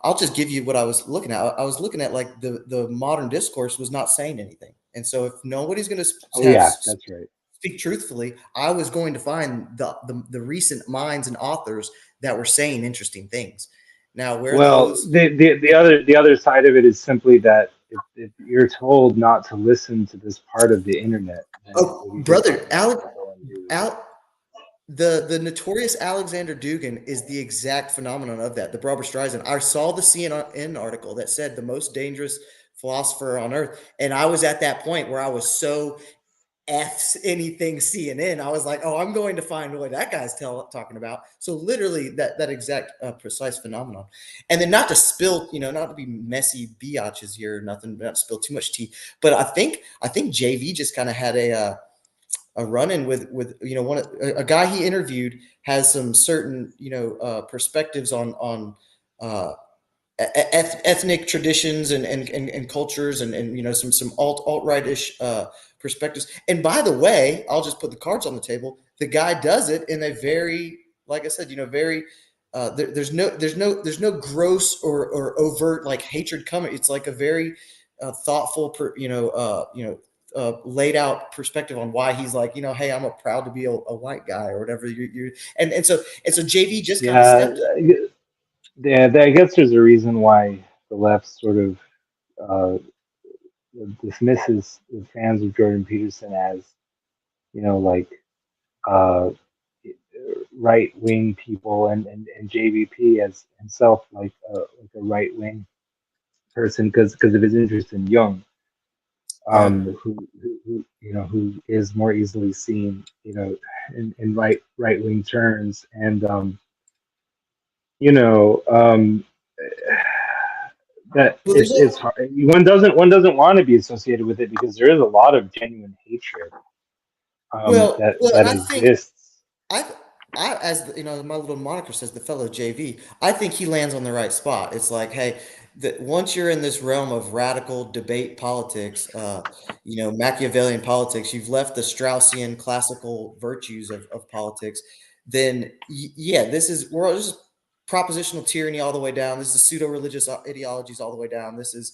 I'll just give you what I was looking at. I was looking at like the modern discourse was not saying anything. And so if nobody's going Oh to yeah, that's right. speak truthfully, I was going to find the recent minds and authors that were saying interesting things. Now, where Well, those the other side of it is simply that if you're told not to listen to this part of the internet, then oh, what you just brother, automatically go and do. The notorious Alexander Dugin is the exact phenomenon of that. The Barbara Streisand. I saw the CNN article that said the most dangerous philosopher on earth, and I was at that point where I was so F's anything CNN. I was like, oh, I'm going to find what that guy's talking about. So literally that exact precise phenomenon. And then not to spill, not to be messy biatches here or nothing, not to spill too much tea. But I think JV just kind of had a run-in with a guy he interviewed has some certain perspectives on ethnic traditions and cultures and some alt-right-ish perspectives. And by the way, I'll just put the cards on the table. The guy does it in a very, like I said, very there's no gross or overt like hatred coming. It's like a very thoughtful, laid out perspective on why he's like, hey, I'm proud to be a white guy or whatever. So JV just kind of Yeah, stepped up. yeah. I guess there's a reason why the left sort of uh, dismisses the fans of Jordan Peterson as, like uh, right wing people, and JVP as himself like a right wing person because of his interest in Jung, Yeah. who is more easily seen, in right wing terms, and that Well, there's it's hard. One doesn't want to be associated with it because there is a lot of genuine hatred and that I think exists. I, as my little moniker says, the fellow JV. I think he lands on the right spot. It's like, hey, that once you're in this realm of radical debate politics, Machiavellian politics, you've left the Straussian classical virtues of politics. Then, yeah, we're just propositional tyranny all the way down. This is pseudo-religious ideologies all the way down. This is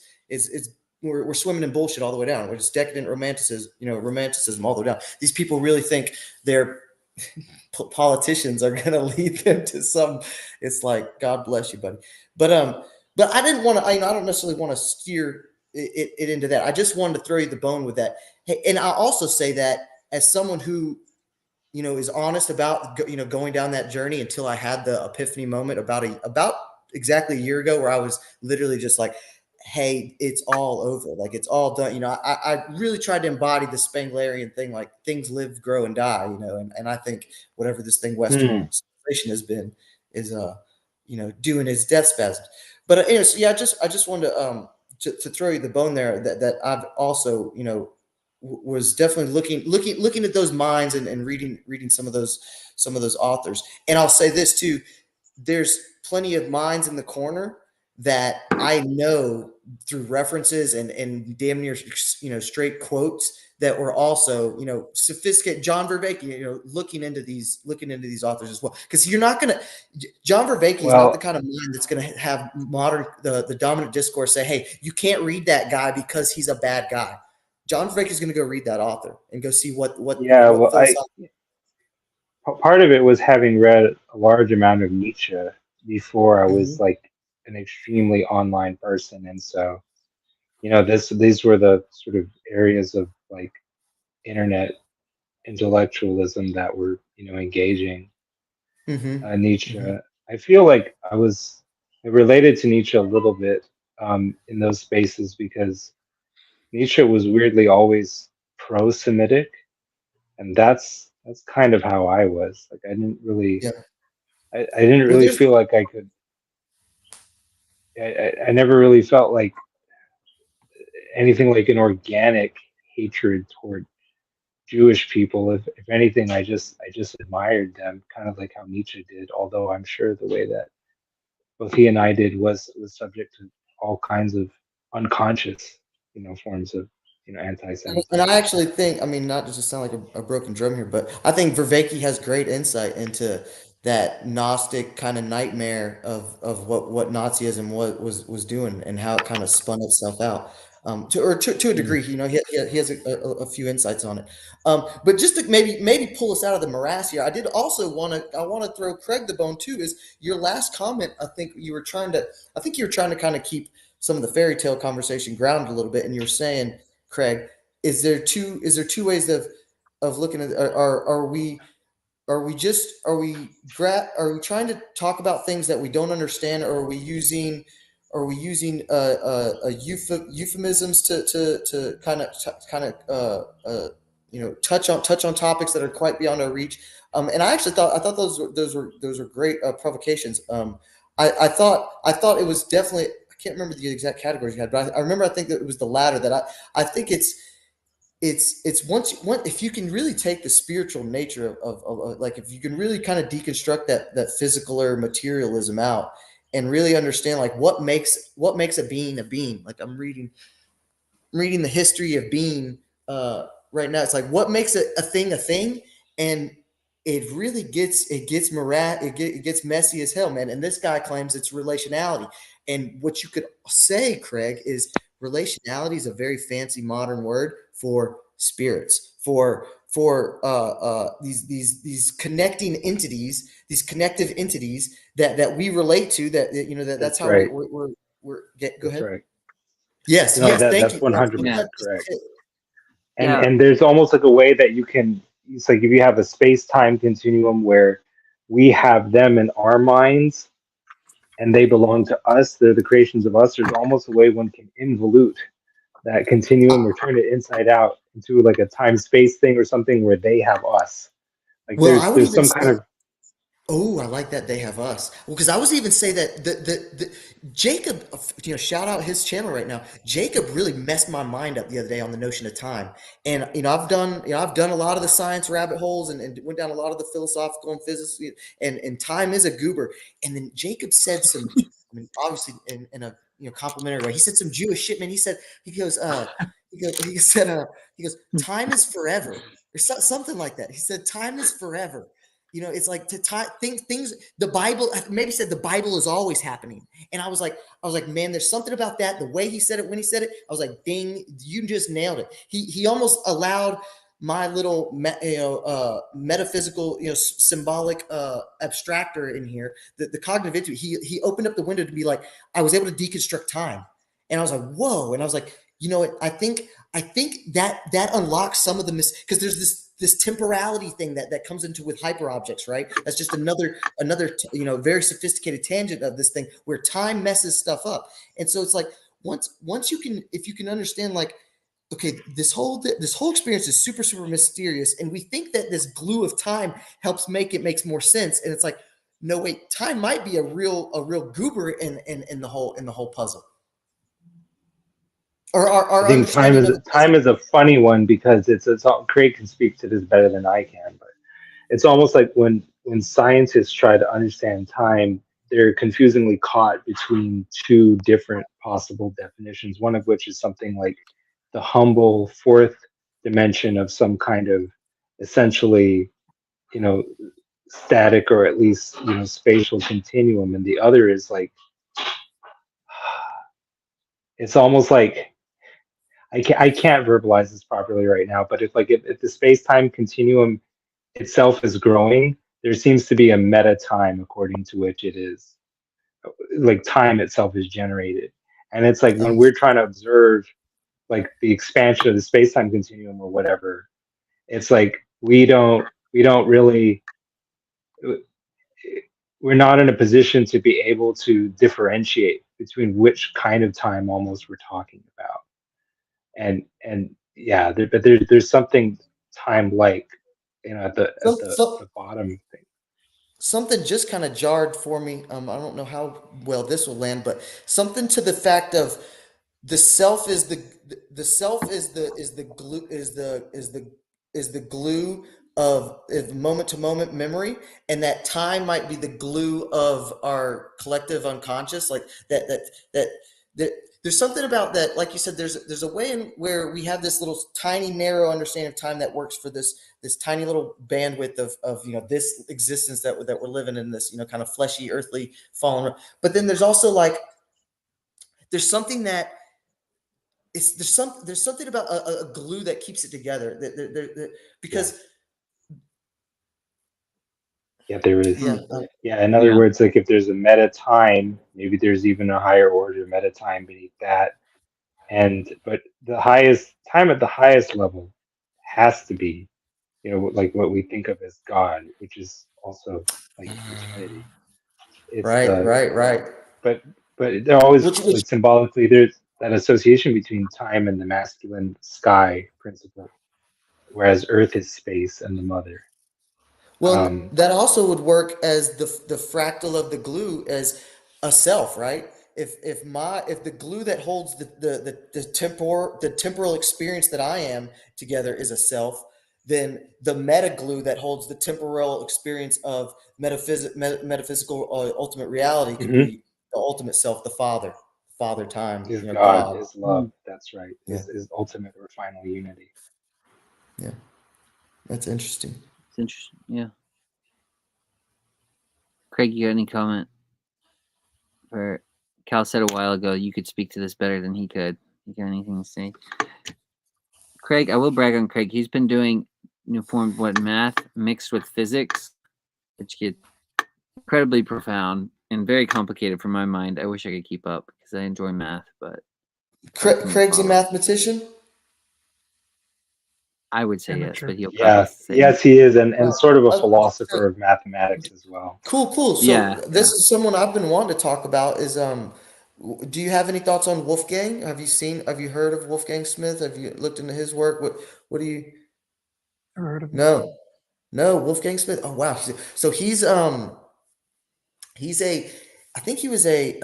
we're swimming in bullshit all the way down. We're just decadent romanticism all the way down. These people really think they're politicians are going to lead them to some. It's like, God bless you, buddy. But I didn't want to. I don't necessarily want to steer it into that. I just wanted to throw you the bone with that. Hey, and I also say that as someone who is honest about going down that journey until I had the epiphany moment about exactly a year ago where I was literally just like, hey, it's all over. Like, it's all done. I really tried to embody the Spenglerian thing, like things live, grow, and die, and I think whatever this thing Western civilization has been is doing its death spasms. But anyways, yeah, I just wanted to throw you the bone there that I've also, was definitely looking at those minds and reading some of those authors. And I'll say this too, there's plenty of minds in the corner that I know through references and damn near straight quotes that were also sophisticated. John Vervaeke, looking into these authors as well, because you're not gonna. John Vervaeke is not the kind of mind that's gonna have the dominant discourse say, hey, you can't read that guy because he's a bad guy. John Vervaeke is gonna go read that author and go see what Part of it was having read a large amount of Nietzsche before I was like an extremely online person, and so these were the sort of areas of like internet intellectualism that were engaging Nietzsche. I feel like I related to Nietzsche a little bit in those spaces because Nietzsche was weirdly always pro-Semitic, and that's kind of how I was. Like I didn't really, I didn't really feel like I could. I never really felt like anything like an organic hatred toward Jewish people. If anything, I just admired them, kind of like how Nietzsche did. Although I'm sure the way that both he and I did was subject to all kinds of unconscious, forms of And anti-Semitism. I actually think, I mean, not to just sound like a broken drum here, but I think Vervaeke has great insight into that Gnostic kind of nightmare of what Nazism was doing and how it kind of spun itself out. To a degree, you know, he has a few insights on it. But just to maybe pull us out of the morass here, I did also want to throw Craig the bone too. Is your last comment? I think you were trying to kind of keep some of the fairy tale conversation grounded a little bit, and you're saying, Craig, is there two ways of looking at are we trying to talk about things that we don't understand, or are we using euphemisms to kind of you know, touch on topics that are quite beyond our reach? And I thought those were great provocations. I thought it was definitely, I can't remember the exact categories you had, but I remember, I think that it was the latter, that I think it's once if you can really take the spiritual nature of like, if you can really kind of deconstruct that physical or materialism out and really understand like what makes a being. Like I'm reading the history of being right now. It's like, what makes a thing, and it really gets messy as hell, man. And this guy claims it's relationality. And what you could say, Craig, is relationality is a very fancy modern word for spirits, for these connecting entities, these connective entities that we relate to. You know, that's how right. Go That's ahead. right. Yes, No, yes, thank that's you. 100% correct. And Yeah. and there's almost like a way that you can, it's like if you have a space-time continuum where we have them in our minds and they belong to us, they're the creations of us, there's almost a way one can involute that continuum or turn it inside out into like a time-space thing or something where they have us. Like Well, I would there's even some say, kind of, oh, I like that they have us. Well, because I was even say that the Jacob, you know, shout out his channel right now. Jacob really messed my mind up the other day on the notion of time. And you know, I've done a lot of the science rabbit holes and went down a lot of the philosophical and physics, and time is a goober. And then Jacob said some, I mean, obviously in a, you know, complimentary way. He said some Jewish shit, man. He goes, time is forever, or something like that. He said, time is forever. You know, it's like to things. The Bible maybe said the Bible is always happening, and I was like, man, there's something about that. The way he said it, when he said it, I was like, ding, you just nailed it. He almost allowed my little metaphysical, you know, symbolic abstractor in here, the cognitive entity. He opened up the window to be like, I was able to deconstruct time, and I was like, whoa, and I was like, you know what, I think that unlocks some of the because there's this temporality thing that comes into with hyper objects, right? That's just another you know, very sophisticated tangent of this thing where time messes stuff up. And so it's like, once you can, if you can understand, like, okay, this whole experience is super mysterious, and we think that this glue of time makes more sense, and it's like, no, wait, time might be a real goober in the whole puzzle. Or our I think understanding of the time is a funny one because it's all, Craig can speak to this better than I can, but it's almost like when scientists try to understand time, they're confusingly caught between two different possible definitions, one of which is something like the humble fourth dimension of some kind of essentially, you know, static or at least, you know, spatial continuum, and the other is like, it's almost like, I can't verbalize this properly right now, but if the space-time continuum itself is growing, there seems to be a meta time according to which it is, like, time itself is generated. And it's like when we're trying to observe like the expansion of the space-time continuum or whatever, it's like we don't really, we're not in a position to be able to differentiate between which kind of time almost we're talking about. And yeah, but there's something time like, you know, at the bottom thing. Something just kind of jarred for me. I don't know how well this will land, but something to the fact of the self is the glue is the glue of moment to moment memory, and that time might be the glue of our collective unconscious. Like that there's something about that, like you said, there's a way in where we have this little tiny narrow understanding of time that works for this tiny little bandwidth of you know, this existence that we're living in, this, you know, kind of fleshy, earthly, fallen. But then there's also like, there's something that there's something about a glue that keeps it together. Because there is. yeah, In other Yeah. words, like if there's a meta time, maybe there's even a higher order meta time beneath that. But the highest time at the highest level has to be, like what we think of as God, which is also like eternity. It's right. but they're always Which like symbolically there's that association between time and the masculine sky principle, whereas Earth is space and the mother. Well, that also would work as the fractal of the glue as a self, right? If the glue that holds the temporal experience that I am together is a self, then the meta glue that holds the temporal experience of metaphysical ultimate reality could Mhm. be the ultimate self, the father time, Is God, God. is love. That's right. Yeah, Is ultimate or final unity. yeah, that's interesting. It's interesting. Yeah. Craig, you got any comment? Or Cal said a while ago you could speak to this better than he could. You got anything to say? Craig, I will brag on Craig. He's been doing formed math mixed with physics, which gets incredibly profound and very complicated for my mind. I wish I could keep up because I enjoy math, but Craig's a mathematician. I would say yes, Amateur. but he'll probably Yeah, say yes, he is, and Uh, sort of a so philosopher of mathematics as well. cool. So yeah. this is someone I've been wanting to talk about. Is do you have any thoughts on Wolfgang? Have you heard of Wolfgang Smith? Have you looked into his work? What do you? Ever heard of him? No, Wolfgang Smith. Oh wow. So he's a, I think he was a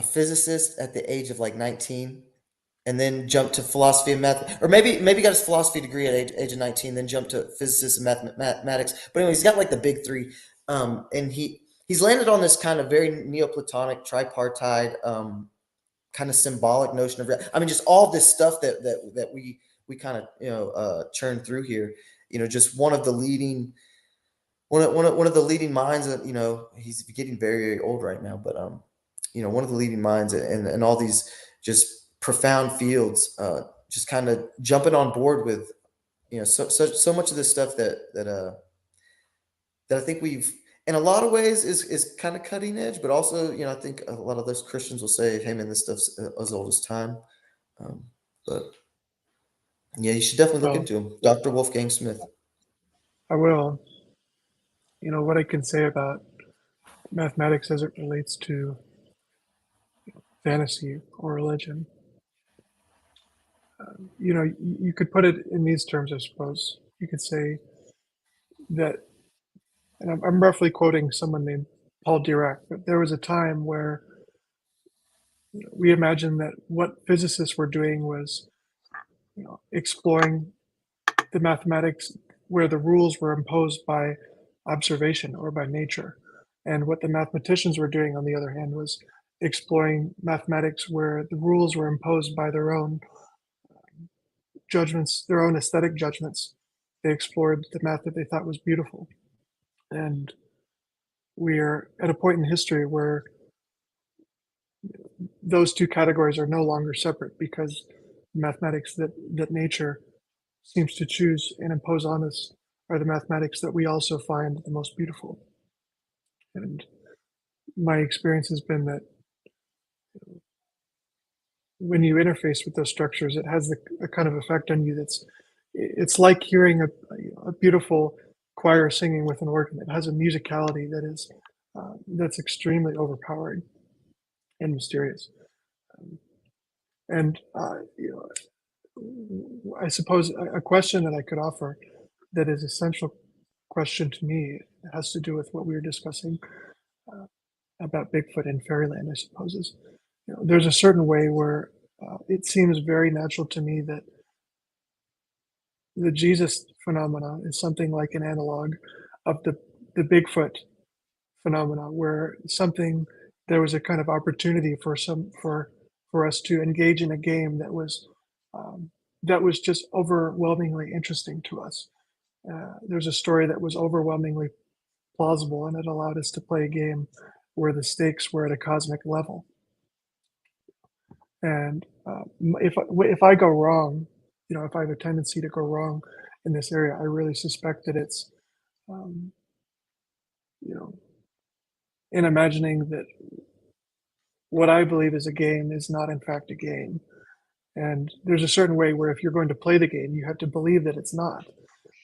physicist at the age of like 19, and then jumped to philosophy and math, or maybe got his philosophy degree at age of 19, then jumped to physicists and mathematics. But anyway, he's got like the big three, and he's landed on this kind of very Neoplatonic tripartite, kind of symbolic notion of, I mean, just all this stuff that we kind of churn through here. Just one of the leading one of the leading minds. He's getting very old right now, but one of the leading minds and all these just profound fields, just kind of jumping on board with so much of this stuff that I think we've, in a lot of ways, is kind of cutting edge, but also I think a lot of those Christians will say, hey man, this stuff's as old as time. But yeah, you should definitely look Well, into him, Dr. Wolfgang Smith. I will. What I can say about mathematics as it relates to fantasy or religion. You could put it in these terms, I suppose. You could say that, and I'm roughly quoting someone named Paul Dirac, but there was a time where we imagined that what physicists were doing was, exploring the mathematics where the rules were imposed by observation or by nature. And what the mathematicians were doing, on the other hand, was exploring mathematics where the rules were imposed by their own judgments, their own aesthetic judgments. They explored the math that they thought was beautiful. And we are at a point in history where those two categories are no longer separate, because mathematics that nature seems to choose and impose on us are the mathematics that we also find the most beautiful. And my experience has been that when you interface with those structures, it has a kind of effect on you it's like hearing a beautiful choir singing with an organ. It has a musicality that's extremely overpowering and mysterious. And I suppose a question that I could offer that is essential question to me has to do with what we were discussing about Bigfoot and fairyland, I suppose, is there's a certain way where it seems very natural to me that the Jesus phenomena is something like an analog of the Bigfoot phenomena, where there was a kind of opportunity for us to engage in a game that was just overwhelmingly interesting to us. There's a story that was overwhelmingly plausible, and it allowed us to play a game where the stakes were at a cosmic level. And if I go wrong, if I have a tendency to go wrong in this area, I really suspect that it's, um, you know, in imagining that what I believe is a game is not in fact a game. And there's a certain way where if you're going to play the game, you have to believe that it's not.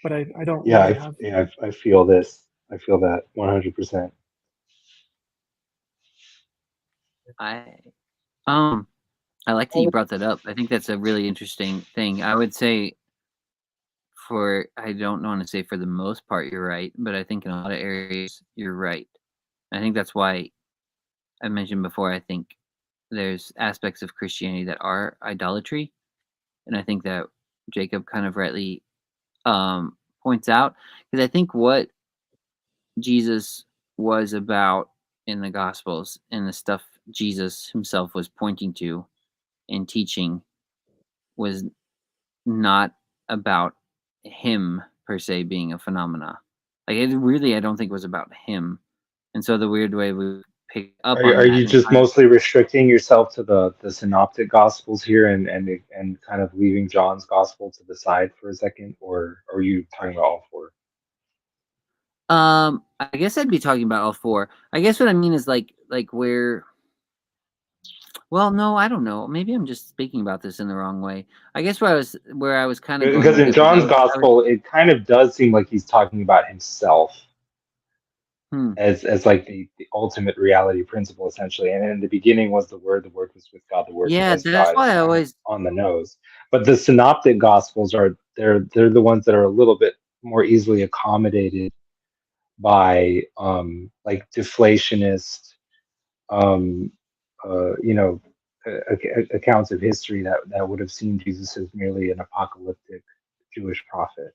But I don't Yeah, really have. I feel this. I feel that 100%. I I like that you brought that up. I think that's a really interesting thing. I would say I don't want to say for the most part you're right, but I think in a lot of areas you're right. I think that's why I mentioned before, I think there's aspects of Christianity that are idolatry, and I think that Jacob kind of rightly points out, because I think what Jesus was about in the Gospels and the stuff Jesus himself was pointing to and teaching was not about him per se being a phenomena. Like it really, I don't think was about him. And so the weird way we pick up on Are that you and just kind of, mostly restricting yourself to the synoptic gospels here and kind of leaving John's gospel to the side for a second, or are you talking about all four? I guess I'd be talking about all four. I guess what I mean is like where. Well, no, I don't know. Maybe I'm just speaking about this in the wrong way. I guess where I was kind of going Because with in it was John's I was gospel, it kind of does seem like he's talking about himself hmm. as like the ultimate reality principle, essentially. And in the beginning was the word was with God, the word Yeah, was that's God. why It's I kind of always on the nose. But the synoptic gospels they're the ones that are a little bit more easily accommodated by like deflationist um you know accounts of history that would have seen Jesus as merely an apocalyptic Jewish prophet.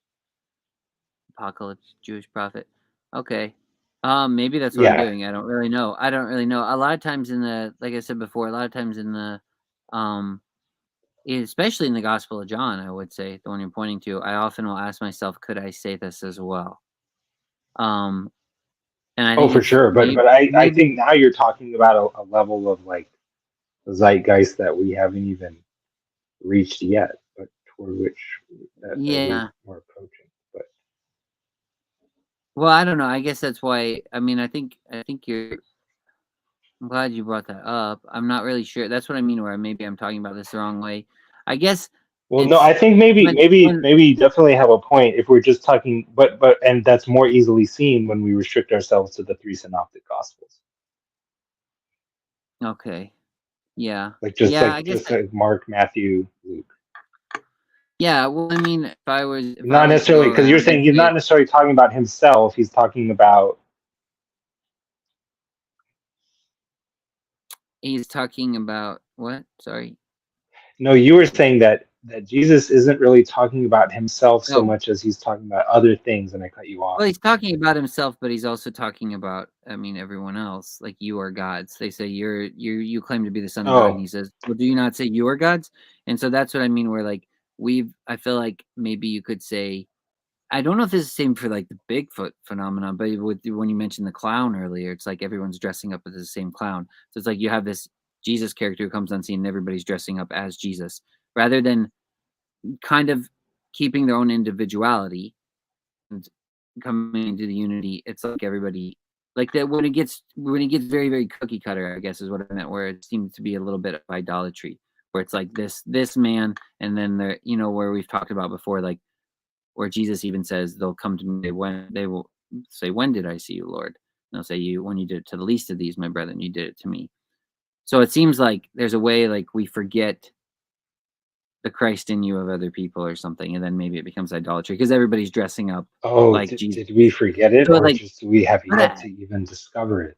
apocalypse Jewish prophet. Okay. Maybe that's what I'm Yeah. doing. I don't really know. I don't really know. A lot of times in the like I said before, a lot of times in the um especially in the Gospel of John, I would say, the one you're pointing to, I often will ask myself, could I say this as well? Um and I Oh, think for it's sure. But I maybe think now you're talking about a level of like the zeitgeist that we haven't even reached yet, but toward which that yeah. we're approaching. But Well, I don't know. I guess that's why I mean I think I'm glad you brought that up. I'm not really sure. That's what I mean where maybe I'm talking about this the wrong way. I guess well, no, it's I think when maybe you definitely have a point if we're just talking, but and that's more easily seen when we restrict ourselves to the three synoptic gospels, okay. Yeah. like Yeah, I guess just like Mark, Matthew, Luke. yeah, well, I mean, if I Not was to go necessarily because you're around and saying he's say not necessarily talking about himself. He's talking about he's talking about what? Sorry. no. You were saying that Jesus isn't really talking about himself so Oh, much as he's talking about other things, and I cut you off. well, he's talking about himself, but he's also talking about, I mean, everyone else. Like you are gods. They say you claim to be the son of God, and Oh, he says, "Well, do you not say you are gods?" And so that's what I mean. Where like I feel like maybe you could say, I don't know if this is the same for like the Bigfoot phenomenon, but when you mentioned the clown earlier, it's like everyone's dressing up as the same clown. So it's like you have this Jesus character who comes on scene, and everybody's dressing up as Jesus, rather than kind of keeping their own individuality and coming into the unity. It's like everybody like that when it gets very very cookie cutter, I guess is what I meant, where it seems to be a little bit of idolatry, where it's like this man, and then there where we've talked about before, like where Jesus even says they'll come to me when they will say, "When did I see you, Lord?" And they'll say, "You when you did it to the least of these, my brethren, you did it to me." So it seems like there's a way like we forget the Christ in you of other people or something, and then maybe it becomes idolatry because everybody's dressing up oh, like Jesus. did we forget it, So or like just we have yet ah, to even discover it?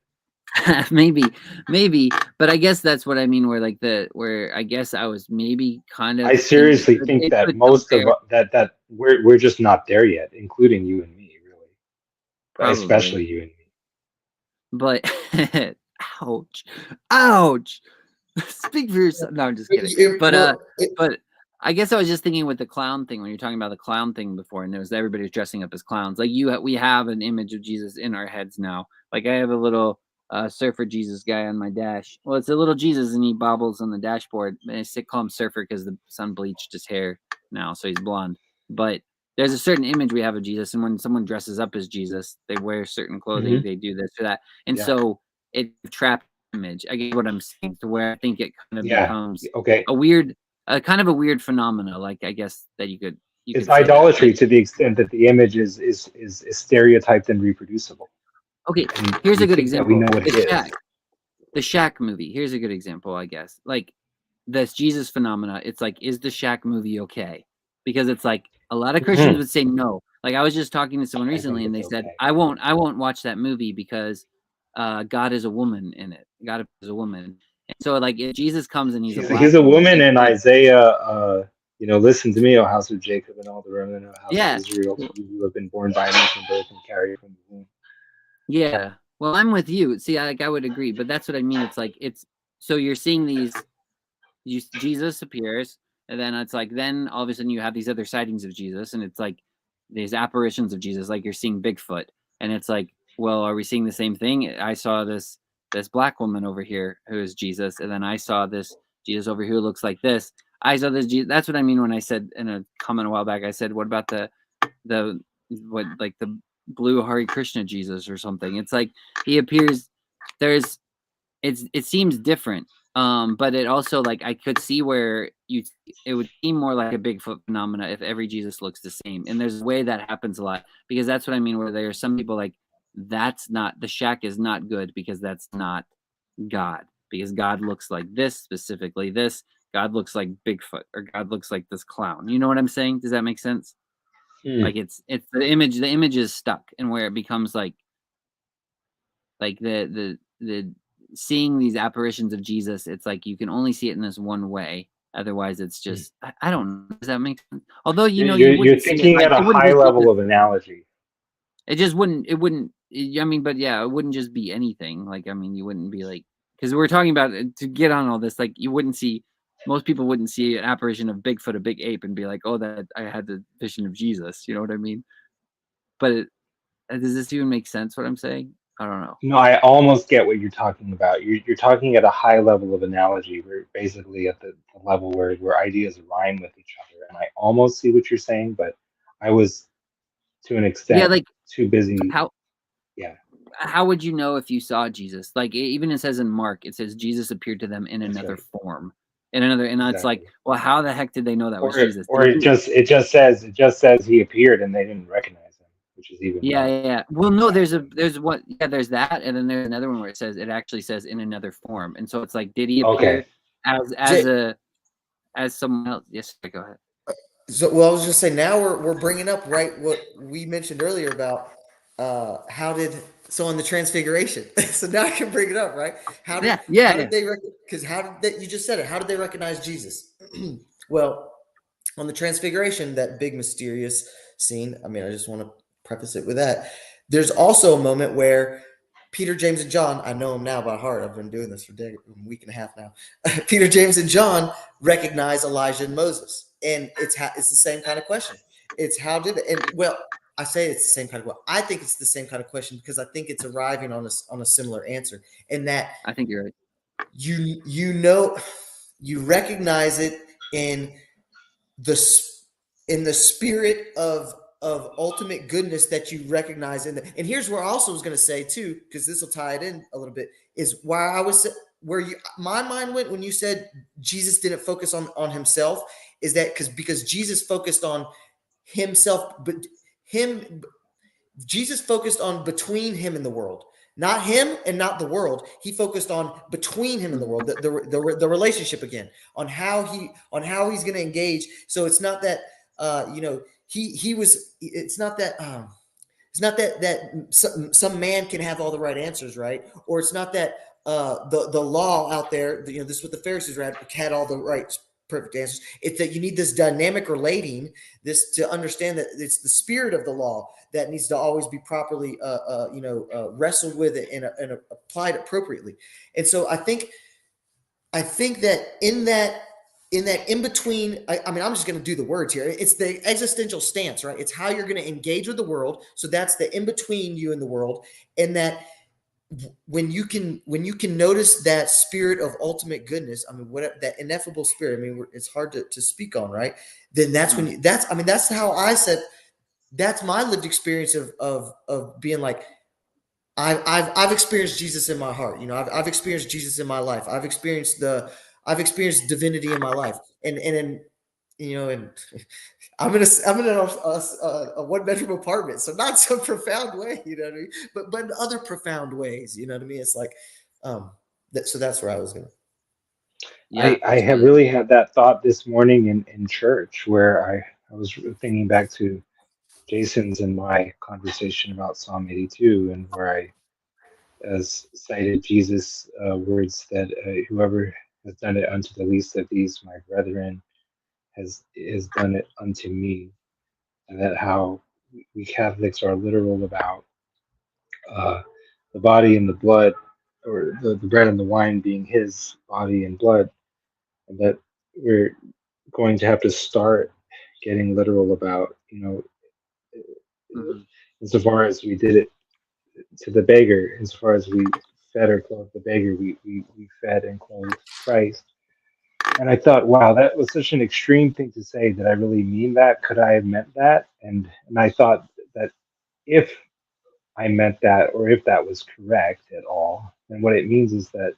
maybe, maybe, but I guess that's what I mean. Where I guess I was maybe kind I of thinking seriously think it that could most of compare that we're just not there yet, including you and me, really, but probably, especially you and me. but ouch, ouch. Speak for yourself. No, I'm just kidding. But I guess I was just thinking with the clown thing when you're talking about the clown thing before, and it was everybody's dressing up as clowns. Like we have an image of Jesus in our heads now. Like I have a little Surfer Jesus guy on my dash. Well, it's a little Jesus, and he bobbles on the dashboard. And I call him Surfer because the sun bleached his hair now, so he's blonde. But there's a certain image we have of Jesus, and when someone dresses up as Jesus, they wear certain clothing, they do this or that, and so it traps image. I get what I'm saying, to where I think it kind of becomes a weird, kind of a weird phenomena. Like, I guess that you could it's say idolatry to the extent that the image is stereotyped and reproducible. Okay, and here's a good think example. That we know what it is. The Shack movie. Here's a good example, I guess. Like, this Jesus phenomena. It's like, is the Shack movie okay? Because it's like a lot of Christians would say no. Like, I was just talking to someone recently, and they said, I won't watch that movie because God is a woman in it. God is a woman. And so, like, if Jesus comes and he's a woman, and Isaiah, listen to me, O house of Jacob, and all the remnant of house of Israel, you who have been born by me from birth and carried from the womb. Yeah. Well, I'm with you. See, I would agree, but that's what I mean. It's like, so you're seeing these, Jesus appears, and then it's like, then all of a sudden you have these other sightings of Jesus, and it's like these apparitions of Jesus, like you're seeing Bigfoot, and it's like, well, are we seeing the same thing? I saw this black woman over here who is Jesus, and then I saw this Jesus over here who looks like this. I saw this Jesus. That's what I mean when I said in a comment a while back, I said, what about the blue Hare Krishna Jesus or something? It's like he appears, it seems different, but it also, like, I could see where it would seem more like a Bigfoot phenomena if every Jesus looks the same, and there's a way that happens a lot, because that's what I mean, where there are some people like, that's not, the Shack is not good because that's not God, because God looks like this, specifically this. God looks like Bigfoot, or God looks like this clown. You know what I'm saying? Does that make sense? Like, it's the image is stuck, and where it becomes like the seeing these apparitions of Jesus, it's like you can only see it in this one way. Otherwise, it's just, I don't know. Does that make sense? Although, you're thinking at a high level of analogy. It just wouldn't. I mean, but yeah, it wouldn't just be anything. Like, I mean, you wouldn't be like, because we're talking about, to get on all this, like, you wouldn't see. Most people wouldn't see an apparition of Bigfoot, a big ape, and be like, "Oh, that I had the vision of Jesus." You know what I mean? But does this even make sense? What I'm saying? I don't know. No, I almost get what you're talking about. You're talking at a high level of analogy. We're basically at the level where ideas rhyme with each other, and I almost see what you're saying, but I was, to an extent, like, too busy. How would you know if you saw Jesus? Like, even it says in Mark, it says Jesus appeared to them in another form, and it's like, well, how the heck did they know that was Jesus? Or it just says he appeared and they didn't recognize him, which is even yeah. Well, no, there's that, and then there's another one where it actually says in another form, and so it's like, did he appear as someone else? Yes, go ahead. So, well, I was just saying, now we're bringing up what we mentioned earlier about how did, so on the Transfiguration. So now I can bring it up, right? How did they, because you just said it, how did they recognize Jesus? Well, on the Transfiguration, that big mysterious scene, I mean, I just want to preface it with that. There's also a moment where Peter, James, and John, I know them now by heart. I've been doing this for a week and a half now. Peter, James, and John recognize Elijah and Moses. And it's the same kind of question. It's how did it, and well, I say it's the same kind of question. I think it's the same kind of question because I think it's arriving on a similar answer. And that, I think you're right. You recognize it in the spirit of ultimate goodness that you recognize in and here's where I also was going to say too, because this will tie it in a little bit, is why I was my mind went when you said Jesus didn't focus on himself, is that because Jesus focused on himself, but Jesus focused on between him and the world, not him and not the world. He focused on between him and the world, the relationship again, on how he's going to engage. So it's not that it's not that some man can have all the right answers, right? Or it's not that the law out there, this is what the Pharisees had all the right perfect answers. It's that you need this dynamic relating, this to understand that it's the spirit of the law that needs to always be properly wrestled with it and applied appropriately. And so I think that in between, I mean, I'm just going to do the words here. It's the existential stance, right? It's how you're going to engage with the world. So that's the in between you and the world, and that when you can notice that spirit of ultimate goodness, I mean, whatever that ineffable spirit, I mean, it's hard to speak on, right? Then that's when that's how I said, that's my lived experience of being like, I've experienced Jesus in my heart. You know, I've experienced Jesus in my life. I've experienced divinity in my life, and you know, and I'm in a 1 bedroom apartment, so not some profound way, you know what I mean? But in other profound ways, you know what I mean? It's like, so that's where I was going. Yeah, I have really had that thought this morning in church, where I was thinking back to Jason's and my conversation about Psalm 82, and where I as cited Jesus' words that whoever has done it unto the least of these, my brethren, has done it unto me. And that how we Catholics are literal about uh, the body and the blood, or the bread and the wine being his body and blood, and that we're going to have to start getting literal about, you know, Mhm. insofar as we did it to the beggar, insofar as we fed or clothed the beggar, we fed and clothed Christ. And I thought, wow, that was such an extreme thing to say. Did I really mean that? Could I have meant that? And I thought that if I meant that, or if that was correct at all, then what it means is that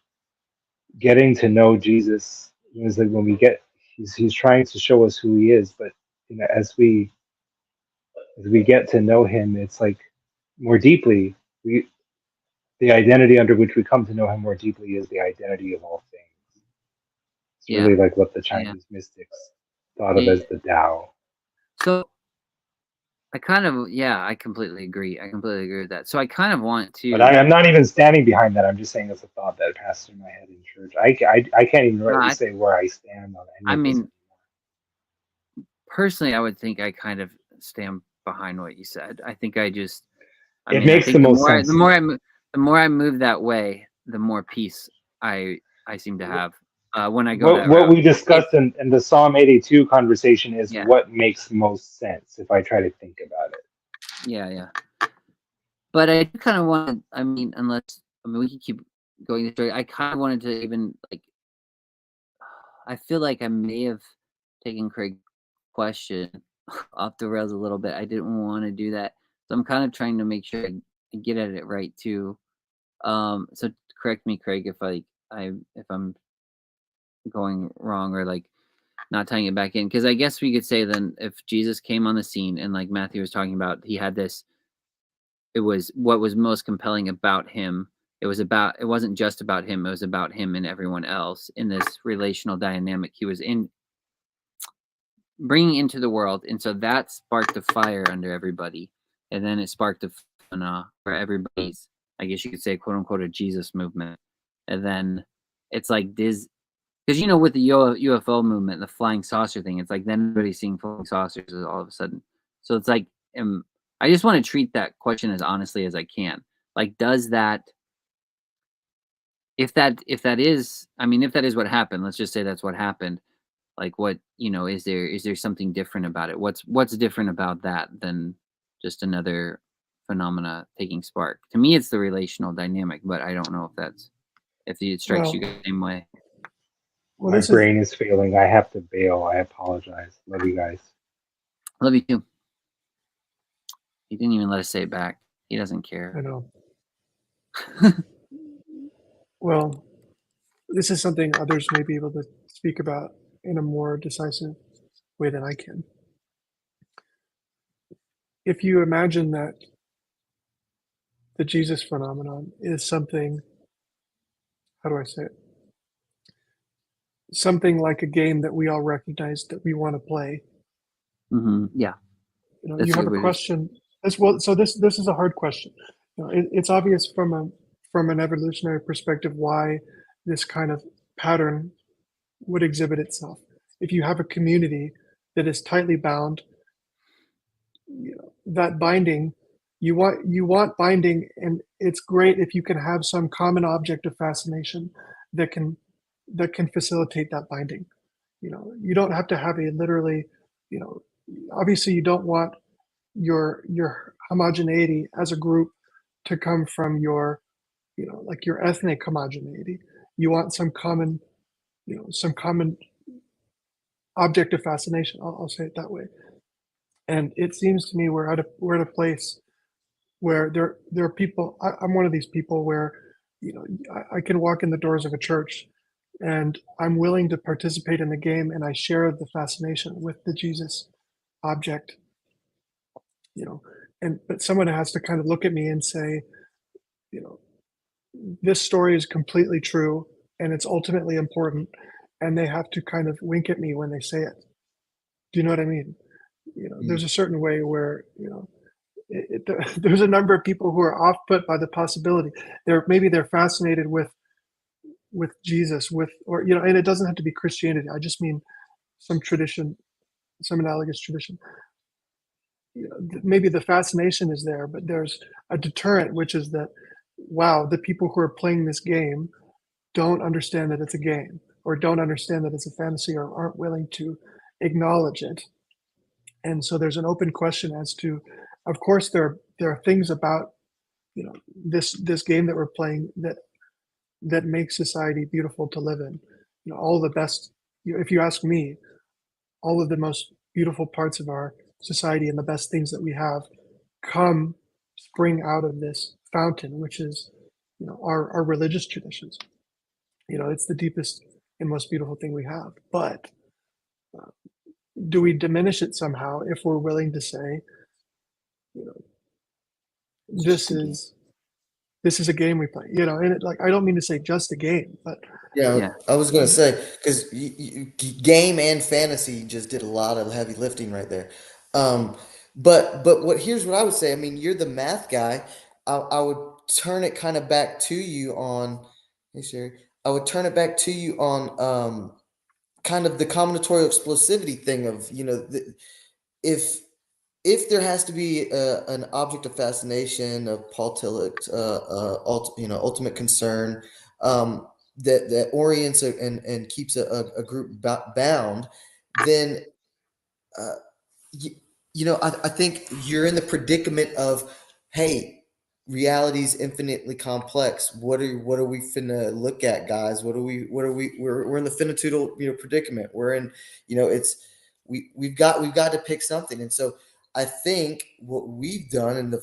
getting to know Jesus is that when we get, he's trying to show us who he is, but you know, as we get to know him, it's like more deeply, we the identity under which we come to know him more deeply is the identity of all things. It's Yeah, really like what the yeah, Chinese mystics thought of yeah. as the Tao. So I kind of, yeah, I completely agree. I completely agree with that. So I kind of want But to. I'm not even standing behind that. I'm just saying it's a thought that passed through my head in church. I can't even No, rightly say where I stand on any I of this mean, anymore. personally, I would think I kind of stand behind what you said. I think I just, I It mean, I makes the think most sense. the more I move that way, the more peace I seem to have when I go that What route. we If discussed in the Psalm 82 conversation is yeah, what makes most sense if I try to think about it. yeah. But I do kind of want. I mean, we can keep going this way. I kind of wanted to even like. I feel like I may have taken Craig's question off the rails a little bit. I didn't want to do that, so I'm kind of trying to make sure I get at it right too. So correct me, Craig, if I'm going wrong or like not tying it back in, because I guess we could say then if Jesus came on the scene and like Matthew was talking about, he had this. It was what was most compelling about him. It wasn't just about him. It was about him and everyone else in this relational dynamic he was in bringing into the world, and so that sparked a fire under everybody, and then it sparked a phenomena for everybody's, I guess you could say, quote unquote, a Jesus movement, and then it's like this because with the UFO movement, the flying saucer thing, it's like then everybody's seeing flying saucers all of a sudden, so it's like I just want to treat that question as honestly as I can. Like, does that if that is, I mean, if that is what happened, let's just say that's what happened, like what is there something different about it? What's different about that than just another phenomena taking spark? To me it's the relational dynamic, but I don't know if it strikes you Well, the same way. well, My this is brain is failing. I have to bail. I apologize. Love you guys. Love you too. He didn't even let us say it back. He doesn't I care. know. Well, this is something others may be able to speak about in a more decisive way than I can. If you imagine that the Jesus phenomenon is something, how do I say it? Something like a game that we all recognize that we want to play. Yeah, You that's a have good a way to question. So this is a hard question. It's obvious from an evolutionary perspective why this kind of pattern would exhibit itself. If you have a community that is tightly bound, that binding, you want binding, and it's great if you can have some common object of fascination that can facilitate that binding. You don't have to have a literally, you know, obviously you don't want your homogeneity as a group to come from your like your ethnic homogeneity. You want some common, some common object of fascination. I'll say it that way. And it seems to me we're at a place where there are people. I'm one of these people where, I can walk in the doors of a church, and I'm willing to participate in the game, and I share the fascination with the Jesus object, you know. And but someone has to kind of look at me and say, you know, this story is completely true and it's ultimately important, and they have to kind of wink at me when they say it. Do you know what I mean? There's a certain way where, there's a number of people who are off put by the possibility. They're fascinated with Jesus, and it doesn't have to be Christianity. I just mean some tradition, some analogous tradition. Maybe the fascination is there, but there's a deterrent, which is that, wow, the people who are playing this game don't understand that it's a game, or don't understand that it's a fantasy, or aren't willing to acknowledge it. And so there's an open question as to, of course, there are things about, this game that we're playing that makes society beautiful to live in. All the best, if you ask me, all of the most beautiful parts of our society and the best things that we have spring out of this fountain, which is, our religious traditions. It's the deepest and most beautiful thing we have. But do we diminish it somehow if we're willing to say, this is a game we play, and I don't mean to say just a game, but Yeah, I was gonna say, because game and fantasy just did a lot of heavy lifting right there. But here's what I would say. I mean, you're the math guy. I would turn it kind of back to you on. Hey Sherry, I would turn it back to you on kind of the combinatorial explosivity thing of, if there has to be an object of fascination, of Paul Tillich's, ultimate concern, that orients and keeps a group bound, then uh, I think you're in the predicament of, hey, reality is infinitely complex. What are we finna look at, guys? We're in the finitude predicament. We're in, it's we've got to pick something. And so I think what we've done in the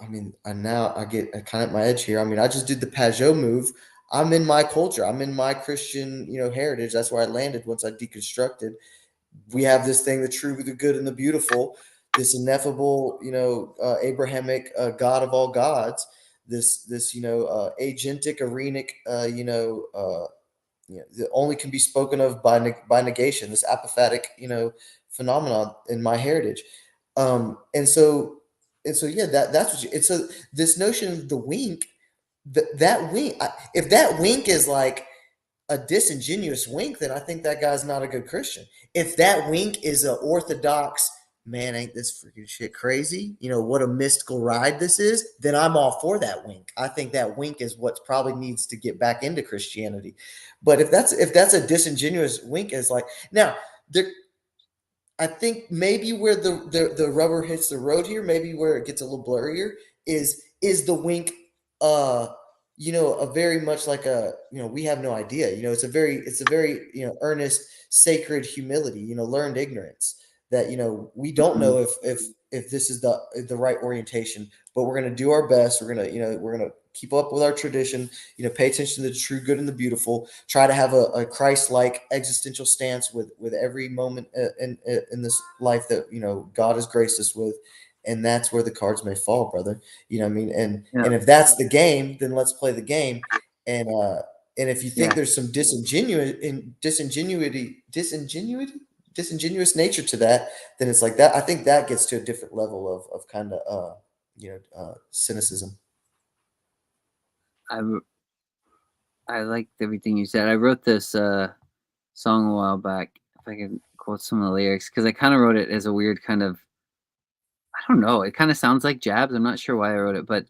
I mean, I get kind of at my edge here. I mean, I just did the Pajot move. I'm in my culture. I'm in my Christian, heritage. That's where I landed once I deconstructed. We have this thing, the true, the good, and the beautiful, this ineffable, Abrahamic God of all gods, this agentic, arenic, that only can be spoken of by negation, this apophatic, phenomenon in my heritage. And so that's what and so this notion of the wink, that wink, if that wink is like a disingenuous wink, then I think that guy's not a good Christian. If that wink is an orthodox, man, ain't this freaking shit crazy? What a mystical ride this is, then I'm all for that wink. I think that wink is what probably needs to get back into Christianity. But if that's a disingenuous wink, is like, now there, I think maybe where the rubber hits the road here, maybe where it gets a little blurrier, is the wink a very much like a, we have no idea. It's a very earnest, sacred humility, learned ignorance, that we don't know if this is the right orientation, but we're going to do our best. We're going to keep up with our tradition, pay attention to the true, good, and the beautiful, try to have a Christ-like existential stance with every moment in this life that God has graced us with. And that's where the cards may fall, brother. You know what I mean? And if that's the game, then let's play the game. And if you think there's some disingenuous nature to that, then it's like that. I think that gets to a different level of kind of cynicism. I liked everything you said. I wrote this song a while back. If I can quote some of the lyrics, because I kind of wrote it as a weird kind of, I don't know. It kind of sounds like jabs. I'm not sure why I wrote it, but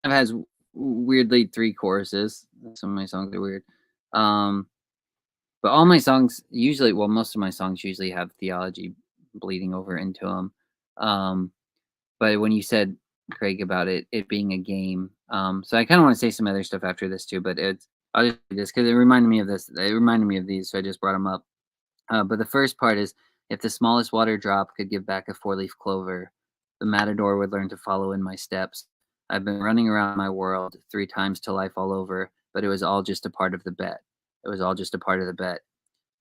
it has weirdly 3 choruses. Some of my songs are weird. But all my songs usually, well, most of my songs usually have theology bleeding over into them. But when you said, Craig, about it being a game, So I kind of want to say some other stuff after this too, but I'll just do this because it reminded me of this. It reminded me of these, so I just brought them up. But the first part is, if the smallest water drop could give back a four-leaf clover, the matador would learn to follow in my steps. I've been running around my world 3 times till I fall over, but it was all just a part of the bet. It was all just a part of the bet.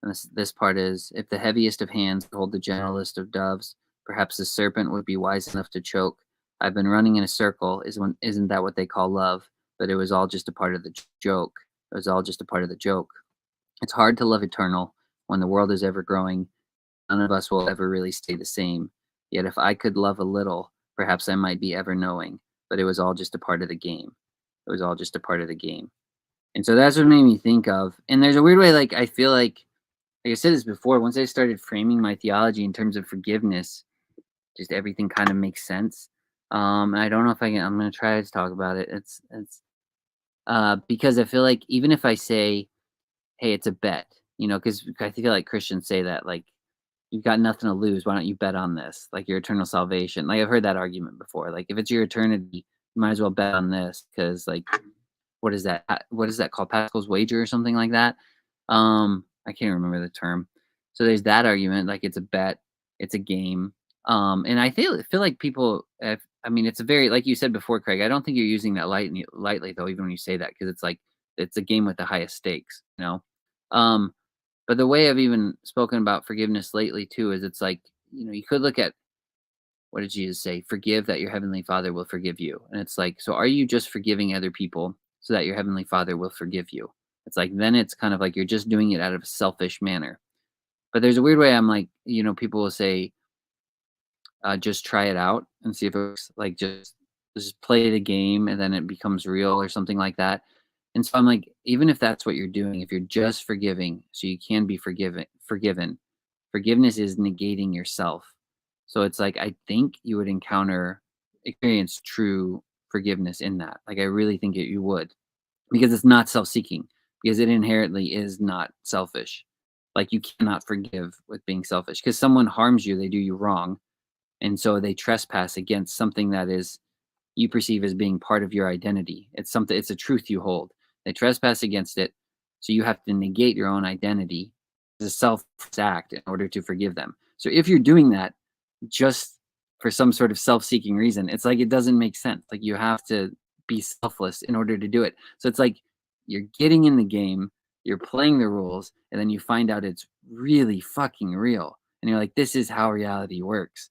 And this part is, if the heaviest of hands hold the gentlest of doves, perhaps the serpent would be wise enough to choke. I've been running in a circle. Isn't that what they call love? But it was all just a part of the joke. It was all just a part of the joke. It's hard to love eternal when the world is ever growing. None of us will ever really stay the same. Yet if I could love a little, perhaps I might be ever knowing. But it was all just a part of the game. It was all just a part of the game. And so that's what made me think of. And there's a weird way, like I feel like I said this before, once I started framing my theology in terms of forgiveness, just everything kind of makes sense. And I don't know if I'm going to try to talk about it. It's because I feel like even if I say, hey, it's a bet, because I feel like Christians say that, like, you've got nothing to lose. Why don't you bet on this? Like your eternal salvation. Like I've heard that argument before. Like if it's your eternity, you might as well bet on this because, like, what is that? What is that called? Pascal's wager or something like that. I can't remember the term. So there's that argument. Like it's a bet, it's a game. And I feel like people. I mean, it's a very, like you said before, Craig. I don't think you're using that lightly though, even when you say that, because it's like it's a game with the highest stakes. Um, but the way I've even spoken about forgiveness lately too is it's like, you could look at, what did Jesus say? Forgive that your heavenly Father will forgive you. And it's like, so are you just forgiving other people so that your heavenly Father will forgive you? It's like, then it's kind of like you're just doing it out of a selfish manner. But there's a weird way I'm like, people will say, just try it out and see if it works. Like just play the game and then it becomes real or something like that. And so I'm like, even if that's what you're doing, if you're just forgiving so you can be forgiven, forgiveness is negating yourself. So it's like I think you would experience true forgiveness in that. Like I really think you would, because it's not self-seeking, because it inherently is not selfish. Like you cannot forgive with being selfish, because someone harms you, they do you wrong, and so they trespass against something that is you perceive as being part of your identity. It's a truth you hold. They trespass against it, so you have to negate your own identity as a self act in order to forgive them. So if you're doing that just for some sort of self-seeking reason, it's like it doesn't make sense. Like you have to be selfless in order to do it. So it's like you're getting in the game, you're playing the rules, and then you find out it's really fucking real. And you're like, this is how reality works.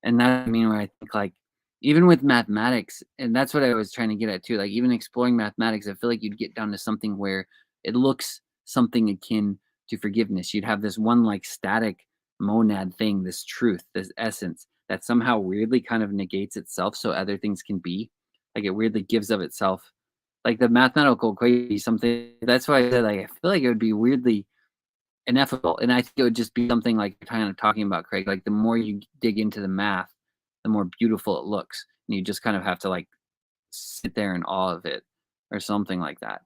And that, I mean, where I think like even with mathematics, and that's what I was trying to get at too, like even exploring mathematics, I feel like you'd get down to something where it looks something akin to forgiveness. You'd have this one like static monad thing, this truth, this essence that somehow weirdly kind of negates itself so other things can be. Like it weirdly gives of itself. Like the mathematical equation, something that's why I said, like, I feel like it would be weirdly ineffable. And I think it would just be something like you're kind of talking about, Craig. Like the more you dig into the math, the more beautiful it looks. And you just kind of have to like sit there in awe of it or something like that.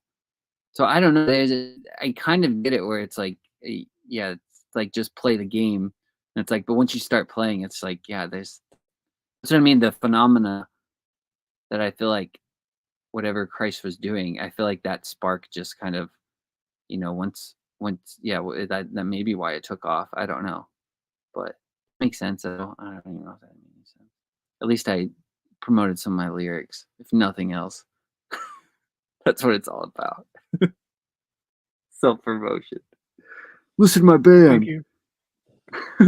So I don't know. I kind of get it where it's like, yeah, it's like just play the game. And it's like, but once you start playing, it's like, yeah, that's what I mean. The phenomena that I feel like whatever Christ was doing, I feel like that spark just kind of, once, yeah, that may be why it took off. I don't know, but it makes sense. I don't even know if that makes sense. At least I promoted some of my lyrics, if nothing else. That's what it's all about. Self promotion. Listen to my band. Thank you.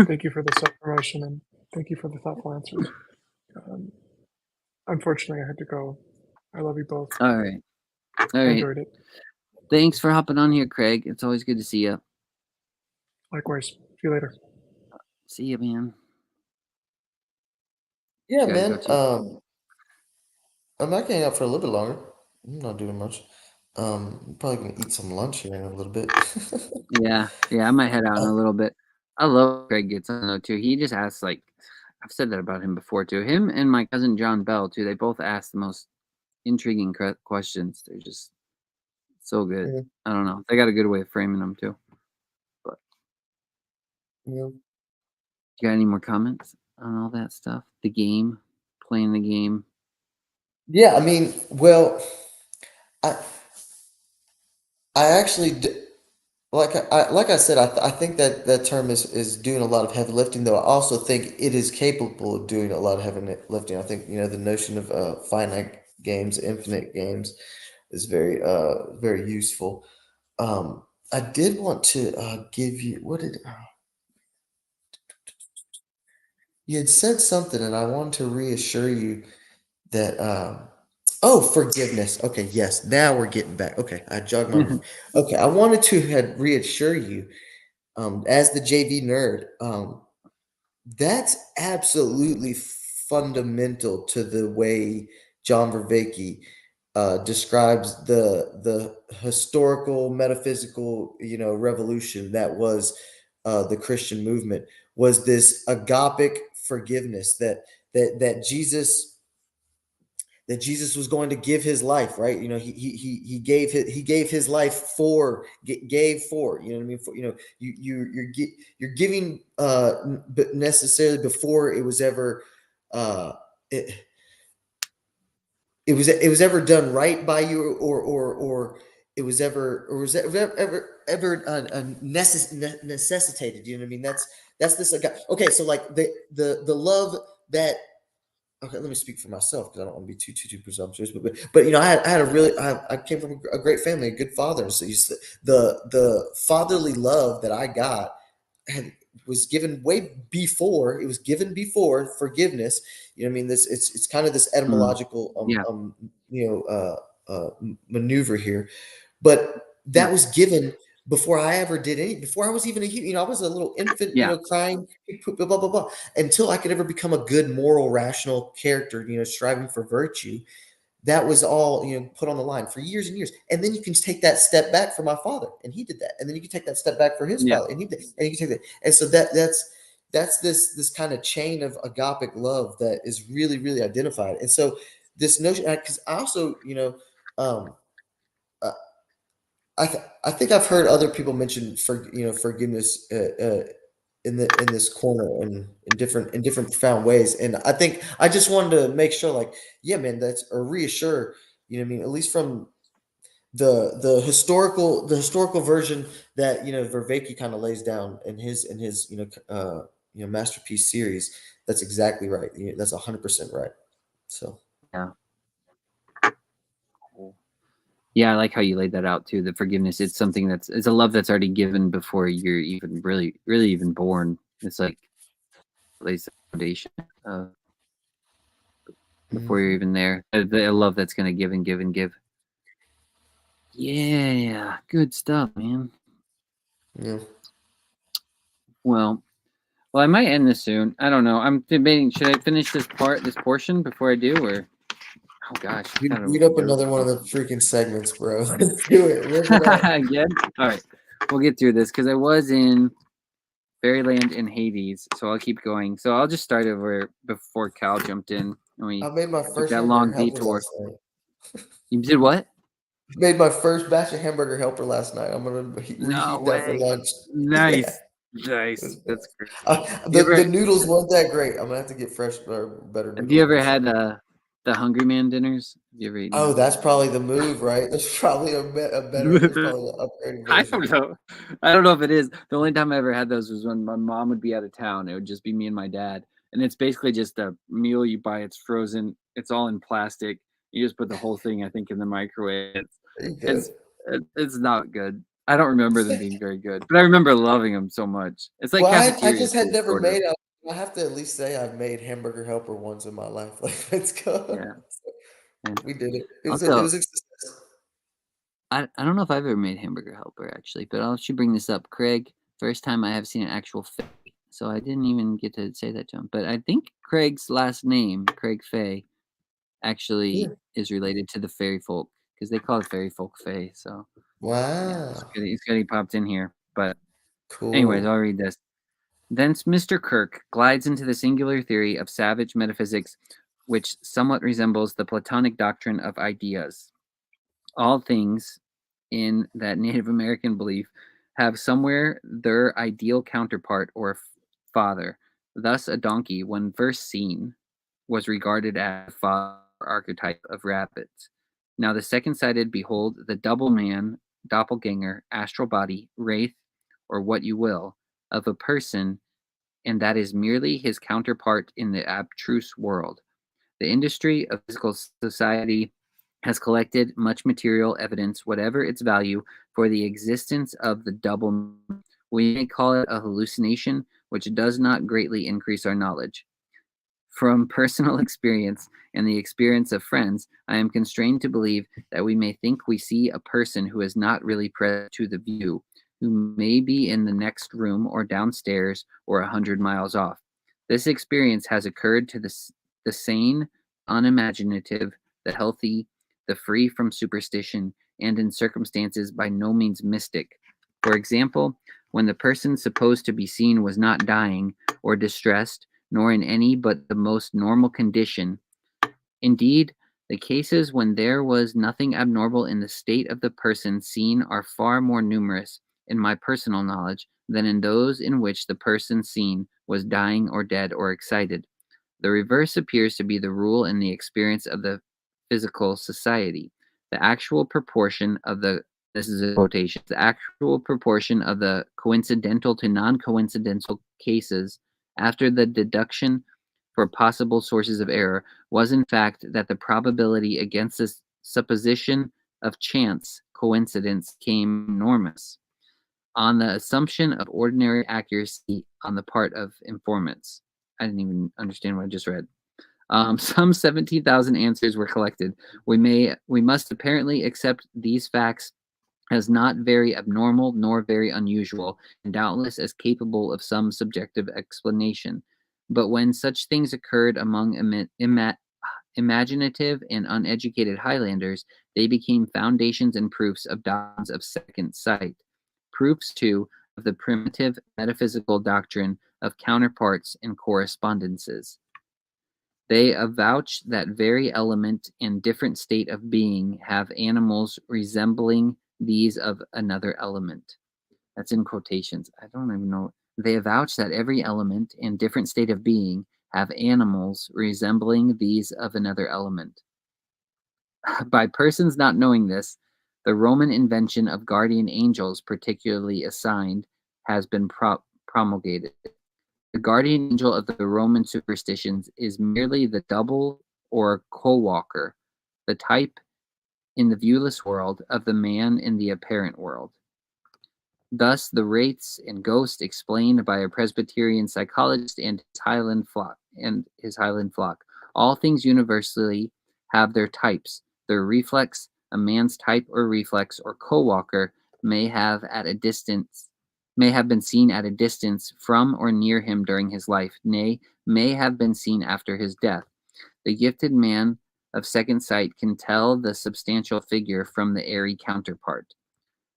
Thank you for the self-promotion, and thank you for the thoughtful answers. Unfortunately, I had to go. I love you both. All right. I enjoyed it. Thanks for hopping on here, Craig. It's always good to see you. Likewise. See you later. See you, man. Yeah, You gotta man. go too. I'm not hang out for a little bit longer. I'm not doing much. Probably gonna eat some lunch here in a little bit. Yeah, I might head out in a little bit. I love Craig gets on though too. He just asks, like, I've said that about him before too. Him and my cousin John Bell too. They both ask the most intriguing questions. They're just so good. Yeah, I don't know. They got a good way of framing them too. But yeah. you got any more comments on all that stuff? The game, playing the game. Yeah, I mean, well, I I actually like I said, I think that that term is doing a lot of heavy lifting, though I also think it is capable of doing a lot of heavy lifting. I think, the notion of finite games, infinite games is very useful. I did want to give you what did you had said something, and I wanted to reassure you that oh, forgiveness. Okay, yes, now we're getting back. Okay, I jogged my memory. Okay, I wanted to had reassure you, as the JV nerd, that's absolutely fundamental to the way John Vervaeke describes the historical metaphysical revolution that was the Christian movement, was this agapic forgiveness that Jesus was going to give his life, right? He gave his life for gave for, you know what I mean? For, you're giving but necessarily before it was ever uh it, it was ever done right by you, or it was ever, or was ever necessitated, you know what I mean? That's this okay, so like the love that, okay, let me speak for myself because I don't want to be too presumptuous. But I had a really, I came from a great family, a good father. So the fatherly love that I got had was given way before, it was given before forgiveness. You know what I mean? It's kind of this Mm, etymological yeah, maneuver here, but yeah, that was given before I ever did any, before I was even a I was a little infant, yeah, crying, blah blah blah, until I could ever become a good, moral, rational character, striving for virtue. That was all, put on the line for years and years. And then you can take that step back for my father, and he did that. And then you can take that step back for his yeah, father, and he did, and you can take that. And so that's this kind of chain of agapic love that is really, really identified. And so this notion, because I also, um, uh, I think I've heard other people mention forgiveness in this corner, and in different profound ways. And I think I just wanted to make sure, like, yeah, man, that's, or reassure, what I mean, at least from the historical version that Vervaeke kind of lays down in his masterpiece series. That's exactly right. That's 100% right. So yeah. Cool. Yeah, I like how you laid that out too. The forgiveness, it's something it's a love that's already given before you're even really even born. It's like lays the foundation before you're mhm, even there. The love that's gonna give and give and give. Yeah, good stuff, man. yeah. Well, I might end this soon. I don't know. I'm debating. Should I finish this portion before I do, or oh gosh, I gotta Read up go. another one of the freaking segments, bro. Let's do it. Rip it up. Again. All right, we'll get through this because I was in Fairyland and Hades, so I'll keep going. So I'll just start over before Cal jumped in and we I made my took first that hamburger long helper detour. last night. You did what? Made my first batch of hamburger helper last night. I'm gonna No reheat that for way. lunch. Yeah, Nice, it was nice. That's nice. great. You The ever noodles weren't that great. I'm gonna have to get fresh or better have you noodles ever next had time. the Hungry Man dinners? Have you ever Oh, eaten that's probably the move, right? There's probably a better. There's those? probably an upgraded I version. don't know. I don't know if it is. The only time I ever had those was when my mom would be out of town. It would just be me and my dad. And it's basically just a meal you buy. It's frozen. It's all in plastic. You just put the whole thing, I think, in the microwave. There you go. It's it's not good. I don't remember them being very good, but I remember loving them so much. It's like Well, I cafeteria just had food, never sort of. made. I have to at least say I've made hamburger helper once in my life. Like, let's go. Yeah. And We did it. It also, was a success. I don't know if I've ever made hamburger helper actually, but I'll should bring this up. Craig, first time I have seen an actual Faye, so I didn't even get to say that to him. But I think Craig's last name, Craig Faye, actually Yeah. is related to the fairy folk because they call it fairy folk Faye. So yeah, Wow. it's good he popped in here. But anyways, Cool. I'll read this. Thence Mr. Kirk glides into the singular theory of savage metaphysics, which somewhat resembles the Platonic doctrine of ideas. All things in that Native American belief have somewhere their ideal counterpart or father. Thus, a donkey, when first seen, was regarded as a father archetype of rabbits. Now the second-sighted behold the double man, doppelganger, astral body, wraith, or what you will, of a person, and that is merely his counterpart in the abstruse world. The industry of physical society has collected much material evidence, whatever its value, for the existence of the double man. We may call it a hallucination, which does not greatly increase our knowledge. From personal experience and the experience of friends, I am constrained to believe that we may think we see a person who is not really present to the view, who may be in the next room or downstairs or 100 miles off. This experience has occurred to the sane, unimaginative, the healthy, the free from superstition, and in circumstances by no means mystic. For example, when the person supposed to be seen was not dying or distressed, nor in any but the most normal condition. Indeed, the cases when there was nothing abnormal in the state of the person seen are far more numerous, in my personal knowledge, than in those in which the person seen was dying or dead or excited. The reverse appears to be the rule in the experience of the physical society. The actual proportion of the this is a quotation. The actual proportion of the coincidental to non-coincidental cases after the deduction for possible sources of error was in fact that the probability against this supposition of chance coincidence came enormous on the assumption of ordinary accuracy on the part of informants. I didn't even understand what I just read. Some 17,000 answers were collected. We must apparently accept these facts as not very abnormal nor very unusual, and doubtless as capable of some subjective explanation. But when such things occurred among imaginative and uneducated Highlanders, they became foundations and proofs of doctrines of second sight. Proofs, too, of the primitive metaphysical doctrine of counterparts and correspondences. They avouch that very element and different state of being have animals resembling these of another element. That's in quotations. I don't even know. They avouch that every element and different state of being have animals resembling these of another element. By persons not knowing this, the Roman invention of guardian angels, particularly assigned, has been promulgated. The guardian angel of the Roman superstitions is merely the double or co-walker, the type in the viewless world of the man in the apparent world. Thus, the wraiths and ghosts explained by a Presbyterian psychologist and his Highland flock. All things universally have their types. Their reflex, a man's type or reflex or co-walker, may have been seen at a distance from or near him during his life, nay, may have been seen after his death. The gifted man of second sight can tell the substantial figure from the airy counterpart.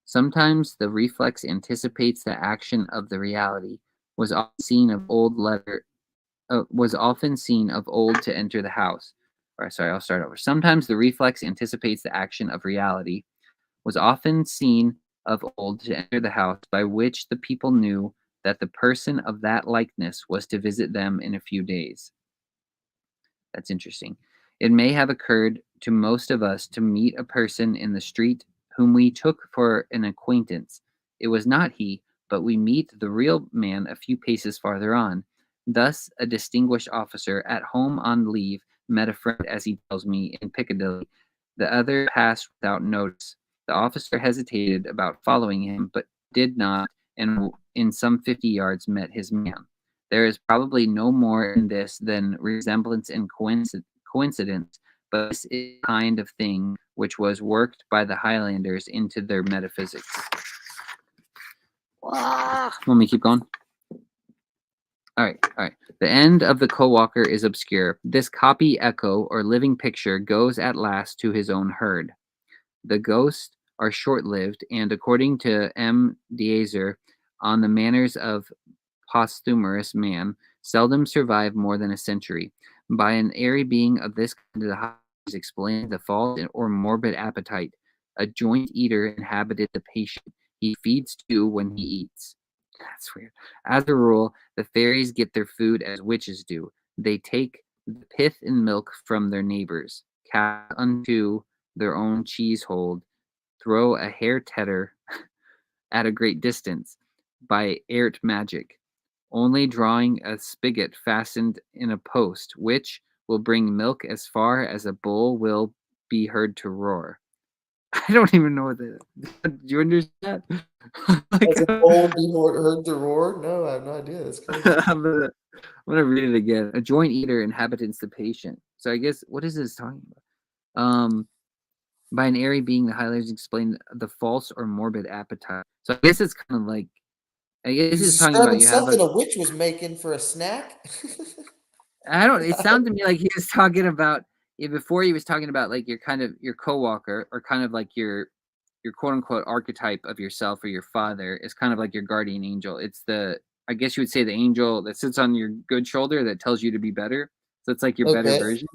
Sometimes the reflex anticipates the action of the reality, was often seen of old to enter the house. I'll start over. Sometimes the reflex anticipates the action of reality, was often seen of old to enter the house, by which the people knew that the person of that likeness was to visit them in a few days. That's interesting. It may have occurred to most of us to meet a person in the street whom we took for an acquaintance. It was not he, but we meet the real man a few paces farther on. Thus, a distinguished officer at home on leave met a friend, as he tells me, in Piccadilly. The other passed without notice. The officer hesitated about following him, but did not, and in some 50 yards met his man. There is probably no more in this than resemblance and coincidence, but this is the kind of thing which was worked by the Highlanders into their metaphysics. Want me to keep going? All right. The end of the co-walker is obscure. This copy echo or living picture goes at last to his own herd. The ghosts are short-lived, and according to M. Diezer, on the manners of posthumous man, seldom survive more than a century. By an airy being of this kind, the Highlanders explain the false or morbid appetite. A joint eater inhabited the patient. He feeds too when he eats. That's weird. As a rule, the fairies get their food as witches do. They take the pith and milk from their neighbors. cast unto their own cheesehold, throw a hair tedder at a great distance by airt magic, only drawing a spigot fastened in a post, which will bring milk as far as a bull will be heard to roar. I don't even know what that is. Do you understand? As a bull be heard to roar? No, I have no idea. That's crazy. I'm gonna read it again. A joint eater inhabits the patient. So I guess what is this talking about? By an airy being, the highlighters explain the false or morbid appetite. So I guess it's kind of like He's it's talking about describing you have something a witch was making for a snack. I don't. It sounded to me like he was talking about before he was talking about like your co-walker or kind of like your quote unquote archetype of yourself or your father is kind of like your guardian angel. It's I guess you would say the angel that sits on your good shoulder that tells you to be better. So it's like your better Okay. version.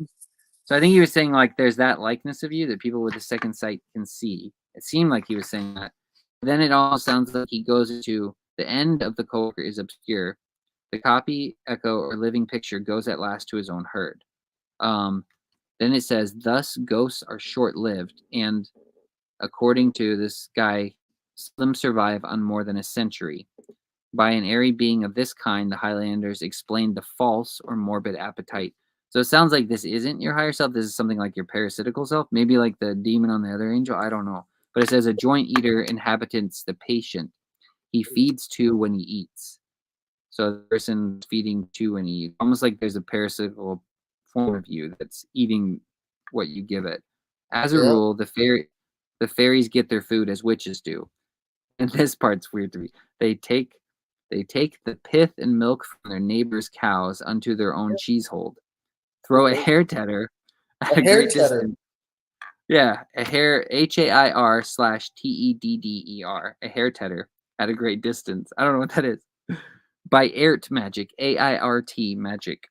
So I think he was saying like there's that likeness of you that people with a second sight can see. It seemed like he was saying that. Then it all sounds like he goes to the end of the co-worker is obscure. The copy, echo, or living picture goes at last to his own herd. Then it says, thus ghosts are short-lived, and according to this guy, some survive on more than a century. By an airy being of this kind, the Highlanders explained the false or morbid appetite. So it sounds like this isn't your higher self. This is something like your parasitical self, maybe like the demon on the other angel. I don't know. But it says a joint eater inhabits the patient. He feeds too when he eats. So the person feeding to and eat, almost like there's a parasitical form of you that's eating what you give it. As a Yeah. rule, the fairies get their food as witches do. And this part's weird to me. They take the pith and milk from their neighbors' cows unto their own cheesehold. Throw a Okay. hair tedder at A a hair great tedder. distance. Yeah, a hair HAIR/TEDDER, a hair tedder at a great distance. I don't know what that is. By airt magic, AIRT magic,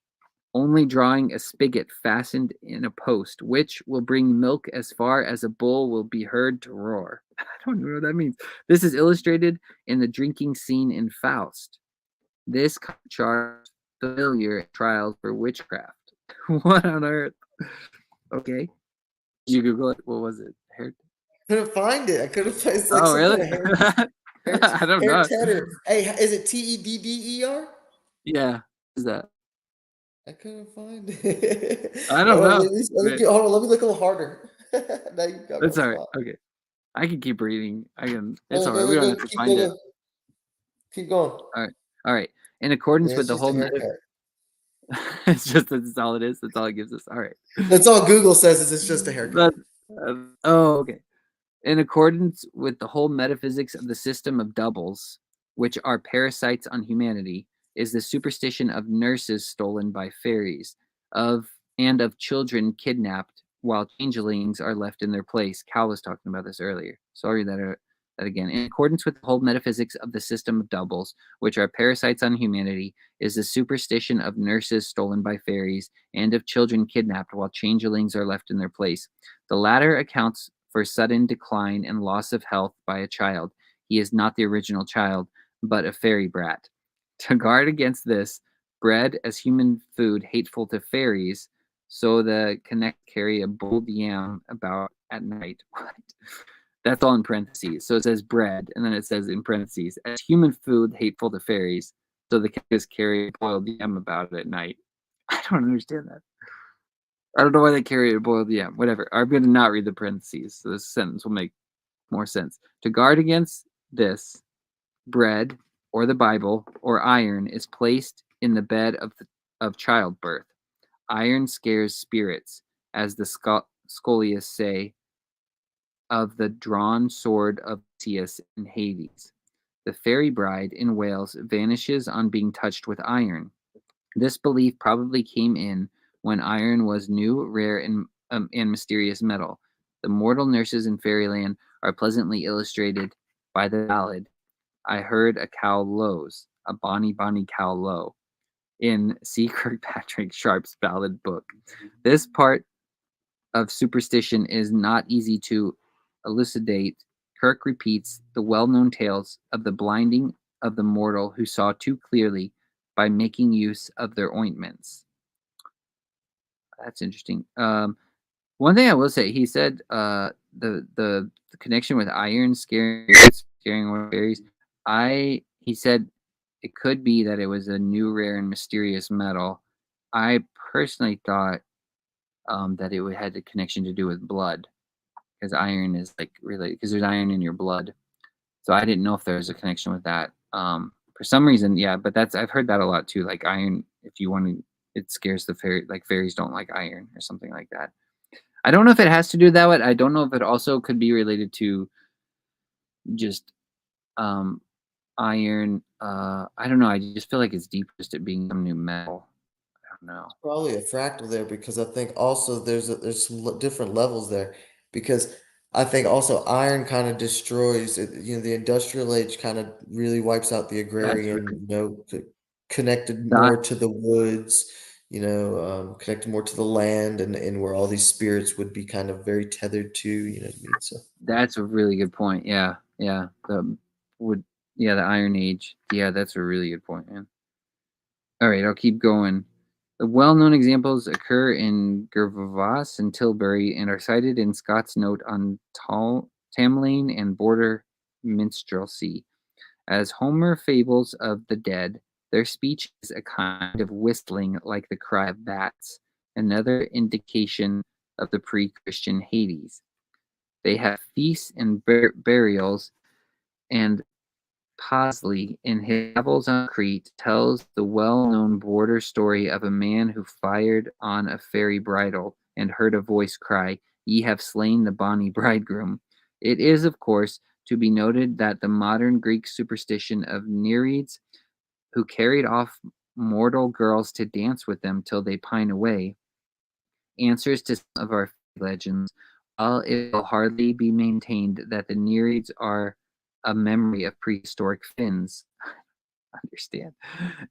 only drawing a spigot fastened in a post, which will bring milk as far as a bull will be heard to roar. I don't know what that means. This is illustrated in the drinking scene in Faust. This charge familiar trials for witchcraft. What on earth? Okay. Did you Google it? What was it? Hair? Couldn't find it. I couldn't find it's like Oh, some really? kind of hair I don't hair know. tedder. Hey, is it TEDDER? Yeah. What is that? I couldn't find it. I don't Hold on, know. hold on, let me look a little harder. Now you got me That's on all the right. spot. Okay. I can keep reading. It's Go, all right. go, We go, don't go. have to Keep find it. going. Keep going. All right. All right. In accordance Yeah, with it's the just a whole haircut. that's all it is. That's all it gives us. All right. That's all Google says is it's just a haircut. Okay. In accordance with the whole metaphysics of the system of doubles, which are parasites on humanity, is the superstition of nurses stolen by fairies, of children kidnapped while changelings are left in their place. Cal was talking about this earlier. Sorry that again. In accordance with the whole metaphysics of the system of doubles, which are parasites on humanity, is the superstition of nurses stolen by fairies and of children kidnapped while changelings are left in their place. The latter accounts for sudden decline and loss of health by a child. He is not the original child, but a fairy brat. To guard against this, bread as human food hateful to fairies, so the connect carry a boiled yam about at night. What? That's all in parentheses. So it says bread, and then it says in parentheses, as human food hateful to fairies, so the connects carry a boiled yam about at night. I don't understand that. I don't know why they carry a boiled yam. Whatever. I'm going to not read the parentheses, so this sentence will make more sense. To guard against this, bread or the Bible or iron is placed in the bed of childbirth. Iron scares spirits, as the scholiasts say of the drawn sword of Theseus in Hades. The fairy bride in Wales vanishes on being touched with iron. This belief probably came in when iron was new, rare, and mysterious metal. The mortal nurses in fairyland are pleasantly illustrated by the ballad, I heard a cow lows, a bonny, bonny cow low, in C. Kirkpatrick Sharp's ballad book. This part of superstition is not easy to elucidate. Kirk repeats the well-known tales of the blinding of the mortal who saw too clearly by making use of their ointments. That's interesting. One thing I will say, he said the connection with iron scaring away fairies. He said it could be that it was a new rare and mysterious metal. I personally thought that it had a connection to do with blood, because iron is like related, because there's iron in your blood. So I didn't know if there was a connection with that. For some reason, yeah, but that's I've heard that a lot too. Like iron, if you want to, it scares the fairy. Like fairies don't like iron or something like that. I don't know if it has to do that with. I don't know if it also could be related to just um, iron. I don't know. I just feel like it's deep, just it being some new metal. I don't know. Probably a fractal there because I think also there's some different levels there because I think also iron kind of destroys it, the industrial age kind of really wipes out the That's agrarian, right. connected The, more to the woods, connected more to the land and where all these spirits would be kind of very tethered to, you know what I mean? So that's a really good point. Yeah, yeah. Would the Iron Age. Yeah, that's a really good point, man. All right, I'll keep going. The well-known examples occur in Gervas and Tilbury and are cited in Scott's note on Tamlane and Border minstrelsy. As Homer fables of the dead, their speech is a kind of whistling like the cry of bats, another indication of the pre-Christian Hades. They have feasts and burials, and Pasley, in his travels on Crete, tells the well-known border story of a man who fired on a fairy bridal and heard a voice cry, "Ye have slain the bonny bridegroom." It is, of course, to be noted that the modern Greek superstition of Nereids, who carried off mortal girls to dance with them till they pine away, answers to some of our legends, while it will hardly be maintained that the Nereids are a memory of prehistoric Finns. Understand.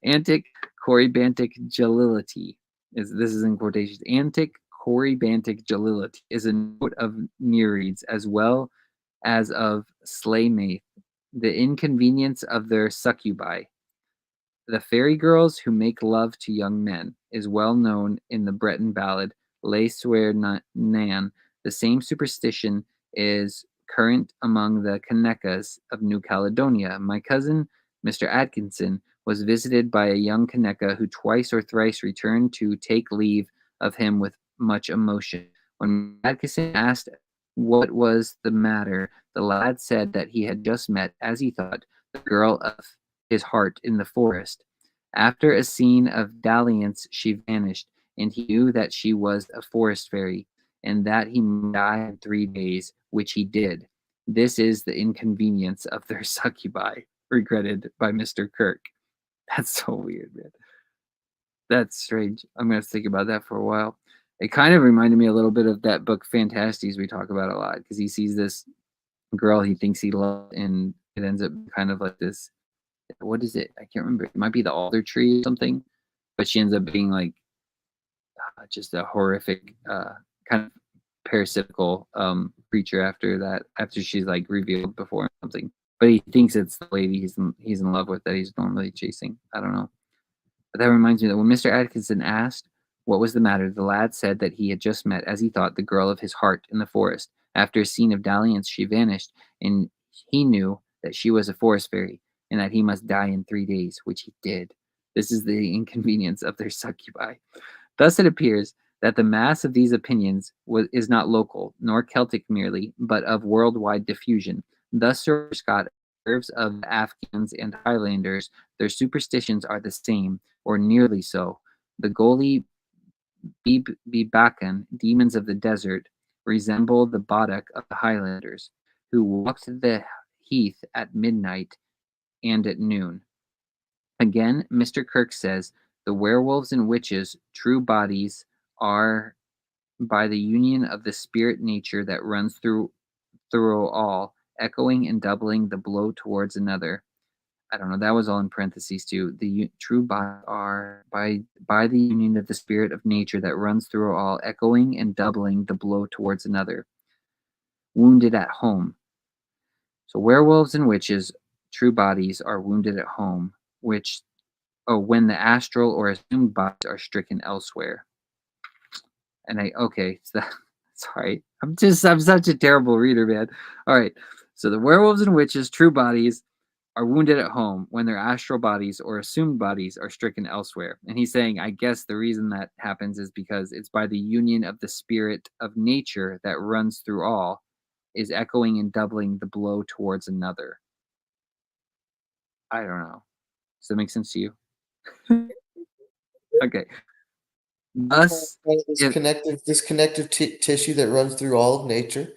Antic corybantic gelility this is in quotations. Antic corybantic gelility is a note of Nereids as well as of Slaymaith, the inconvenience of their succubi. The fairy girls who make love to young men is well known in the Breton ballad Les Soeurs Nan. The same superstition is current among the Kanecas of New Caledonia. My cousin, Mr. Atkinson, was visited by a young Kaneka who twice or thrice returned to take leave of him with much emotion. When Atkinson asked what was the matter, the lad said that he had just met, as he thought, the girl of his heart in the forest. After a scene of dalliance, she vanished, and he knew that she was a forest fairy, and that he might die in 3 days, which he did. This is the inconvenience of their succubi, regretted by Mr. Kirk. That's so weird, man. That's strange. I'm gonna think about that for a while. It kind of reminded me a little bit of that book Fantasties we talk about a lot, because he sees this girl he thinks he loves, and it ends up kind of like this. What is it? I can't remember. It might be the alder tree or something, but she ends up being like just a horrific kind of parasitical creature after that. After she's like revealed before something, but he thinks it's the lady he's in love with that he's normally chasing. I don't know. But that reminds me that when Mr. Atkinson asked what was the matter, the lad said that he had just met, as he thought, the girl of his heart in the forest. After a scene of dalliance, she vanished, and he knew that she was a forest fairy, and that he must die in 3 days, which he did. This is the inconvenience of their succubi. Thus it appears that the mass of these opinions is not local, nor Celtic merely, but of worldwide diffusion. Thus Sir Scott observes of the Afghans and Highlanders, their superstitions are the same, or nearly so. The Goli Bibakan, demons of the desert, resemble the Badak of the Highlanders, who walked the heath at midnight and at noon. Again, Mr. Kirk says the werewolves and witches' true bodies are by the union of the spirit nature that runs through all, echoing and doubling the blow towards another. I don't know. That was all in parentheses too. The true bodies are by the union of the spirit of nature that runs through all, echoing and doubling the blow towards another. Wounded at home. So werewolves and witches' true bodies are wounded at home, which when the astral or assumed bodies are stricken elsewhere. And so Sorry. I'm such a terrible reader, man. All right. So the werewolves and witches' true bodies are wounded at home when their astral bodies or assumed bodies are stricken elsewhere. And he's saying, I guess the reason that happens is because it's by the union of the spirit of nature that runs through all, is echoing and doubling the blow towards another. I don't know. Does that make sense to you? Okay. Thus, if This connective tissue that runs through all of nature,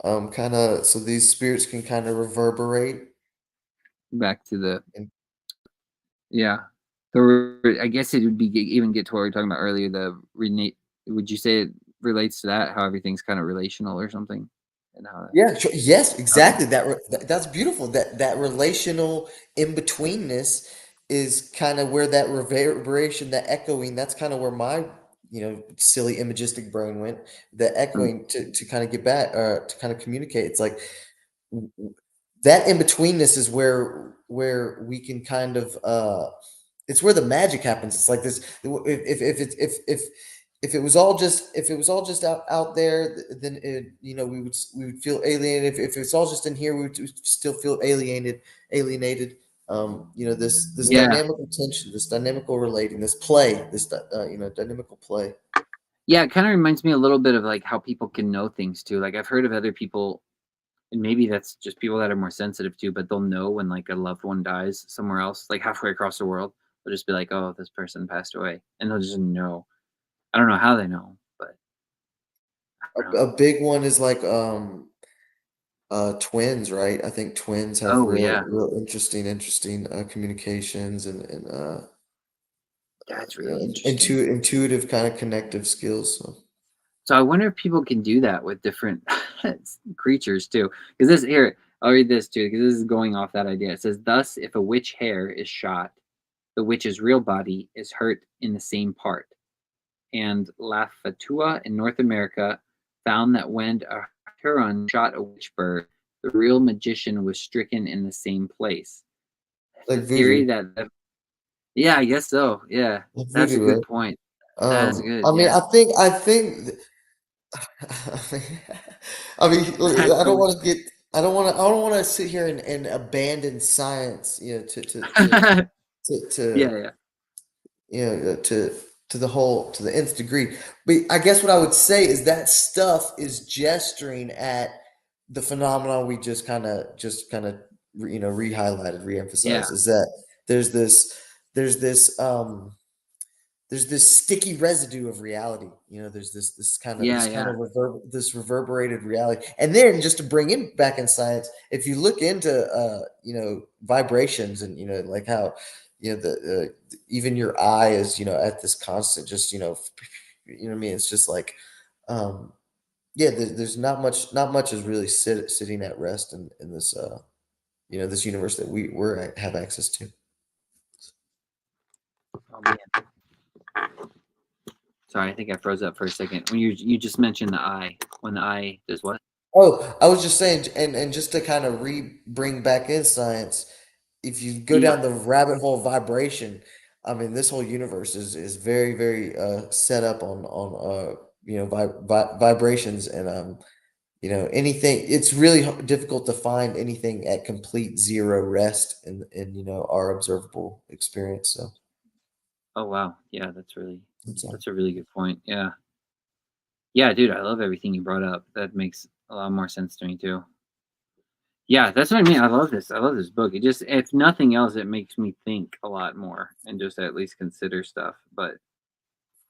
kind of, so these spirits can kind of reverberate. back to the And yeah, I guess it would be even get to what we were talking about earlier. The renate. Would you say it relates to that? How everything's kind of relational or something, and how that, yeah, sure. Yes, okay. exactly. That's beautiful. That relational in betweenness is kind of where that reverberation, that echoing. That's kind of where my silly imagistic brain went. The echoing to kind of get back, to kind of communicate. It's like that in betweenness is where we can kind of it's where the magic happens. It's like this. If it was all just out there, then we would feel alienated. If it's all just in here, we would still feel alienated. This Yeah, dynamical tension, this dynamical relating, this play, this dynamical play. yeah. It kind of reminds me a little bit of like how people can know things too. Like I've heard of other people, and maybe that's just people that are more sensitive too. But they'll know when like a loved one dies somewhere else, like halfway across the world. They'll just be like, "Oh, this person passed away," and they'll just know. I don't know how they know, but I don't know. A big one is like twins, right? I think twins have Oh real yeah, real interesting communications and that's really interesting. intuitive kind of connective skills. So. So I wonder if people can do that with different creatures too. Because this here, I'll read this too, because this is going off that idea. It says, "Thus, if a witch hair is shot, the witch's real body is hurt in the same part." And La Fatua in North America found that when a Huron shot a witch bird, the real magician was stricken in the same place. Like The theory voodoo. that, yeah, I guess so. Yeah, Like that's a voodoo, good right? point. That's good. I mean, Yeah. I mean, That's I don't really- want to get, I don't want to sit here and abandon science, to yeah, yeah. to the whole, to the nth degree. But I guess what I would say is that stuff is gesturing at the phenomenon we just kind of re-highlighted, Yeah. re-emphasized, is that there's this there's this there's this sticky residue of reality. There's this kind of Yeah, yeah. this reverberated reality. And then, just to bring in back in science, if you look into vibrations, and like how the even your eye is at this constant, just what I mean. It's just like yeah, there's not much is really sitting at rest in this this universe that have access to. Oh man. Sorry, I think I froze up for a second. When you just mentioned the eye. When the eye does what? Oh, I was just saying, and just to kind of bring back in science, if you go Yeah. down the rabbit hole of vibration, I mean, this whole universe is very, very set up on vibrations, and anything. It's really difficult to find anything at complete zero rest in our observable experience. So Oh wow. Yeah, it's, that's a really good point. Yeah. Yeah, dude, I love everything you brought up. That makes a lot more sense to me too. Yeah, that's what I mean. I love this. I love this book. It just, if nothing else, it makes me think a lot more and just at least consider stuff. But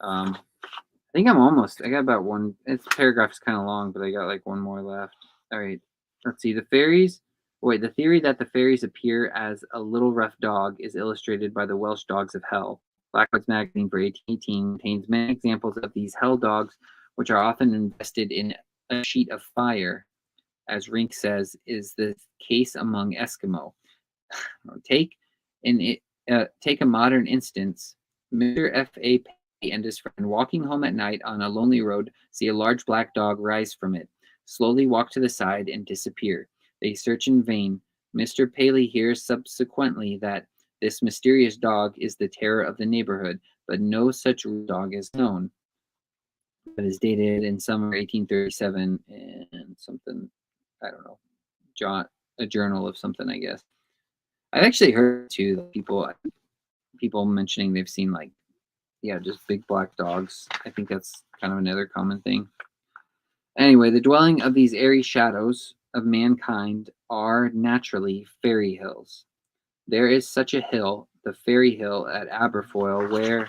I think I'm almost. I got about one. Its paragraph is kind of long, but I got like one more left. All right. Let's see. The fairies. Wait, the theory that the fairies appear as a little rough dog is illustrated by the Welsh Dogs of Hell. Blackwood's magazine for 1818 contains many examples of these hell dogs, which are often invested in a sheet of fire, as Rink says, is the case among Eskimo. Take a modern instance. Mr. F.A. and his friend, walking home at night on a lonely road, see a large black dog rise from it, slowly walk to the side, and disappear. They search in vain. Mr. Paley hears subsequently that this mysterious dog is the terror of the neighborhood, but no such dog is known. that is dated in summer 1837 and something, I don't know, a journal of something, I guess. I've actually heard too that people mentioning they've seen like, yeah, just big black dogs. I think that's kind of another common thing. Anyway, the dwelling of these airy shadows of mankind are naturally fairy hills. There is such a hill, the Fairy Hill at Aberfoyle, where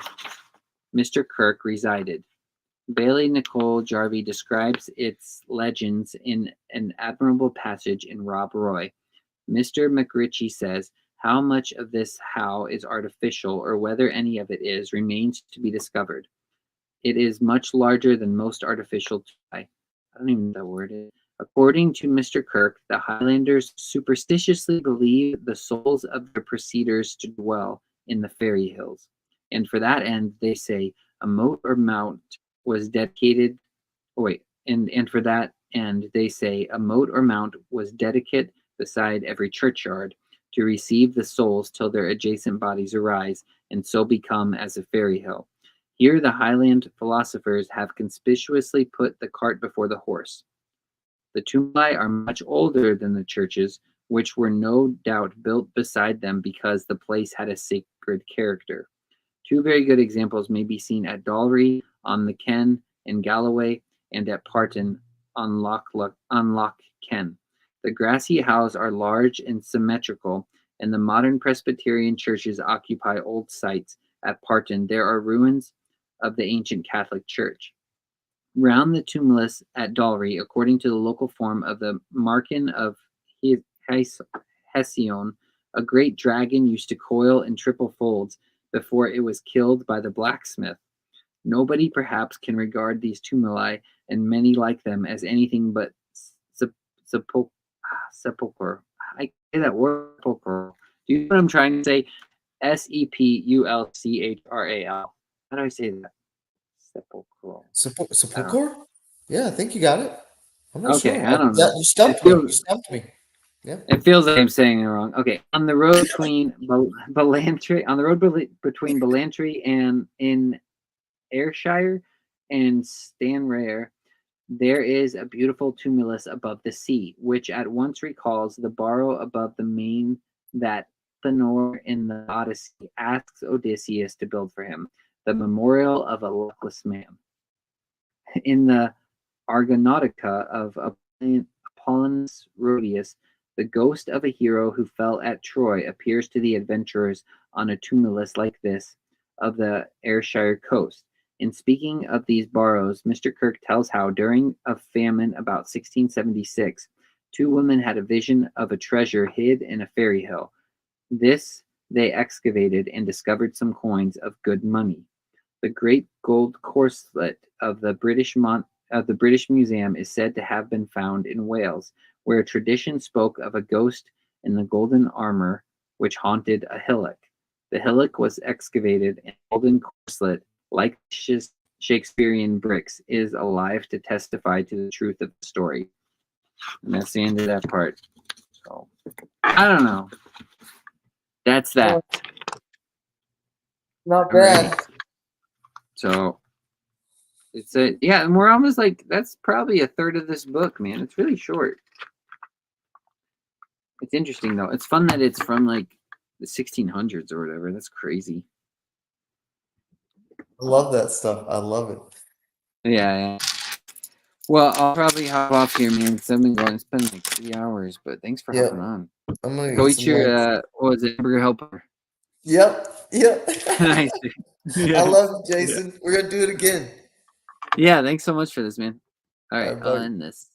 Mr. Kirk resided. Bailey Nicole Jarvie describes its legends in an admirable passage in Rob Roy. Mr. McRitchie says, how much of this how is artificial, or whether any of it is, remains to be discovered. It is much larger than most artificial. I don't even know what that word is. According to Mr. Kirk, the Highlanders superstitiously believe the souls of their preceders to dwell in the fairy hills, and for that end, they say a moat or mount was dedicated. Oh wait, and for that end, they say a moat or mount was dedicated beside every churchyard to receive the souls till their adjacent bodies arise, and so become as a fairy hill. Here the Highland philosophers have conspicuously put the cart before the horse. The tumuli are much older than the churches, which were no doubt built beside them because the place had a sacred character. Two very good examples may be seen at Dalry on the Ken in Galloway and at Parton on Loch Ken. The grassy houses are large and symmetrical, and the modern Presbyterian churches occupy old sites. At Parton, there are ruins of the ancient Catholic Church. Round the tumulus at Dalry, according to the local form of the Markin of Hession, a great dragon used to coil in triple folds before it was killed by the blacksmith. Nobody perhaps can regard these tumuli, and many like them, as anything but sepulchre. I say that word sepulchral. Do you know what I'm trying to say? Sepulchral. How do I say that? Sepulchral. Sepulchre? Yeah, I think you got it. I'm not Okay, sure. I don't know. You stumped me. You stumped me. Yeah. It feels like I'm saying it wrong. Okay, on the road between Ballantrae, between Ballantrae and in Ayrshire and Stranraer, there is a beautiful tumulus above the sea, which at once recalls the barrow above the main that Thenor in the Odyssey asks Odysseus to build for him, the memorial of a luckless man. In the Argonautica of Apollonius Rhodius, the ghost of a hero who fell at Troy appears to the adventurers on a tumulus like this of the Ayrshire coast. In speaking of these barrows, Mr. Kirk tells how, during a famine about 1676, two women had a vision of a treasure hid in a fairy hill. This they excavated and discovered some coins of good money. The great gold corselet of the British Museum is said to have been found in Wales, where tradition spoke of a ghost in the golden armor which haunted a hillock. The hillock was excavated, and golden corselet, like Shakespearean bricks, is alive to testify to the truth of the story. And that's the end of that part. So, I don't know. That's that. Not bad. Right. So, and we're almost like, that's probably a third of this book, man. It's really short. It's interesting, though. It's fun that it's from like the 1600s or whatever. That's crazy. I love that stuff. I love it. Yeah. Well, I'll probably hop off here, man, because I've been going. It's been like 3 hours, but thanks for hopping on. I'm gonna go eat eat your what was it, hamburger helper? Yep. Nice. I love it, Jason. We're gonna do it again. Yeah, thanks so much for this, man. All right, Bye. I'll end this.